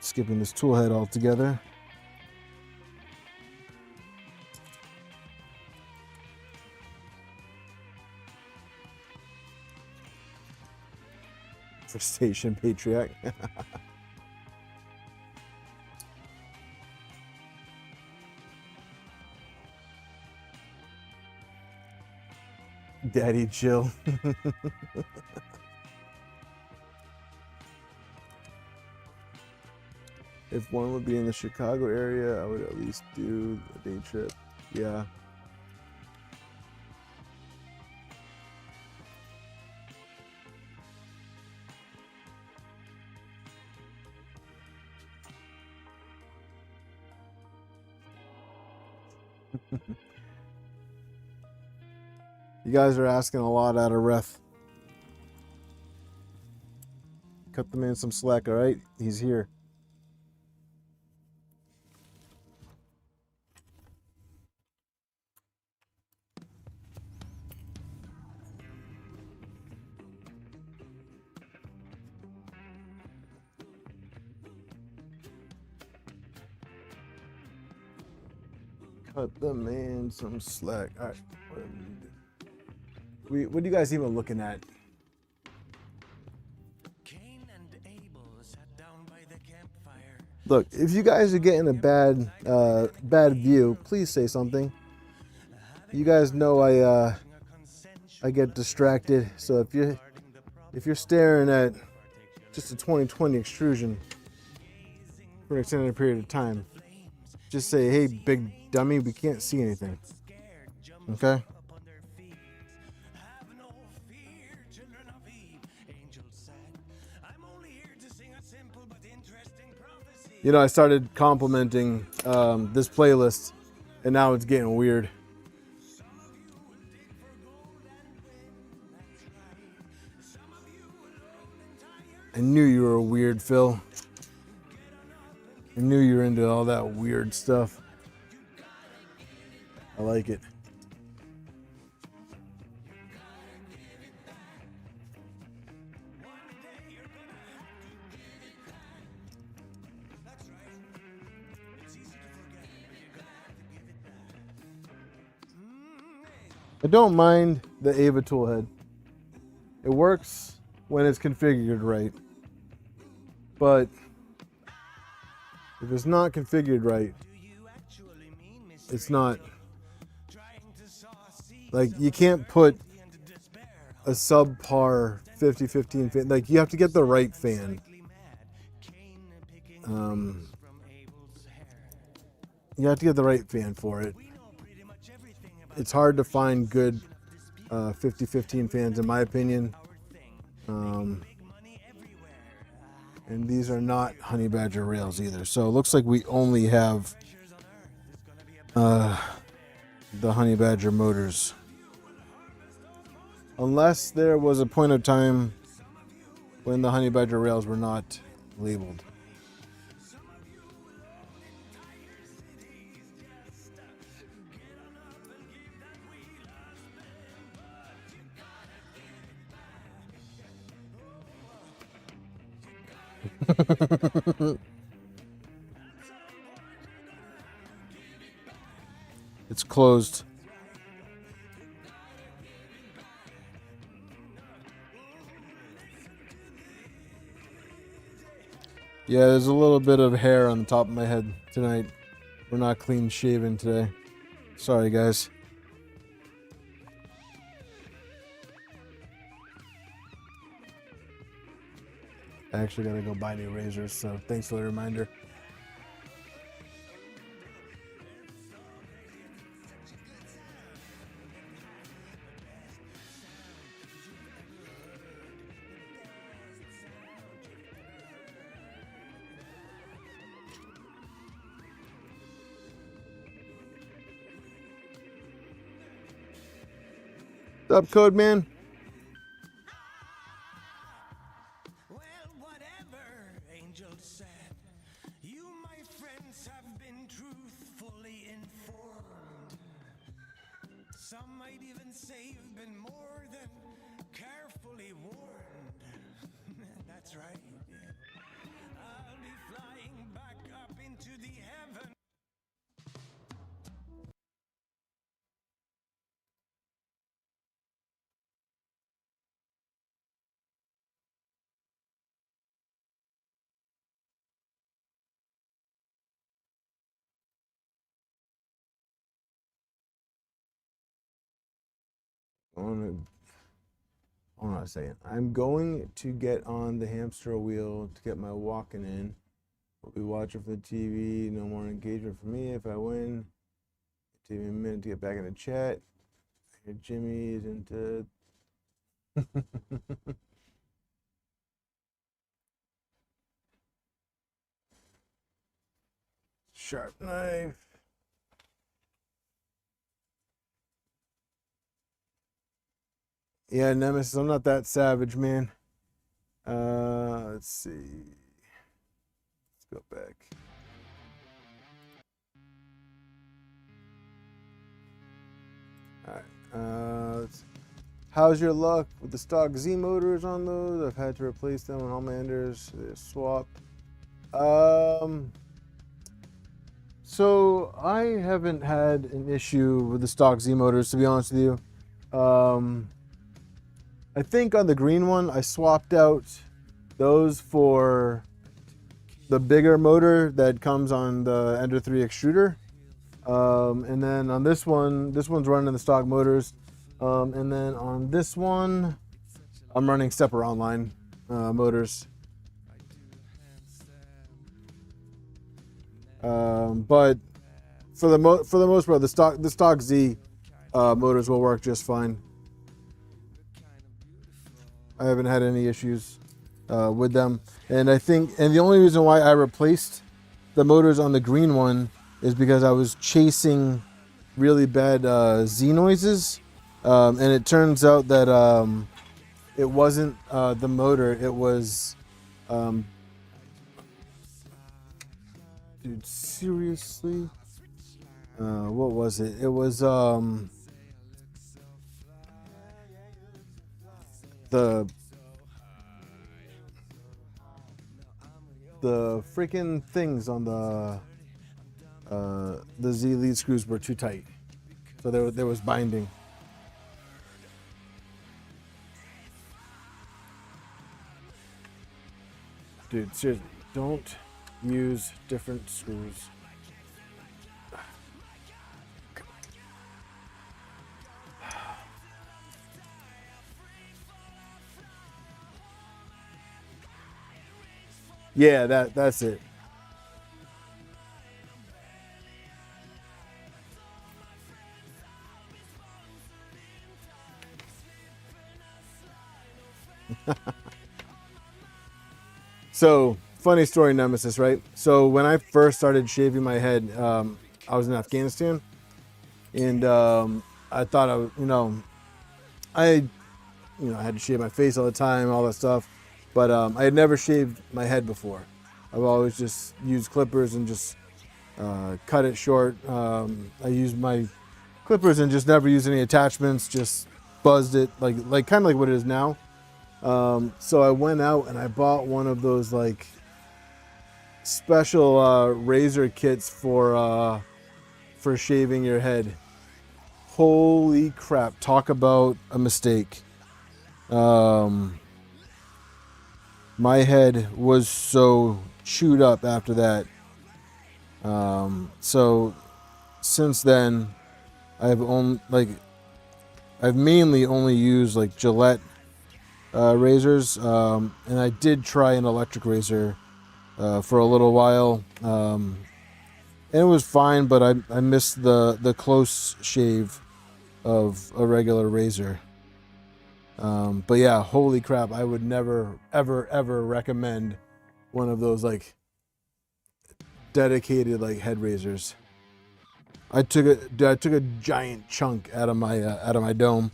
Skipping this tool head altogether. For Station Patriarch. Daddy chill. If one would be in the Chicago area, I would at least do a day trip. Yeah. You guys are asking a lot out of Ref. Cut the man some slack, all right? He's here. Cut the man some slack. All right. What are you guys even looking at? Look, if you guys are getting a bad view, please say something. You guys know I get distracted. So if you're staring at just a 20/20 extrusion for an extended period of time, just say, "Hey, big dummy, we can't see anything." Okay? You know, I started complimenting this playlist, and now it's getting weird. I knew you were weird, Phil. I knew you were into all that weird stuff. I like it. I don't mind the Ava toolhead. It works when it's configured right. But if it's not configured right, it's not. Like, you can't put a subpar 50-15 fan. Like, you have to get the right fan. You have to get the right fan for it. It's hard to find good 50-15 fans, in my opinion. And these are not Honey Badger rails either. So it looks like we only have the Honey Badger motors. Unless there was a point of time when the honey badger rails were not labeled. It's closed. Yeah, there's a little bit of hair on the top of my head tonight. We're not clean shaven today. Sorry, guys. I actually gotta go buy new razors, so thanks for the reminder. What's up, Code Man? Well, whatever Angel said, you, my friends, have been truthfully informed. Some might even say you've been more than carefully warned. That's right. I'll be flying back up into the heaven. Hold on a second. I'm going to get on the hamster wheel to get my walking in. We'll be watching for the TV. No more engagement for me if I win. Take me a minute to get back in the chat. Here Jimmy's into. Sharp knife. Yeah, Nemesis, I'm not that savage, man. Let's see. Let's go back. All right. How's your luck with the stock Z motors on those? I've had to replace them on Homelanders. They're swapped. So I haven't had an issue with the stock Z motors, to be honest with you. I think on the green one, I swapped out those for the bigger motor that comes on the Ender 3 extruder. And then on this one's running the stock motors. And then on this one, I'm running Stepper Online motors. But for the most part, the stock Z motors will work just fine. I haven't had any issues with them, and the only reason why I replaced the motors on the green one is because I was chasing really bad Z noises, and it turns out that it wasn't the motor, it was dude, seriously, what was it? It was the freaking things on the Z lead screws were too tight, so there was binding. Dude, seriously, don't use different screws. Yeah, that's it. So, funny story, Nemesis, right? So when I first started shaving my head, I was in Afghanistan, and I thought I had to shave my face all the time, all that stuff. But I had never shaved my head before. I've always just used clippers and just cut it short. I used my clippers and just never used any attachments, just buzzed it like kind of like what it is now. So I went out and I bought one of those like special razor kits for shaving your head. Holy crap, talk about a mistake. My head was so chewed up after that. So since then, I've mainly only used like Gillette razors, and I did try an electric razor for a little while, and it was fine, but I missed the close shave of a regular razor. But yeah, holy crap, I would never ever recommend one of those like dedicated like head razors. I took a giant chunk out of my dome.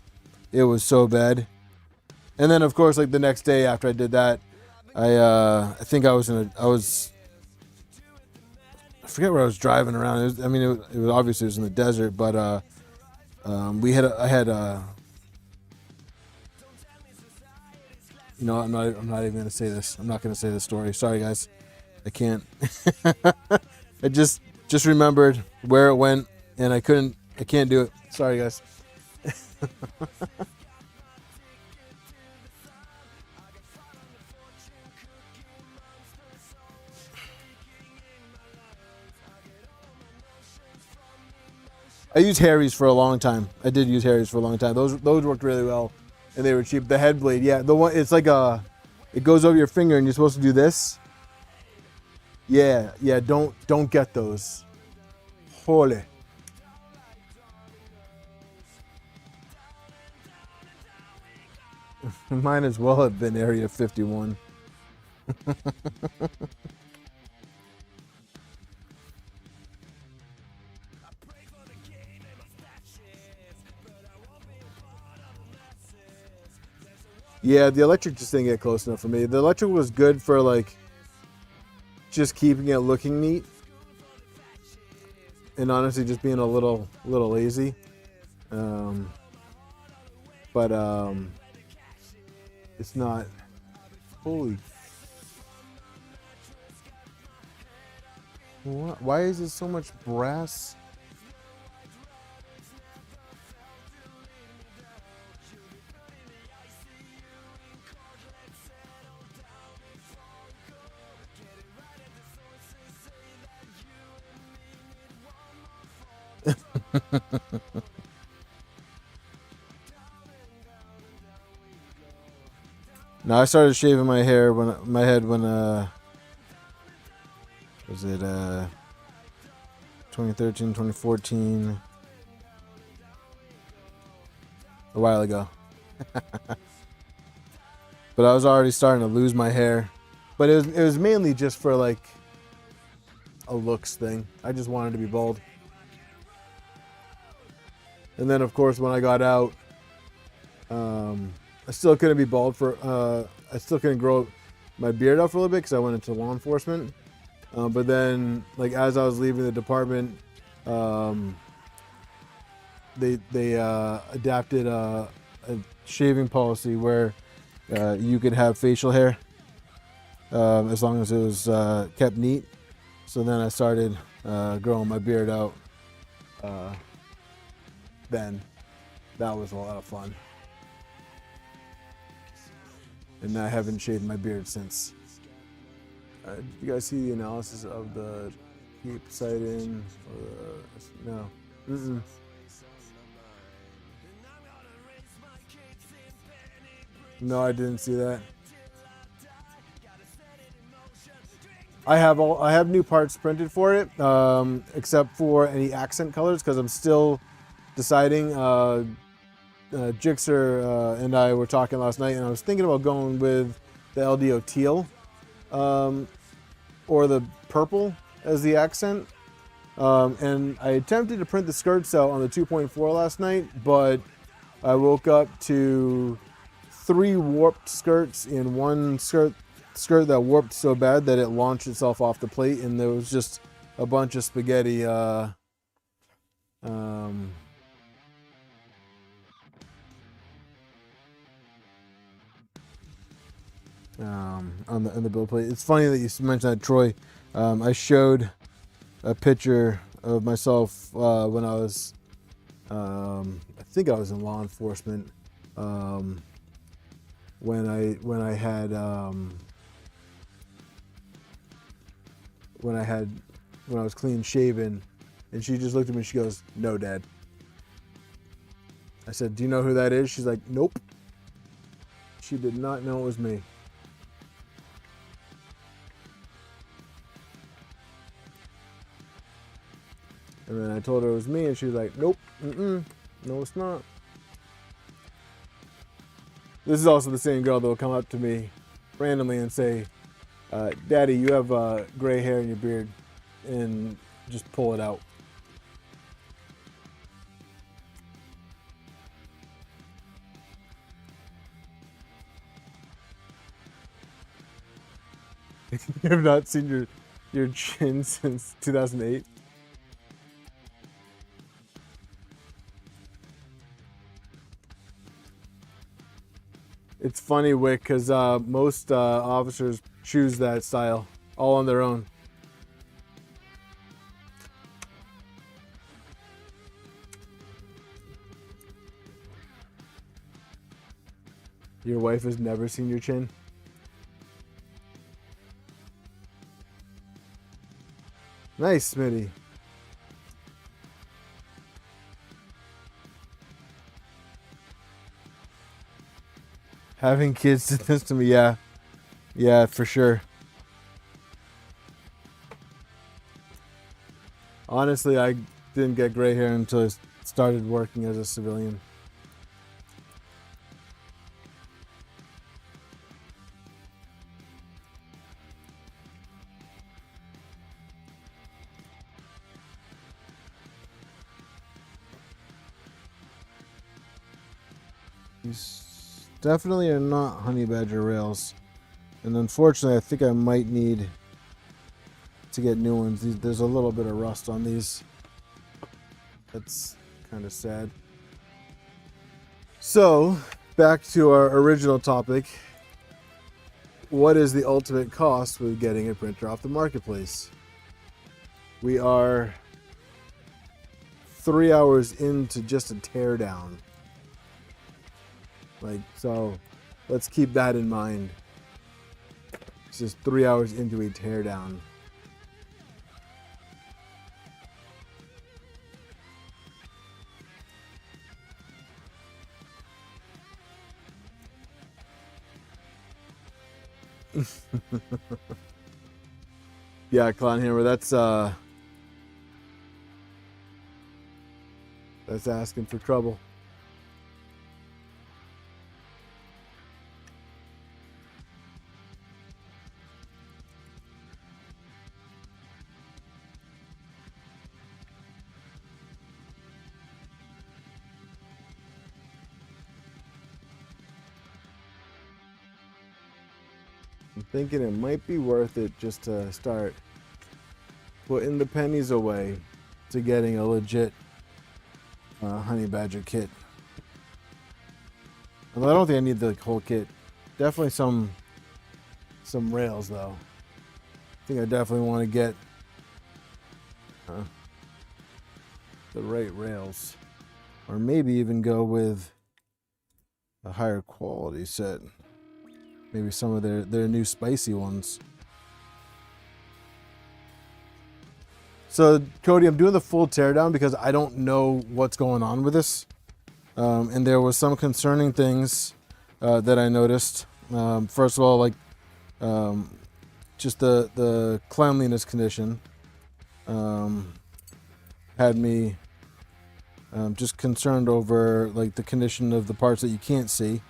It was so bad. And then of course, like the next day after I did that, I think I forget where I was driving around. It was obviously it was in the desert, but I'm not even gonna say this. I'm not gonna say this story. Sorry guys, I can't. I just remembered where it went, and I can't do it. Sorry guys. I used Harry's for a long time. I did use Harry's for a long time. Those worked really well, and they were cheap. The head blade, yeah, the one it's like it goes over your finger, and you're supposed to do this. Yeah. Don't get those. Holy. Might as well have been Area 51. Yeah, the electric just didn't get close enough for me. The electric was good for like just keeping it looking neat, and honestly just being a little lazy. But it's not. Holy. What? Why is there so much brass? Now I started shaving my head when was it 2013, 2014, a while ago. But I was already starting to lose my hair, but it was mainly just for like a looks thing. I just wanted to be bald. And then of course when I got out, I still couldn't be bald I still couldn't grow my beard out for a little bit because I went into law enforcement. But then, like as I was leaving the department, they adapted a shaving policy where you could have facial hair as long as it was kept neat. So then I started growing my beard out. Then that was a lot of fun. And I haven't shaved my beard since. Did you guys see the analysis of the Cape sighting? No. Mm-mm. No, I didn't see that. I have new parts printed for it, except for any accent colors, because I'm still deciding. Jixer and I were talking last night, and I was thinking about going with the LDO teal or the purple as the accent. And I attempted to print the skirts out on the 2.4 last night, but I woke up to 3 warped skirts and one skirt that warped so bad that it launched itself off the plate, and there was just a bunch of spaghetti on the build plate. It's funny that you mentioned that, Troy. I showed a picture of myself when I was, I think I was in law enforcement, when I was clean shaven, and she just looked at me and she goes, "No, Dad." I said, "Do you know who that is?" She's like, "Nope." She did not know it was me. And then I told her it was me, and she was like, "Nope, no, it's not." This is also the same girl that will come up to me randomly and say, "Daddy, you have gray hair in your beard," and just pull it out. You have not seen your chin since 2008? It's funny, Wick, because most officers choose that style all on their own. Your wife has never seen your chin? Nice, Smitty. Having kids did this to me, yeah. Yeah, for sure. Honestly, I didn't get gray hair until I started working as a civilian. These definitely are not honey badger rails. And unfortunately, I think I might need to get new ones. There's a little bit of rust on these. That's kind of sad. So, back to our original topic. What is the ultimate cost with getting a printer off the marketplace? We are 3 hours into just a teardown. So let's keep that in mind. It's just 3 hours into a teardown. Yeah, Clownhammer, that's asking for trouble. I'm thinking it might be worth it just to start putting the pennies away to getting a legit honey badger kit. Although I don't think I need the whole kit. Definitely some rails though. I think I definitely want to get the right rails, or maybe even go with a higher quality set. Maybe some of their new spicy ones. So, Cody, I'm doing the full teardown because I don't know what's going on with this. And there was some concerning things that I noticed. First of all, just the cleanliness condition had me just concerned over the condition of the parts that you can't see.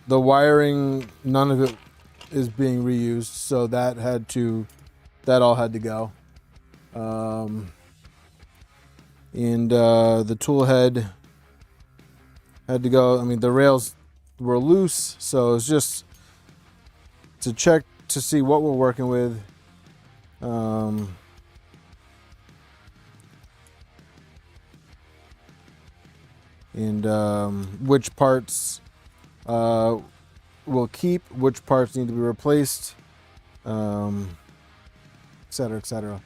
The wiring, none of it is being reused, so that all had to go. And the tool head Had to go. I mean, the rails were loose, so it's just to check to see what we're working with. And which parts will keep, which parts need to be replaced, etc., etc.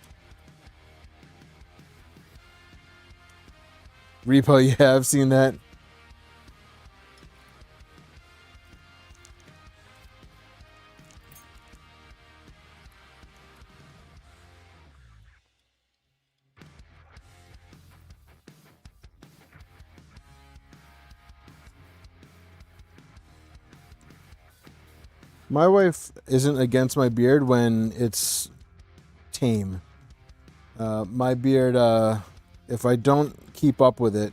Repo, yeah, I've seen that. My wife isn't against my beard when it's tame. My beard, if I don't keep up with it,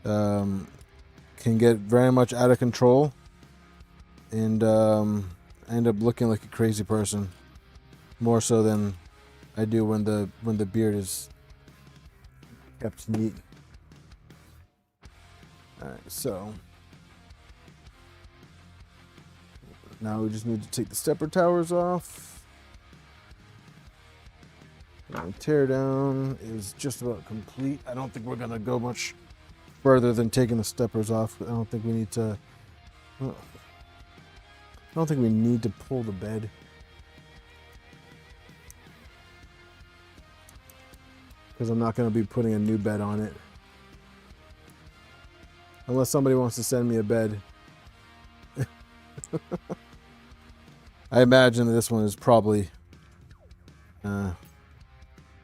can get very much out of control, and I end up looking like a crazy person, more so than I do when the beard is kept neat. All right, so now we just need to take the stepper towers off. And tear down is just about complete. I don't think we're gonna go much further than taking the steppers off. I don't think we need to. I don't think we need to pull the bed. Because I'm not going to be putting a new bed on it. Unless somebody wants to send me a bed. I imagine that this one is probably not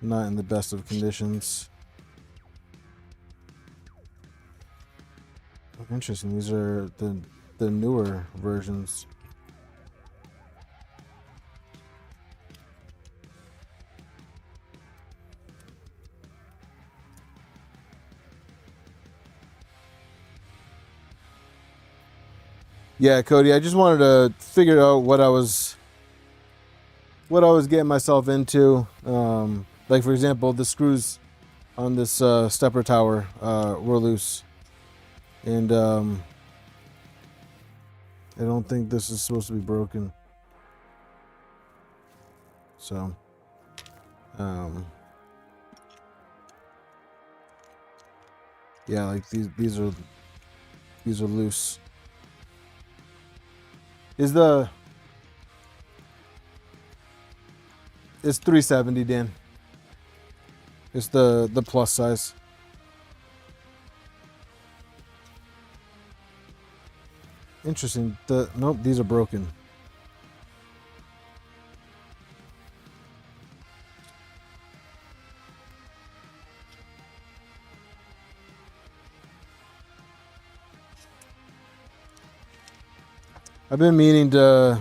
in the best of conditions. Interesting. These are the newer versions. Yeah, Cody, I just wanted to figure out what I was getting myself into. Like, for example, the screws on this stepper tower were loose. And I don't think this is supposed to be broken. So, yeah, like these are loose. It's 370, Dan. It's the plus size. Interesting. Nope, these are broken. I've been meaning to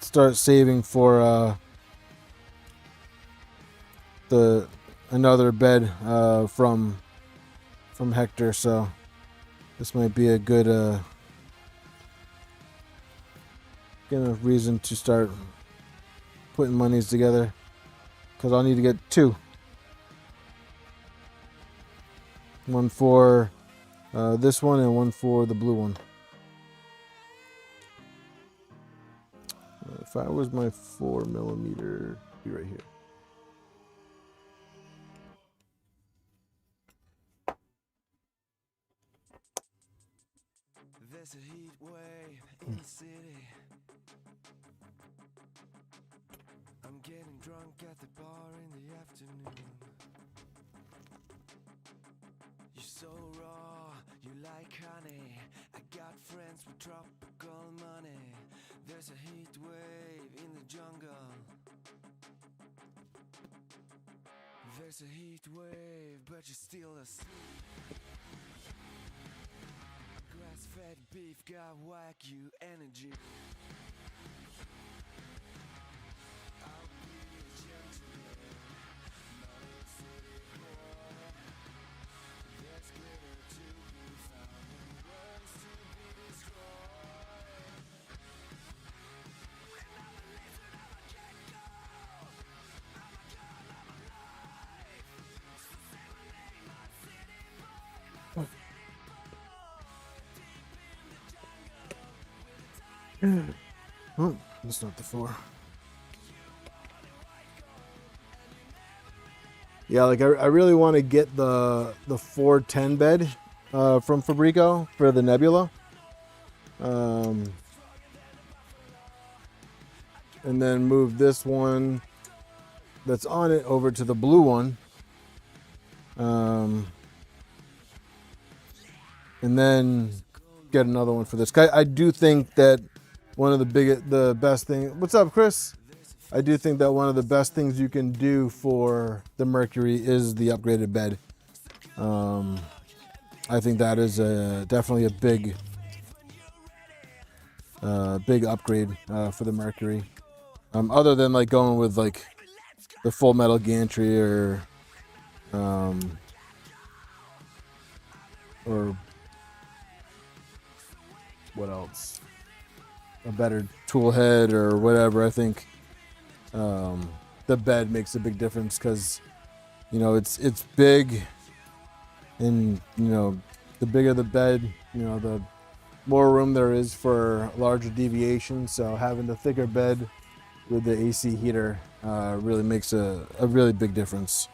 start saving for another bed from Hector, so this might be a good reason to start putting monies together, because I'll need to get two. One for this one and one for the blue one. If I was my 4mm, be right here. There's a heat wave in the city. I'm getting drunk at the bar in the afternoon. You're so raw, you like honey. I got friends with tropical money. There's a heat wave in the jungle. There's a heat wave, but you're still asleep. Grass-fed beef got wagyu energy. I'll be a gentleman, not a city boy. There's glitter to be found and words to be destroyed. And I'm a lizard, I'm a gecko. I'm a god, I'm alive. So say my name, my city boy, my city boy. Oh, that's not the 4. Yeah, like I really want to get the 410 bed from Fabrico for the Nebula. And then move this one that's on it over to the blue one. And then get another one for this. I do think that one of the best thing. What's up, Chris? I do think that one of the best things you can do for the Mercury is the upgraded bed. I think that is definitely a big upgrade for the Mercury. Other than like going with like the full metal gantry or what else? A better tool head or whatever. I think the bed makes a big difference because it's big, and the bigger the bed, the more room there is for larger deviation. So having the thicker bed with the AC heater really makes a really big difference.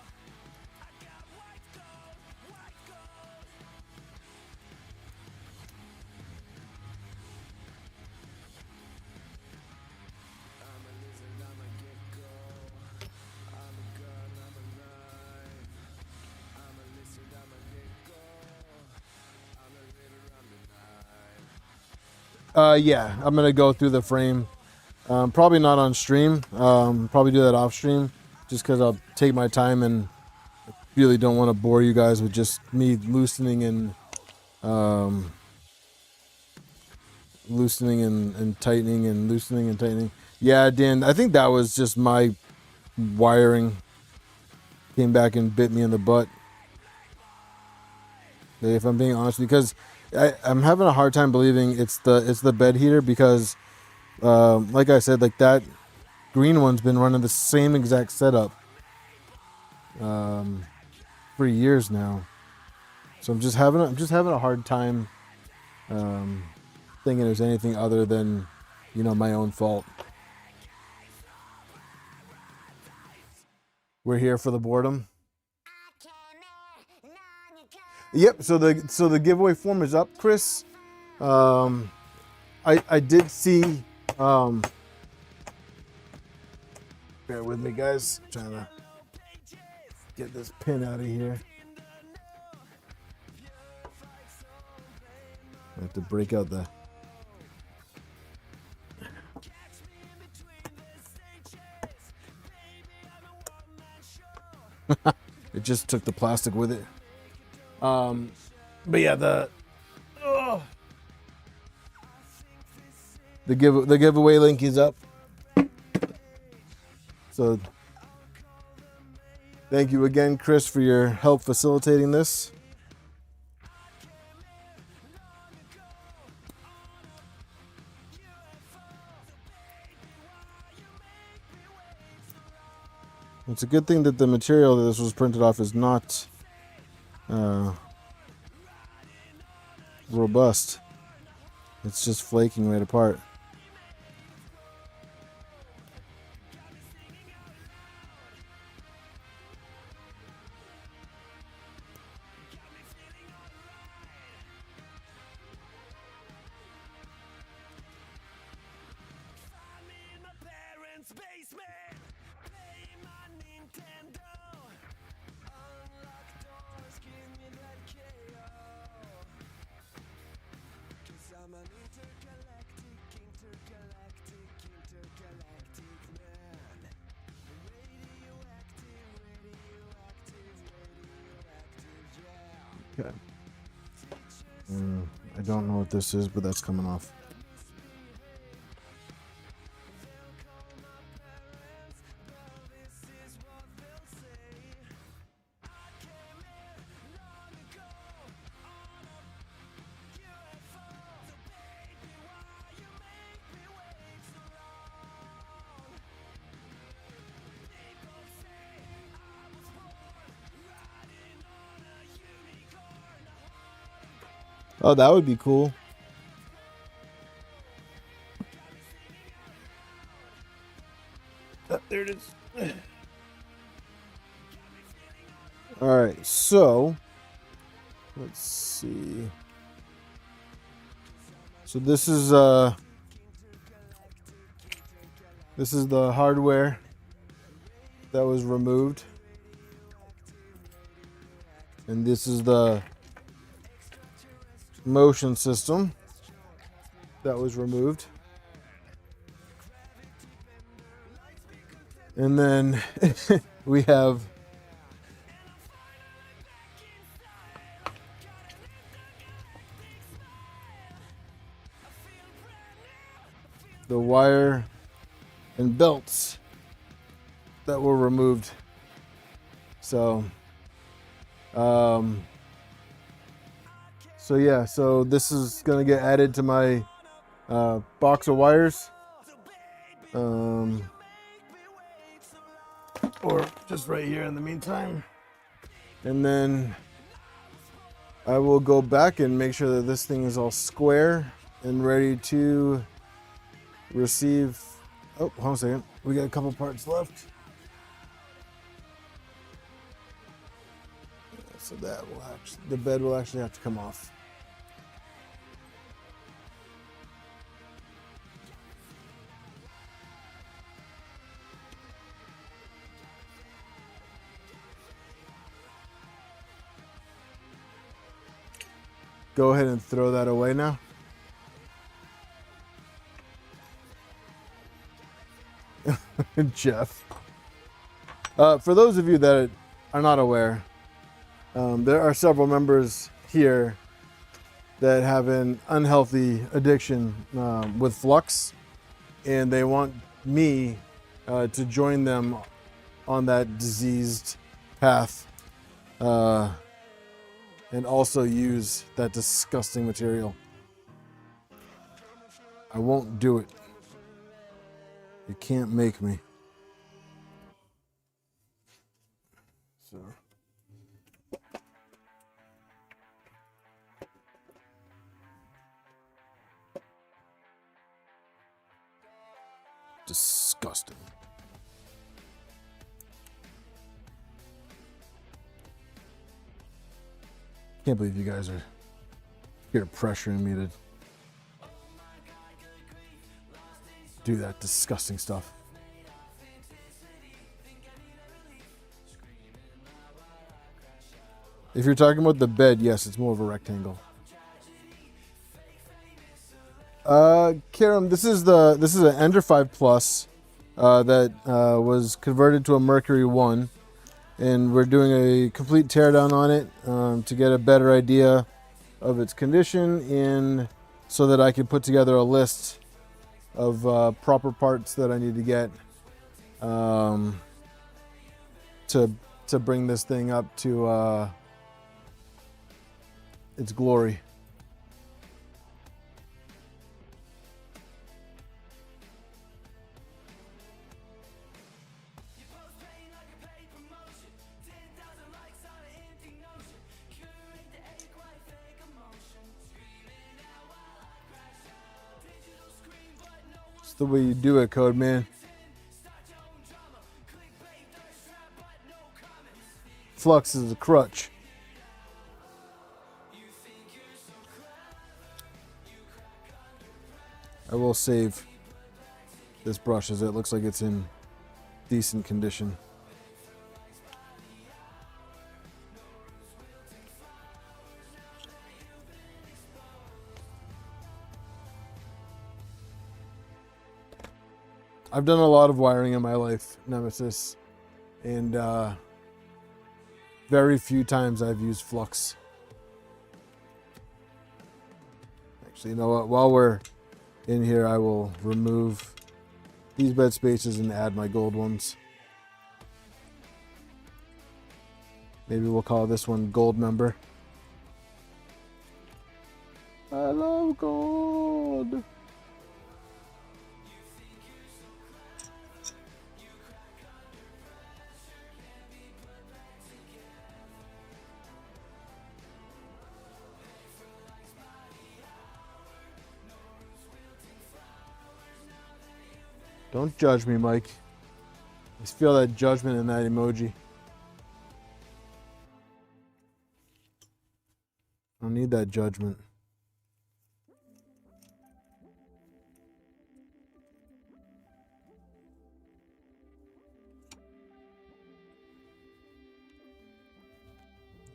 Yeah, I'm gonna go through the frame. Probably not on stream. Probably do that off stream, just because I'll take my time and really don't want to bore you guys with just me loosening and tightening and loosening and tightening. Yeah, Dan, I think that was just my wiring came back and bit me in the butt. If I'm being honest, because I'm having a hard time believing it's the bed heater because, like I said, like that green one's been running the same exact setup for years now. So I'm just having a hard time thinking there's anything other than my own fault. We're here for the boredom. Yep. So the giveaway form is up, Chris. I did see. Bear with me, guys. I'm trying to get this pin out of here. I have to break out the. It just took the plastic with it. But yeah, the giveaway link is up. So thank you again, Chris, for your help facilitating this. It's a good thing that the material that this was printed off is not robust. It's just flaking right apart. Okay. I don't know what this is, but that's coming off. Oh, that would be cool. There it is. All right, so let's see. So this is the hardware that was removed, and this is the motion system that was removed. And then we have the wire and belts that were removed. So yeah, so this is gonna get added to my box of wires, or just right here in the meantime. And then I will go back and make sure that this thing is all square and ready to receive. Oh, hold on a second. We got a couple parts left. So that will actually, the bed will actually have to come off. Go ahead and throw that away now. Jeff. For those of you that are not aware, there are several members here that have an unhealthy addiction with flux, and they want me to join them on that diseased path, and also use that disgusting material. I won't do it. You can't make me. So. Disgusting. Can't believe you guys are here pressuring me to do that disgusting stuff. If you're talking about the bed, yes, it's more of a rectangle. Karam, this is an Ender 5 Plus that was converted to a Mercury 1, and we're doing a complete teardown on it to get a better idea of its condition, and so that I can put together a list of proper parts that I need to get to bring this thing up to its glory. It's the way you do it, Code Man. Flux is a crutch. I will save this brush as it looks like it's in decent condition. I've done a lot of wiring in my life, Nemesis, and very few times I've used flux. Actually, you know what? While we're in here, I will remove these bed spaces and add my gold ones. Maybe we'll call this one Gold Member. I love gold. Don't judge me, Mike. Just feel that judgment in that emoji. I don't need that judgment.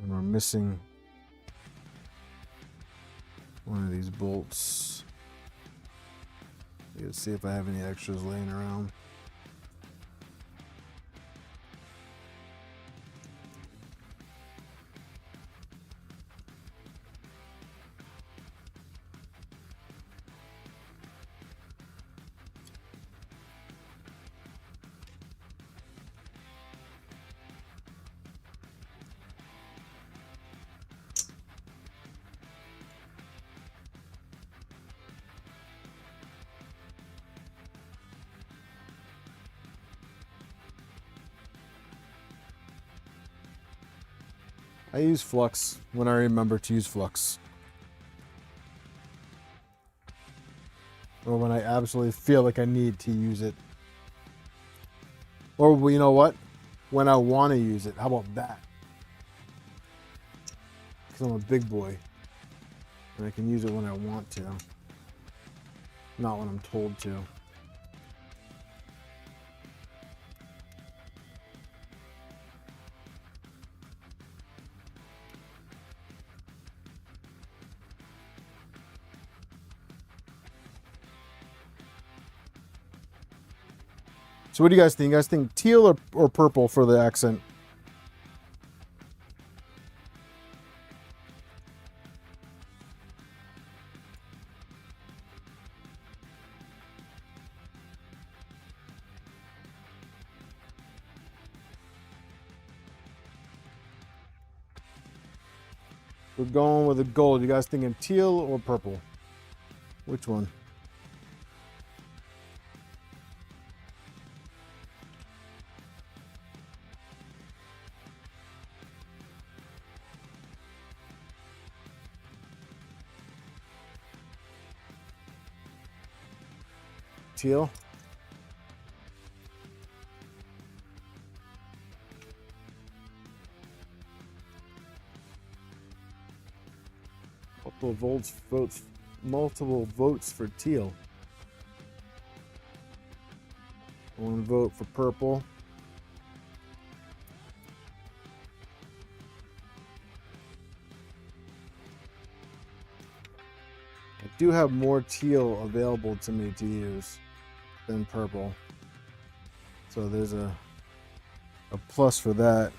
And we're missing one of these bolts. Let's see if I have any extras laying around. I use flux when I remember to use flux. Or when I absolutely feel like I need to use it. Or, well, you know what? When I want to use it. How about that? Because I'm a big boy. And I can use it when I want to. Not when I'm told to. So what do you guys think? You guys think teal or purple for the accent? We're going with the gold. You guys thinking teal or purple? Which one? Teal. Multiple votes for teal. One vote for purple. I do have more teal available to me to use than purple. So there's a plus for that.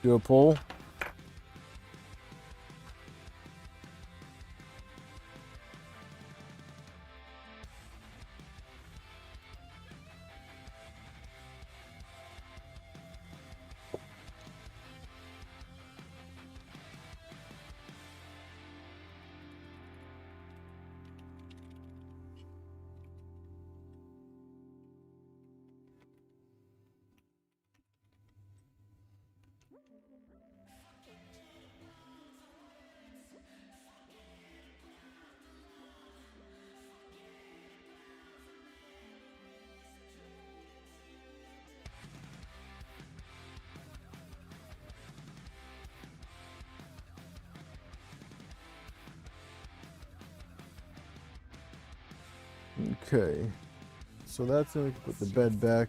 Do a poll. Okay, so that's it. Put the bed back.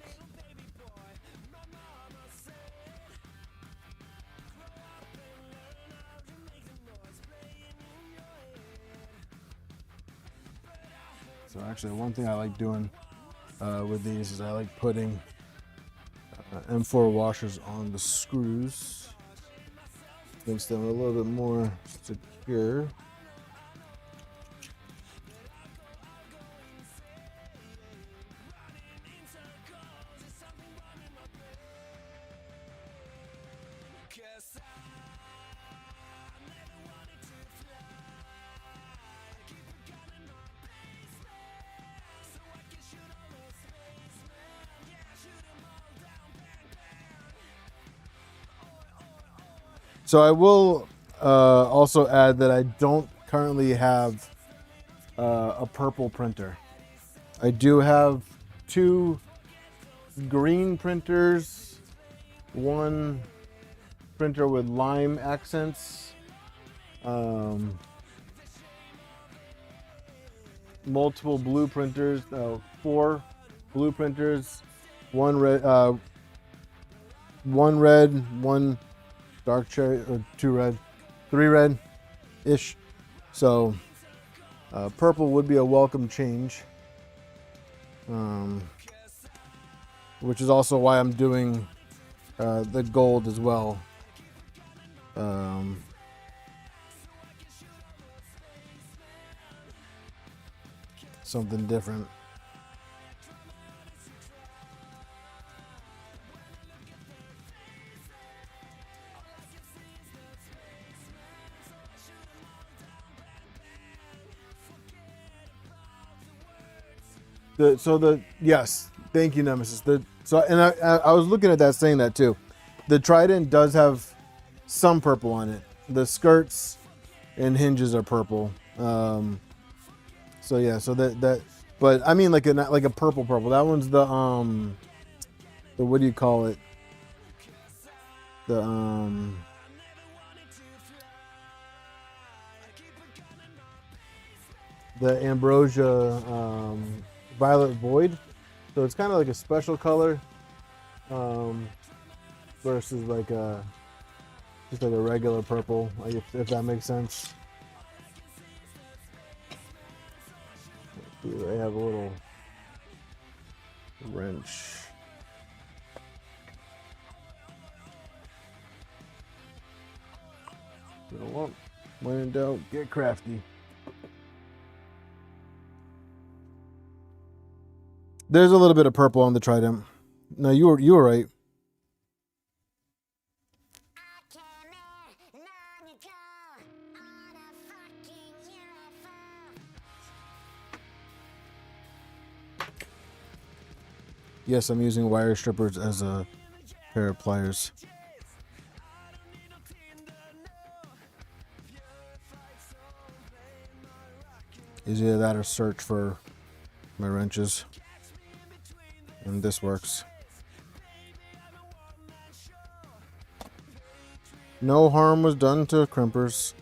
So actually, one thing I like doing with these is I like putting M4 washers on the screws. Makes them a little bit more secure. So I will also add that I don't currently have a purple printer. I do have 2 green printers, 1 printer with lime accents, multiple blue printers, 4 blue printers, 1 red, 1 dark cherry, or 2 red, 3 red-ish. So purple would be a welcome change, which is also why I'm doing the gold as well. Something different. Yes, thank you, Nemesis. I was looking at that, saying that too. The Trident does have some purple on it. The skirts and hinges are purple. So yeah, so that, but I mean like a purple. That one's the what do you call it? The Ambrosia Violet Void. So it's kind of like a special color versus like just like a regular purple, like if that makes sense. I have a little wrench. You know what? When in doubt, get crafty. There's a little bit of purple on the Trident. No, you were right. Yes, I'm using wire strippers as a pair of pliers. Is either that or search for my wrenches. And this works. No harm was done to crimpers.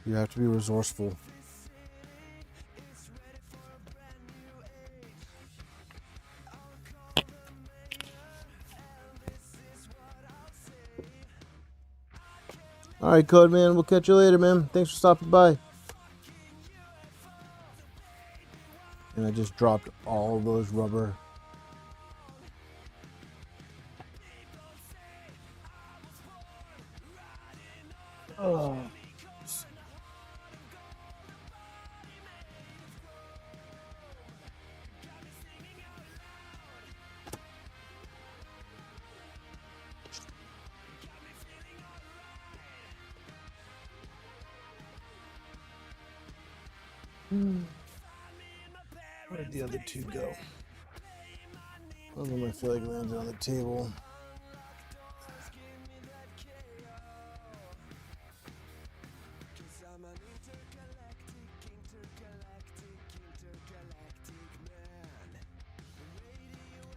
You have to be resourceful. All right, Code Man. We'll catch you later, man. Thanks for stopping by. And I just dropped all of those rubber. Oh. Where did the other 2 go? One of them I feel like landed on the table.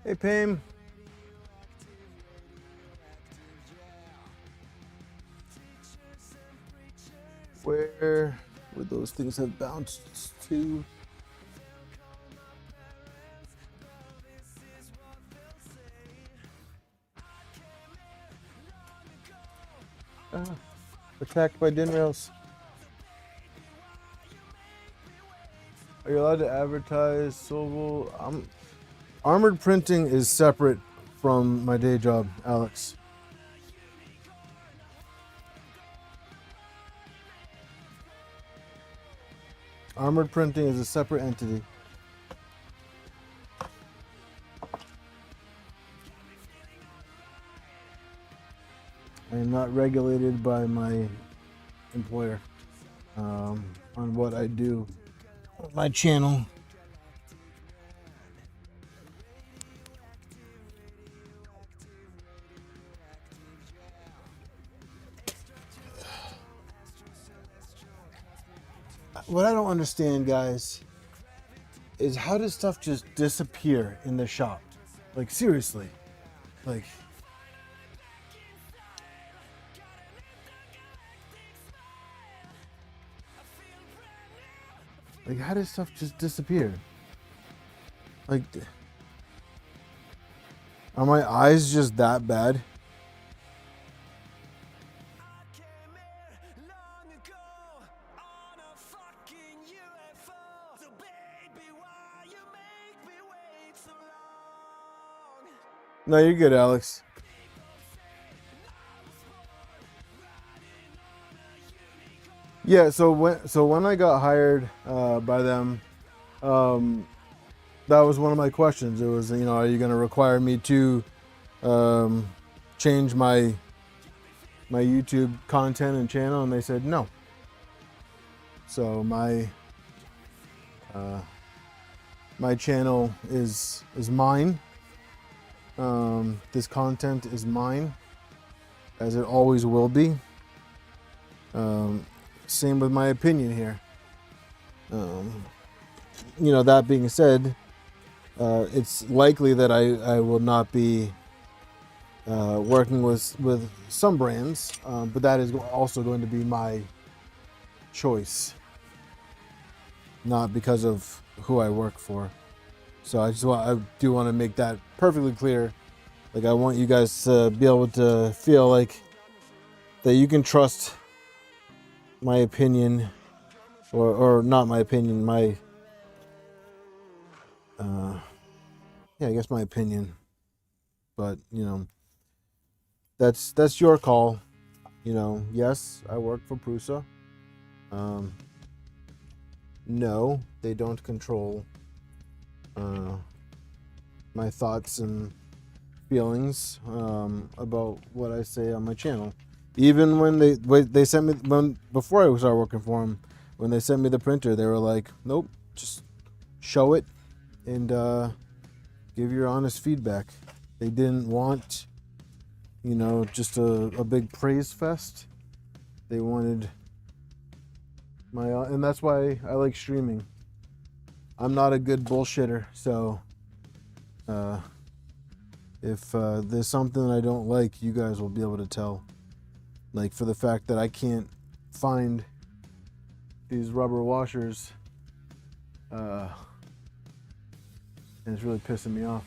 Hey, Pam. Where would those things have bounced to? Attacked by din rails. Are you allowed to advertise Sobel? Armored printing is separate from my day job, Alex. Armored printing is a separate entity. I am not regulated by my employer on what I do on my channel. what I don't understand, guys, is how does stuff just disappear in the shop? Like, seriously. Like, how does stuff just disappear? Like, are my eyes just that bad? No, you're good, Alex. Yeah, so when I got hired by them, that was one of my questions. It was, are you going to require me to change my YouTube content and channel? And they said no. So my channel is mine. This content is mine, as it always will be. Same with my opinion here. That being said, it's likely that I will not be working with some brands, but that is also going to be my choice, not because of who I work for. So I do want to make that perfectly clear. Like, I want you guys to be able to feel like that you can trust my opinion, or not my opinion, my I guess my opinion. But that's your call. Yes, I work for Prusa. No, they don't control my thoughts and feelings about what I say on my channel. Even when they sent me, before I started working for them, when they sent me the printer, they were like, nope, just show it and give your honest feedback. They didn't want just a big praise fest. They wanted and that's why I like streaming. I'm not a good bullshitter, so if there's something I don't like, you guys will be able to tell. Like, for the fact that I can't find these rubber washers, and it's really pissing me off.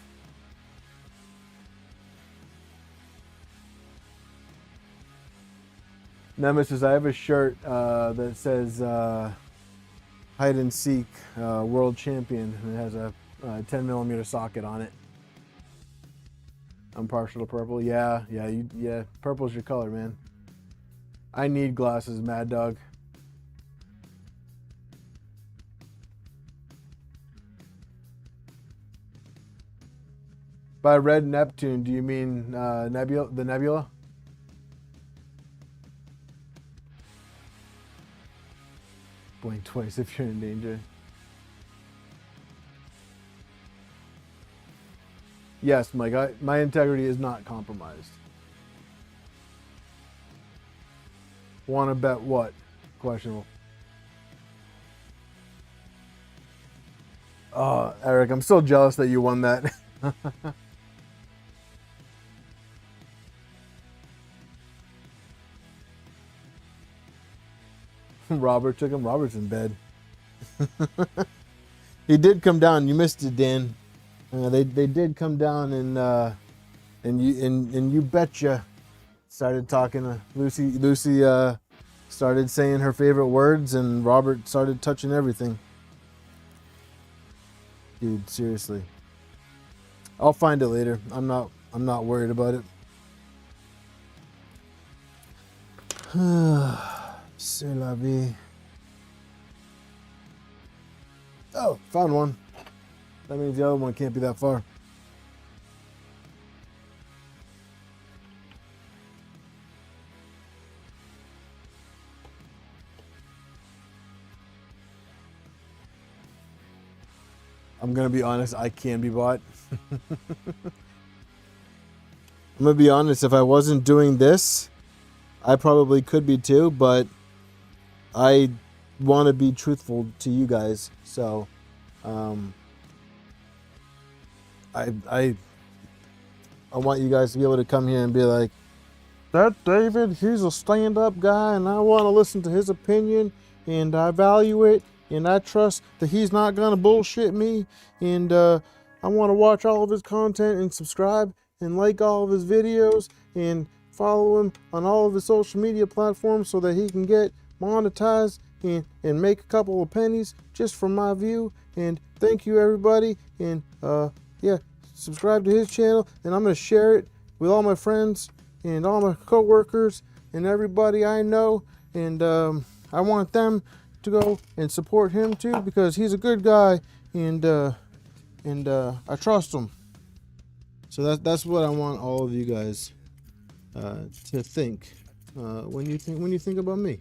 Nemesis, I have a shirt that says hide and seek world champion, and it has a 10mm socket on it. I'm partial to purple. Yeah, purple's your color, man. I need glasses, Mad Dog. By red Neptune, do you mean Nebula? The Nebula? Blink twice if you're in danger. Yes, Mike, my integrity is not compromised. Want to bet what? Questionable. Oh, Eric, I'm still jealous that you won that. Robert took him. Robert's in bed. He did come down. You missed it, Dan. They did come down and you betcha started talking to Lucy. Lucy started saying her favorite words, and Robert started touching everything. Dude, seriously. I'll find it later. I'm not worried about it. C'est la vie. Oh, found one. That means the other one can't be that far. I'm going to be honest, I can be bought. I'm going to be honest, if I wasn't doing this, I probably could be too, but I want to be truthful to you guys. So, I want you guys to be able to come here and be like, that David, he's a stand-up guy, and I want to listen to his opinion, and I value it, and I trust that he's not gonna bullshit me, and I want to watch all of his content and subscribe and like all of his videos and follow him on all of his social media platforms so that he can get monetized and make a couple of pennies just from my view. And thank you, everybody, and yeah, subscribe to his channel, and I'm gonna share it with all my friends and all my co-workers and everybody I know, and I want them to go and support him too, because he's a good guy, and I trust him. So that's what I want all of you guys to think when you think about me.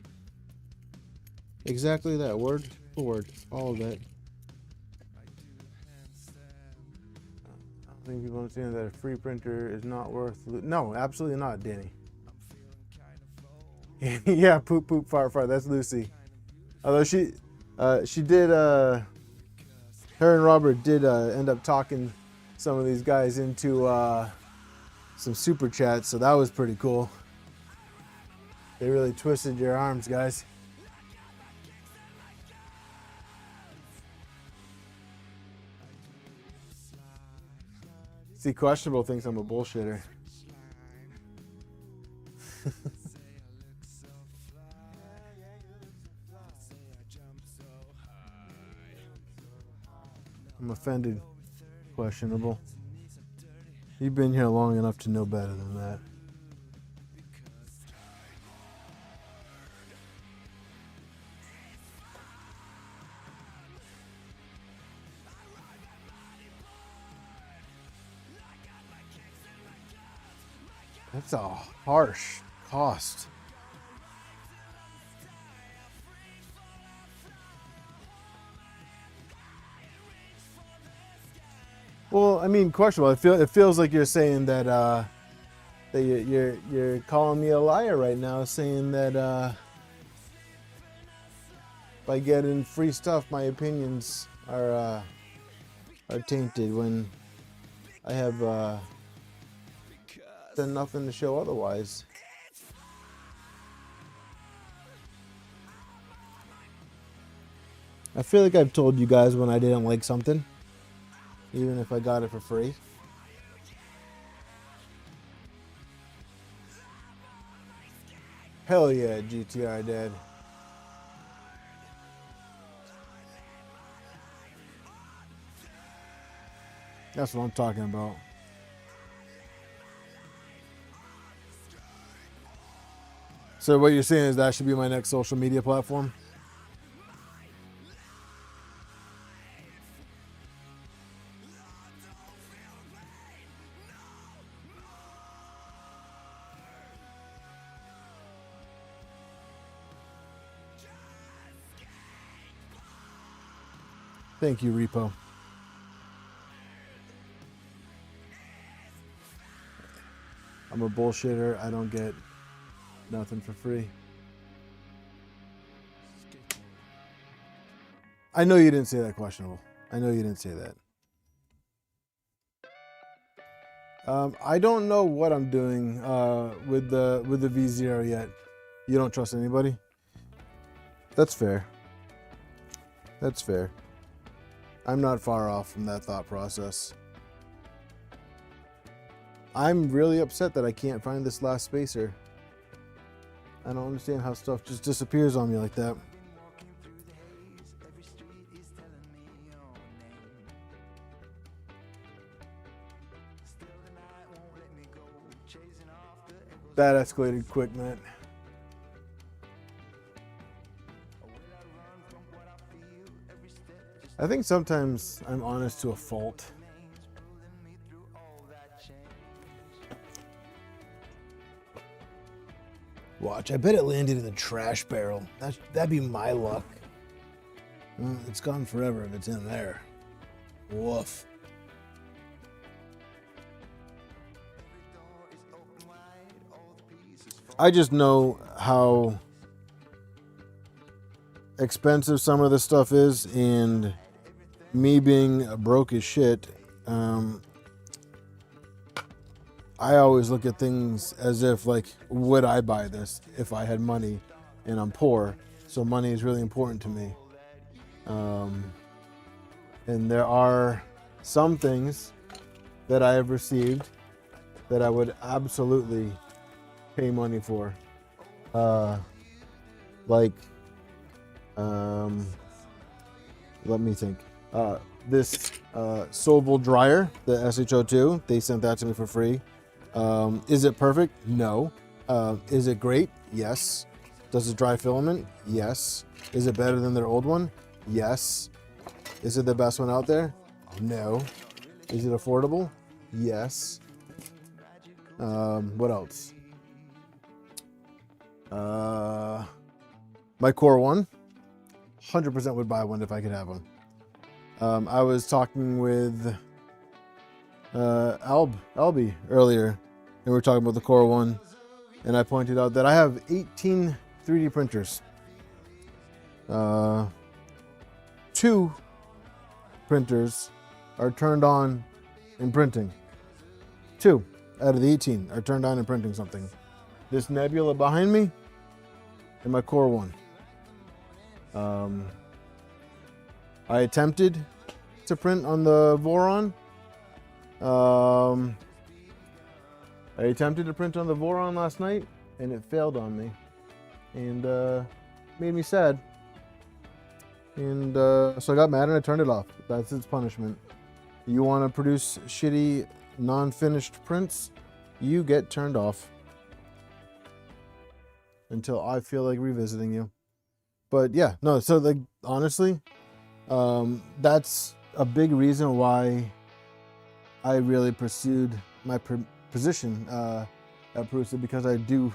Exactly that, word for word, all of that. I think people understand that a free printer is not worth. No, absolutely not, Danny. Yeah, poop, poop, fart, fart. That's Lucy. Although she did. Her and Robert did end up talking some of these guys into some super chats, so that was pretty cool. They really twisted your arms, guys. See, Questionable thinks I'm a bullshitter. I'm offended, Questionable. You've been here long enough to know better than that. That's a harsh cost. Well, I mean, Questionable. It feels like you're saying that that you're calling me a liar right now, saying that by getting free stuff, my opinions are tainted when I have done nothing to show otherwise. I feel like I've told you guys when I didn't like something, even if I got it for free. Hell yeah, GTR Dad. That's what I'm talking about. So what you're saying is that should be my next social media platform? Thank you, Repo. I'm a bullshitter. I don't get nothing for free. I know you didn't say that, Questionable. I know you didn't say that. I don't know what I'm doing with the V0 yet. You don't trust anybody? That's fair. That's fair. I'm not far off from that thought process. I'm really upset that I can't find this last spacer. I don't understand how stuff just disappears on me like that. That escalated quick, man. I think sometimes I'm honest to a fault. Watch, I bet it landed in the trash barrel. That'd be my luck. Well, it's gone forever if it's in there. Woof. I just know how expensive some of this stuff is, and me being broke as shit, I always look at things as if, like, would I buy this if I had money, and I'm poor, so money is really important to me. And there are some things that I have received that I would absolutely pay money for. Like, let me think. This Soval dryer, the SHO2, they sent that to me for free. Is it perfect? No. Is it great? Yes. Does it dry filament? Yes. Is it better than their old one? Yes. Is it the best one out there? No. Is it affordable? Yes. What else? My Core One, 100% would buy one if I could have one. I was talking with Albie earlier, and we were talking about the Core One, and I pointed out that I have 18 3D printers. 2 printers are turned on in printing. 2 out of the 18 are turned on in printing something. This nebula behind me and my Core One. I attempted to print on the Voron. I attempted to print on the Voron last night, and it failed on me, and made me sad. And so I got mad and I turned it off. That's its punishment. You want to produce shitty, non-finished prints? You get turned off until I feel like revisiting you. But yeah, no. So, like, honestly, that's a big reason why I really pursued my position at Perusa, because I do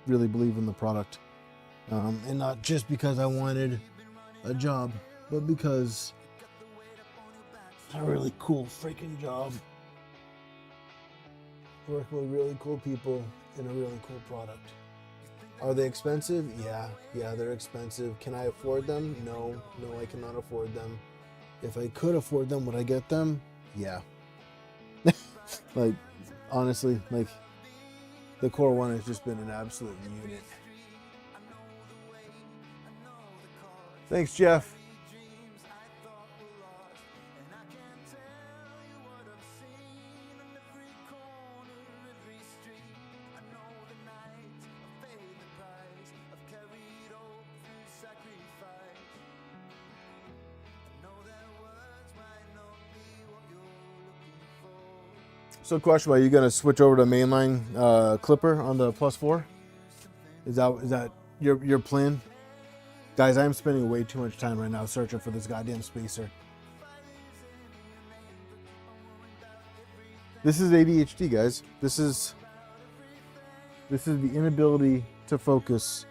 really believe in the product, and not just because I wanted a job, but because it's a really cool freaking job. Working with really cool people and a really cool product. Are they expensive? Yeah, they're expensive. Can I afford them? No, I cannot afford them. If I could afford them, would I get them? Yeah. Like, honestly, like, the Core One has just been an absolute unit. Thanks, Jeff. So, question: are you gonna switch over to mainline clipper on the +4? Is that your plan? Guys, I'm spending way too much time right now searching for this goddamn spacer. This is ADHD, guys. This is the inability to focus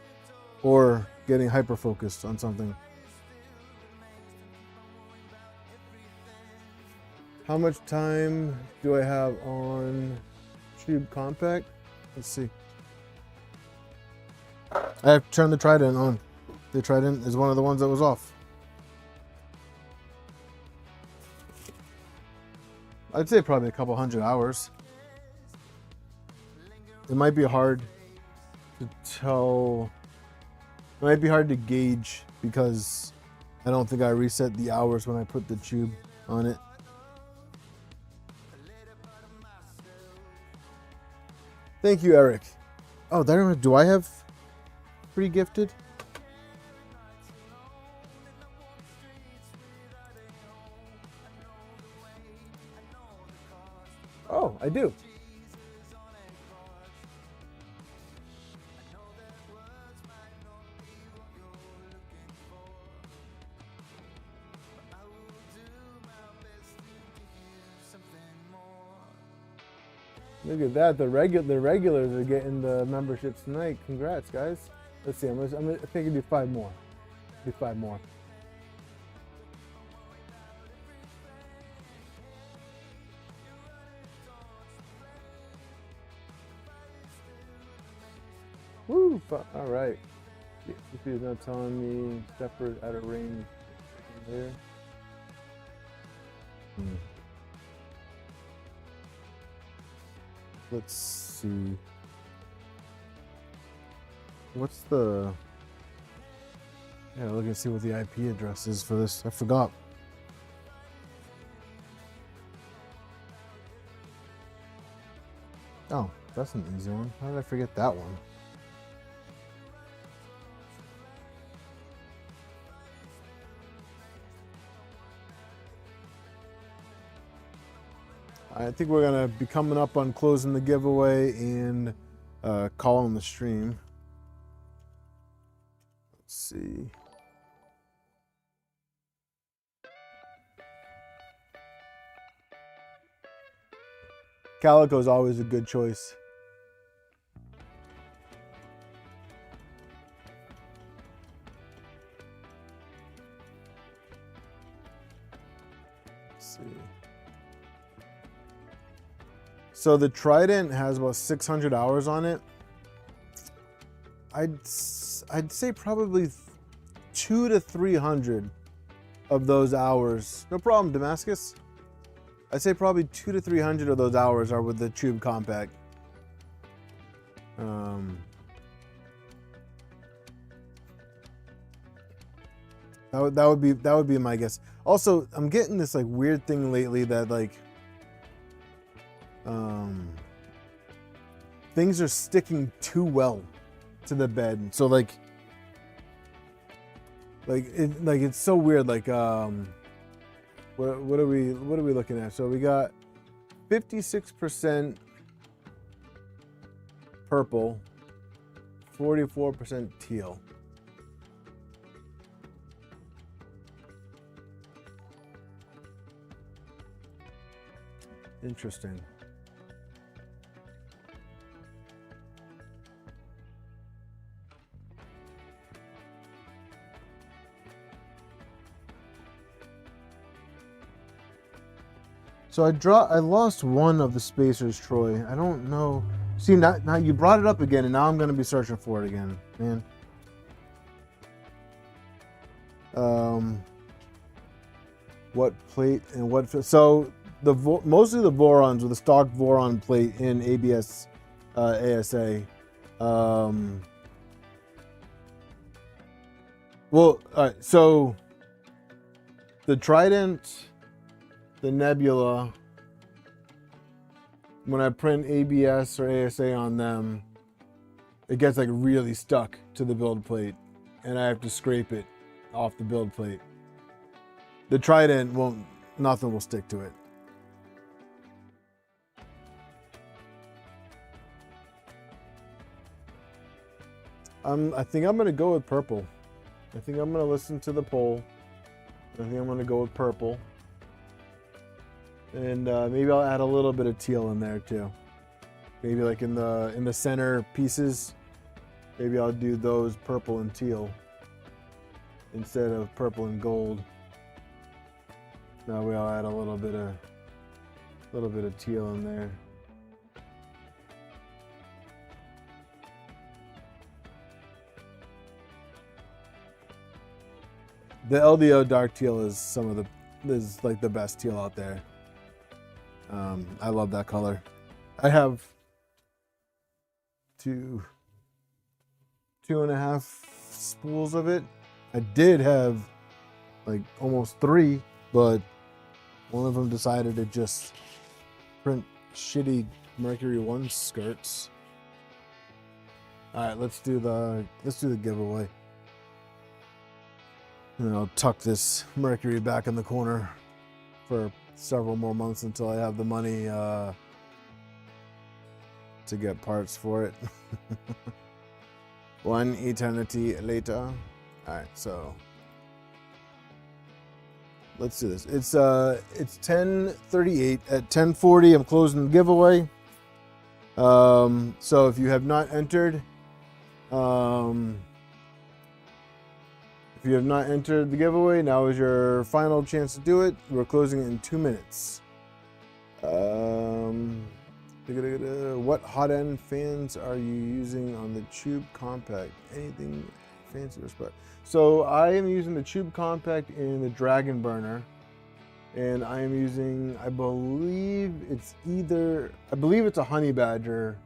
or getting hyper focused on something. How much time do I have on Tube Compact? Let's see. I have to turn the Trident on. The Trident is one of the ones that was off. I'd say probably a couple hundred hours. It might be hard to tell. It might be hard to gauge because I don't think I reset the hours when I put the tube on it. Thank you, Eric. Oh, do I have free gifted? Oh, I do. Look at that. The regulars are getting the memberships tonight. Congrats, guys. Let's see. I think I can do 5 more. Do 5 more. Woo! All right. If he's not telling me separate out of range there. Let's see. What's the... Yeah, look and see what the IP address is for this. I forgot. Oh, that's an easy one. How did I forget that one? I think we're gonna be coming up on closing the giveaway and calling the stream. Let's see. Calico is always a good choice. Let's see. So the Trident has about 600 hours on it. I'd say probably 200 to 300 of those hours. No problem, Damascus. I'd say probably 200 to 300 of those hours are with the Tube Compact. That would be my guess. Also, I'm getting this like weird thing lately that like things are sticking too well to the bed. So like it's so weird. Like what are we looking at? So we got 56% purple, 44% teal. Interesting. So I lost one of the spacers, Troy. I don't know. See, now you brought it up again, and now I'm going to be searching for it again, man. What plate and what? So mostly the Vorons with the stock Voron plate in ABS ASA. Well, all right. So the Trident, the Nebula, when I print ABS or ASA on them, it gets like really stuck to the build plate and I have to scrape it off the build plate. The Trident nothing will stick to it. I think I'm gonna go with purple. I think I'm gonna listen to the poll. I think I'm gonna go with purple. And maybe I'll add a little bit of teal in there too. Maybe like in the center pieces, maybe I'll do those purple and teal instead of purple and gold. Now we'll add a little bit of teal in there. The LDO dark teal is like the best teal out there. I love that color. I have 2.5 spools of it. I did have like almost 3, but one of them decided to just print shitty Mercury 1 skirts. All right, let's do the giveaway. And I'll tuck this Mercury back in the corner for several more months until I have the money to get parts for it. One eternity later. All right, so let's do this. It's 10:38. At 10:40, I'm closing the giveaway. So if you have not entered, the giveaway, now is your final chance to do it. We're closing it in 2 minutes. What hot end fans are you using on the Tube Compact? Anything fancy but so I am using the Tube Compact in the Dragon Burner, and I am using, I believe it's a Honey Badger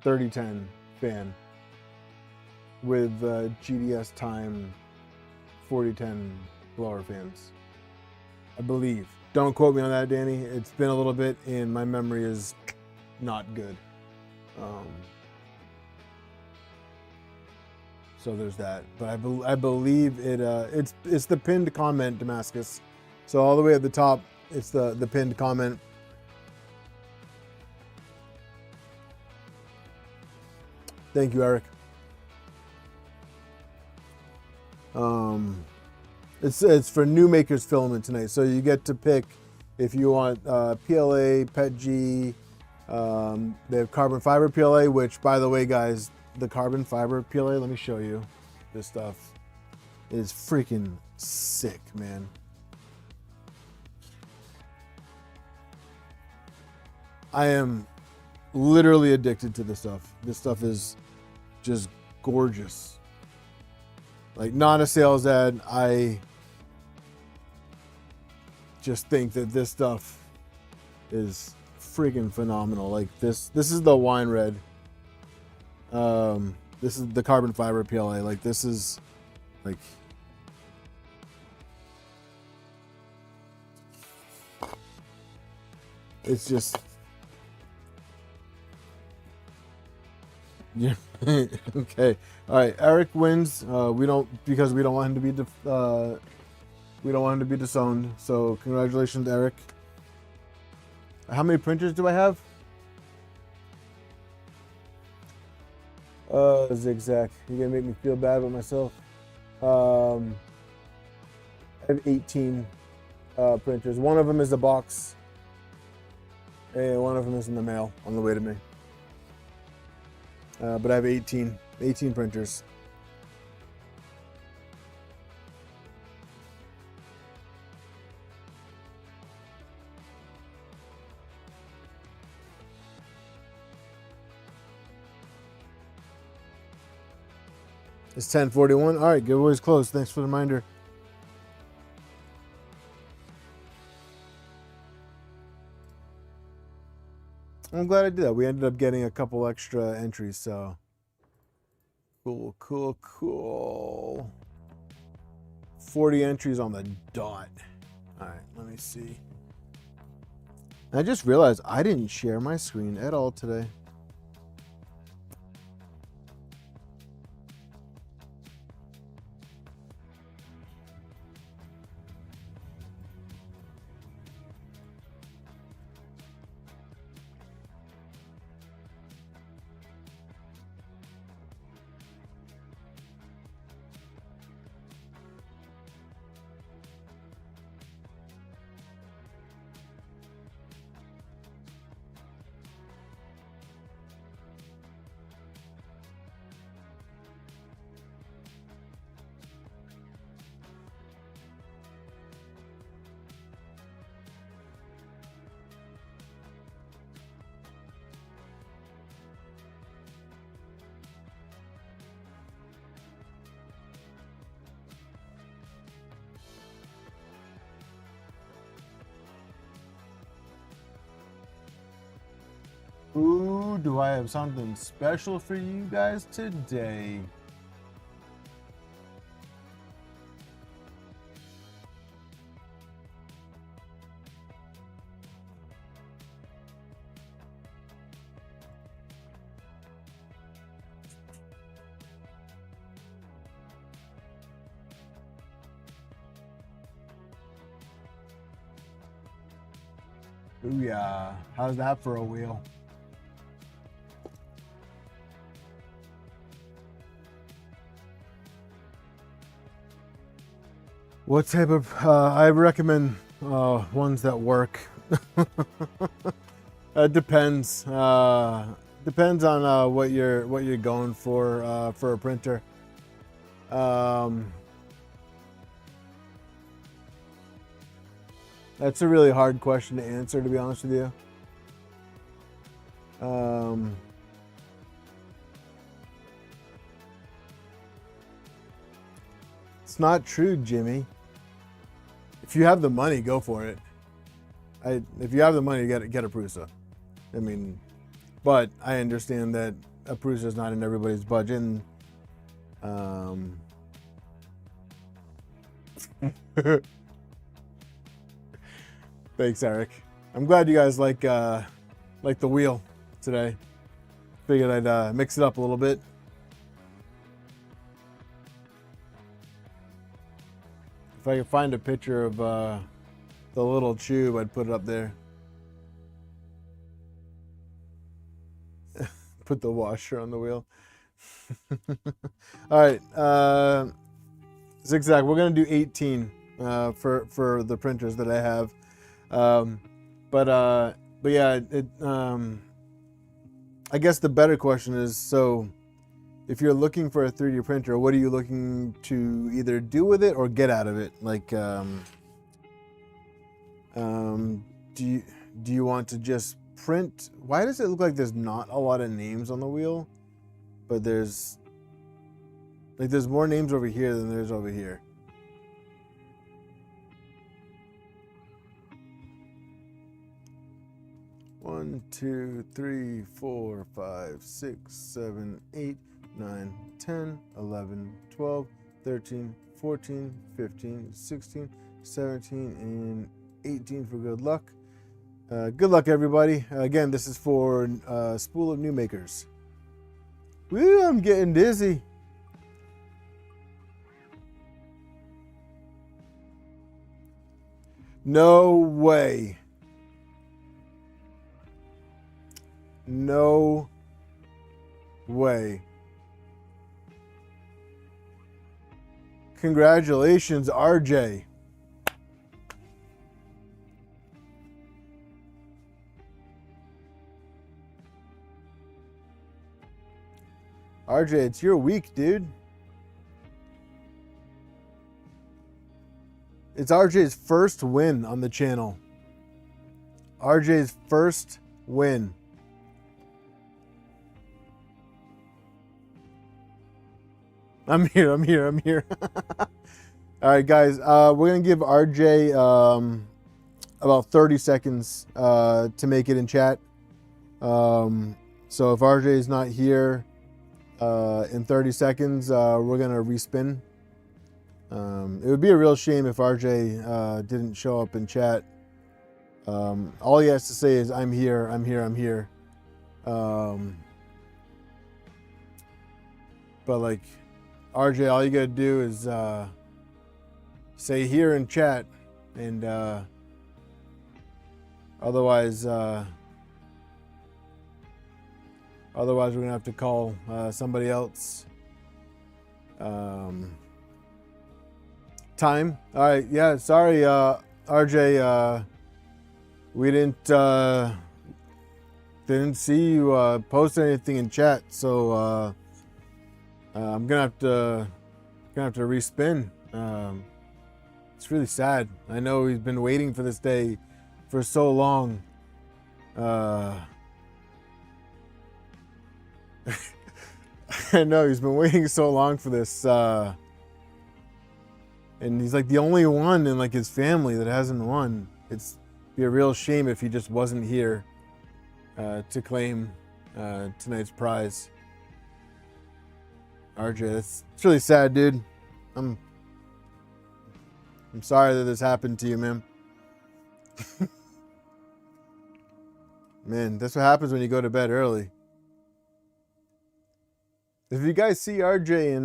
3010 fan with GDS Time 4010 blower fans, I believe. Don't quote me on that, Danny. It's been a little bit and my memory is not good. So there's that. But I believe it's the pinned comment, Damascus. So all the way at the top, it's the pinned comment. Thank you, Eric. It's for New Makers Filament tonight. So you get to pick if you want PLA, PETG. They have carbon fiber PLA, which, by the way, guys, the carbon fiber PLA, let me show you. This stuff is freaking sick, man. I am literally addicted to this stuff. This stuff is just gorgeous. Like, not a sales ad. I just think that this stuff is freaking phenomenal. Like this is the wine red. This is the carbon fiber PLA. Like, this is like, it's just, yeah. Okay. All right. Eric wins. We don't want him to be disowned. So congratulations, Eric. How many printers do I have? Zigzag. You're gonna make me feel bad about myself. I have 18 printers. One of them is a box, and one of them is in the mail on the way to me. But I have 18 printers. It's 10:41. All right, giveaway's closed. Thanks for the reminder. I'm glad I did that. We ended up getting a couple extra entries, so cool. 40 entries on the dot. All right, let me see. I just realized I didn't share my screen at all today. Ooh, do I have something special for you guys today? Ooh, yeah. How's that for a wheel? What type of, I recommend ones that work. It depends. Depends on what you're going for a printer. That's a really hard question to answer, to be honest with you. It's not true, Jimmy. If you have the money, go for it. If you have the money, get a Prusa. I mean, but I understand that a Prusa is not in everybody's budget. And, thanks, Eric. I'm glad you guys like the wheel today. Figured I'd mix it up a little bit. If I could find a picture of the little tube, I'd put it up there. Put the washer on the wheel. All right, Zigzag. We're gonna do 18 for the printers that I have. But yeah, I guess the better question is, so if you're looking for a 3D printer, what are you looking to either do with it or get out of it? Like, do you want to just print? Why does it look like there's not a lot of names on the wheel, but there's more names over here than there's over here? One, 2, 3, 4, 5, 6, 7, 8, 9, 10, 11, 12, 13, 14, 15, 16, 17, and 18 for good luck. Good luck, everybody. Again, this is for Spool of New Makers. Woo, I'm getting dizzy. No way. No way. Congratulations, RJ. RJ, it's your week, dude. It's RJ's first win on the channel. RJ's first win. I'm here. All right, guys. We're going to give RJ about 30 seconds to make it in chat. So if RJ is not here in 30 seconds, we're going to respin. It would be a real shame if RJ didn't show up in chat. All he has to say is, I'm here, I'm here, I'm here. But like, RJ, all you gotta do is say here in chat, and otherwise we're gonna have to call somebody else. Time. All right. Yeah. Sorry, RJ. We didn't see you post anything in chat, so I'm gonna have to respin. It's really sad. I know he's been waiting for this day for so long. I know he's been waiting so long for this. And he's like the only one in like his family that hasn't won. It's be a real shame if he just wasn't here to claim tonight's prize. RJ, it's really sad, dude. I'm sorry that this happened to you, man. Man, that's what happens when you go to bed early. If you guys see RJ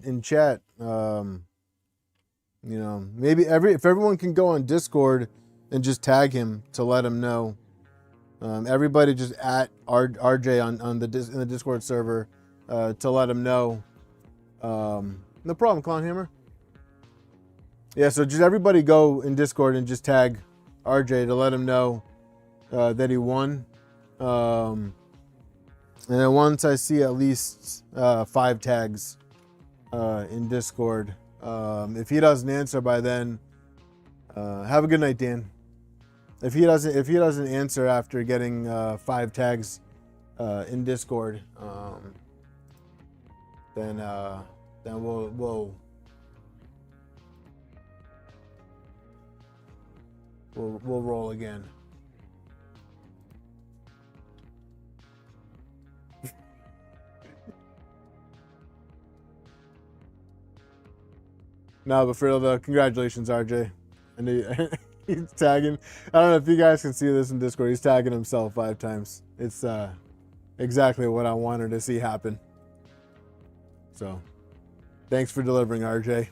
in chat, you know, maybe if everyone can go on Discord and just tag him to let him know. Everybody just at RJ in the Discord server to let him know. No problem, Clownhammer. Yeah, so just everybody go in Discord and just tag RJ to let him know that he won. And then once I see at least 5 tags in Discord, if he doesn't answer by then, have a good night, Dan. If he doesn't answer after getting 5 tags in Discord, then we'll we'll roll again. No, but for real though, congratulations, RJ. And he's tagging. I don't know if you guys can see this in Discord. He's tagging himself 5 times. It's exactly what I wanted to see happen. So, thanks for delivering, RJ.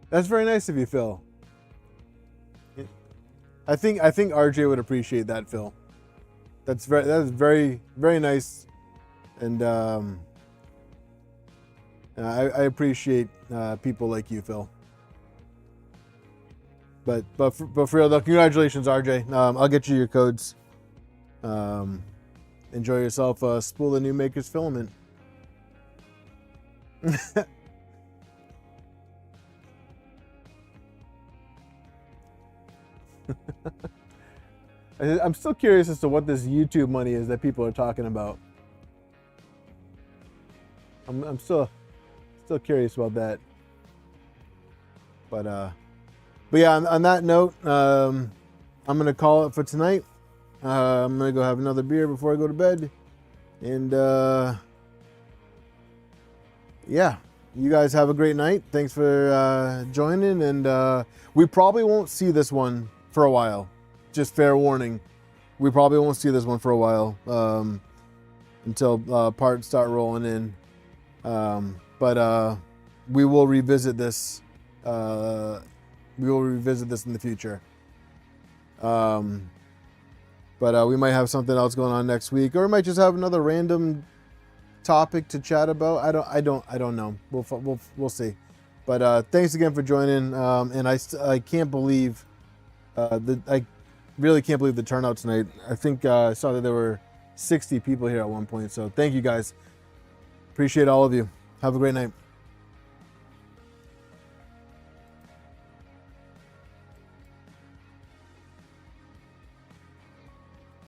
That's very nice of you, Phil. I think RJ would appreciate that, Phil. That is very nice, and I appreciate people like you, Phil. But for real though, congratulations, RJ. I'll get you your codes. Enjoy yourself. Spool the new Maker's filament. I'm still curious as to what this YouTube money is that people are talking about. I'm still curious about that. But yeah, on that note, I'm gonna call it for tonight. I'm gonna go have another beer before I go to bed, and yeah, you guys have a great night. Thanks for joining, and we probably won't see this one for a while. Just fair warning, we probably won't see this one for a while until parts start rolling in. But we will revisit this. We will revisit this in the future. But we might have something else going on next week, or we might just have another random topic to chat about. I don't know. We'll see. But thanks again for joining. And I can't believe I really can't believe the turnout tonight. I think I saw that there were 60 people here at one point. So thank you guys. Appreciate all of you. Have a great night.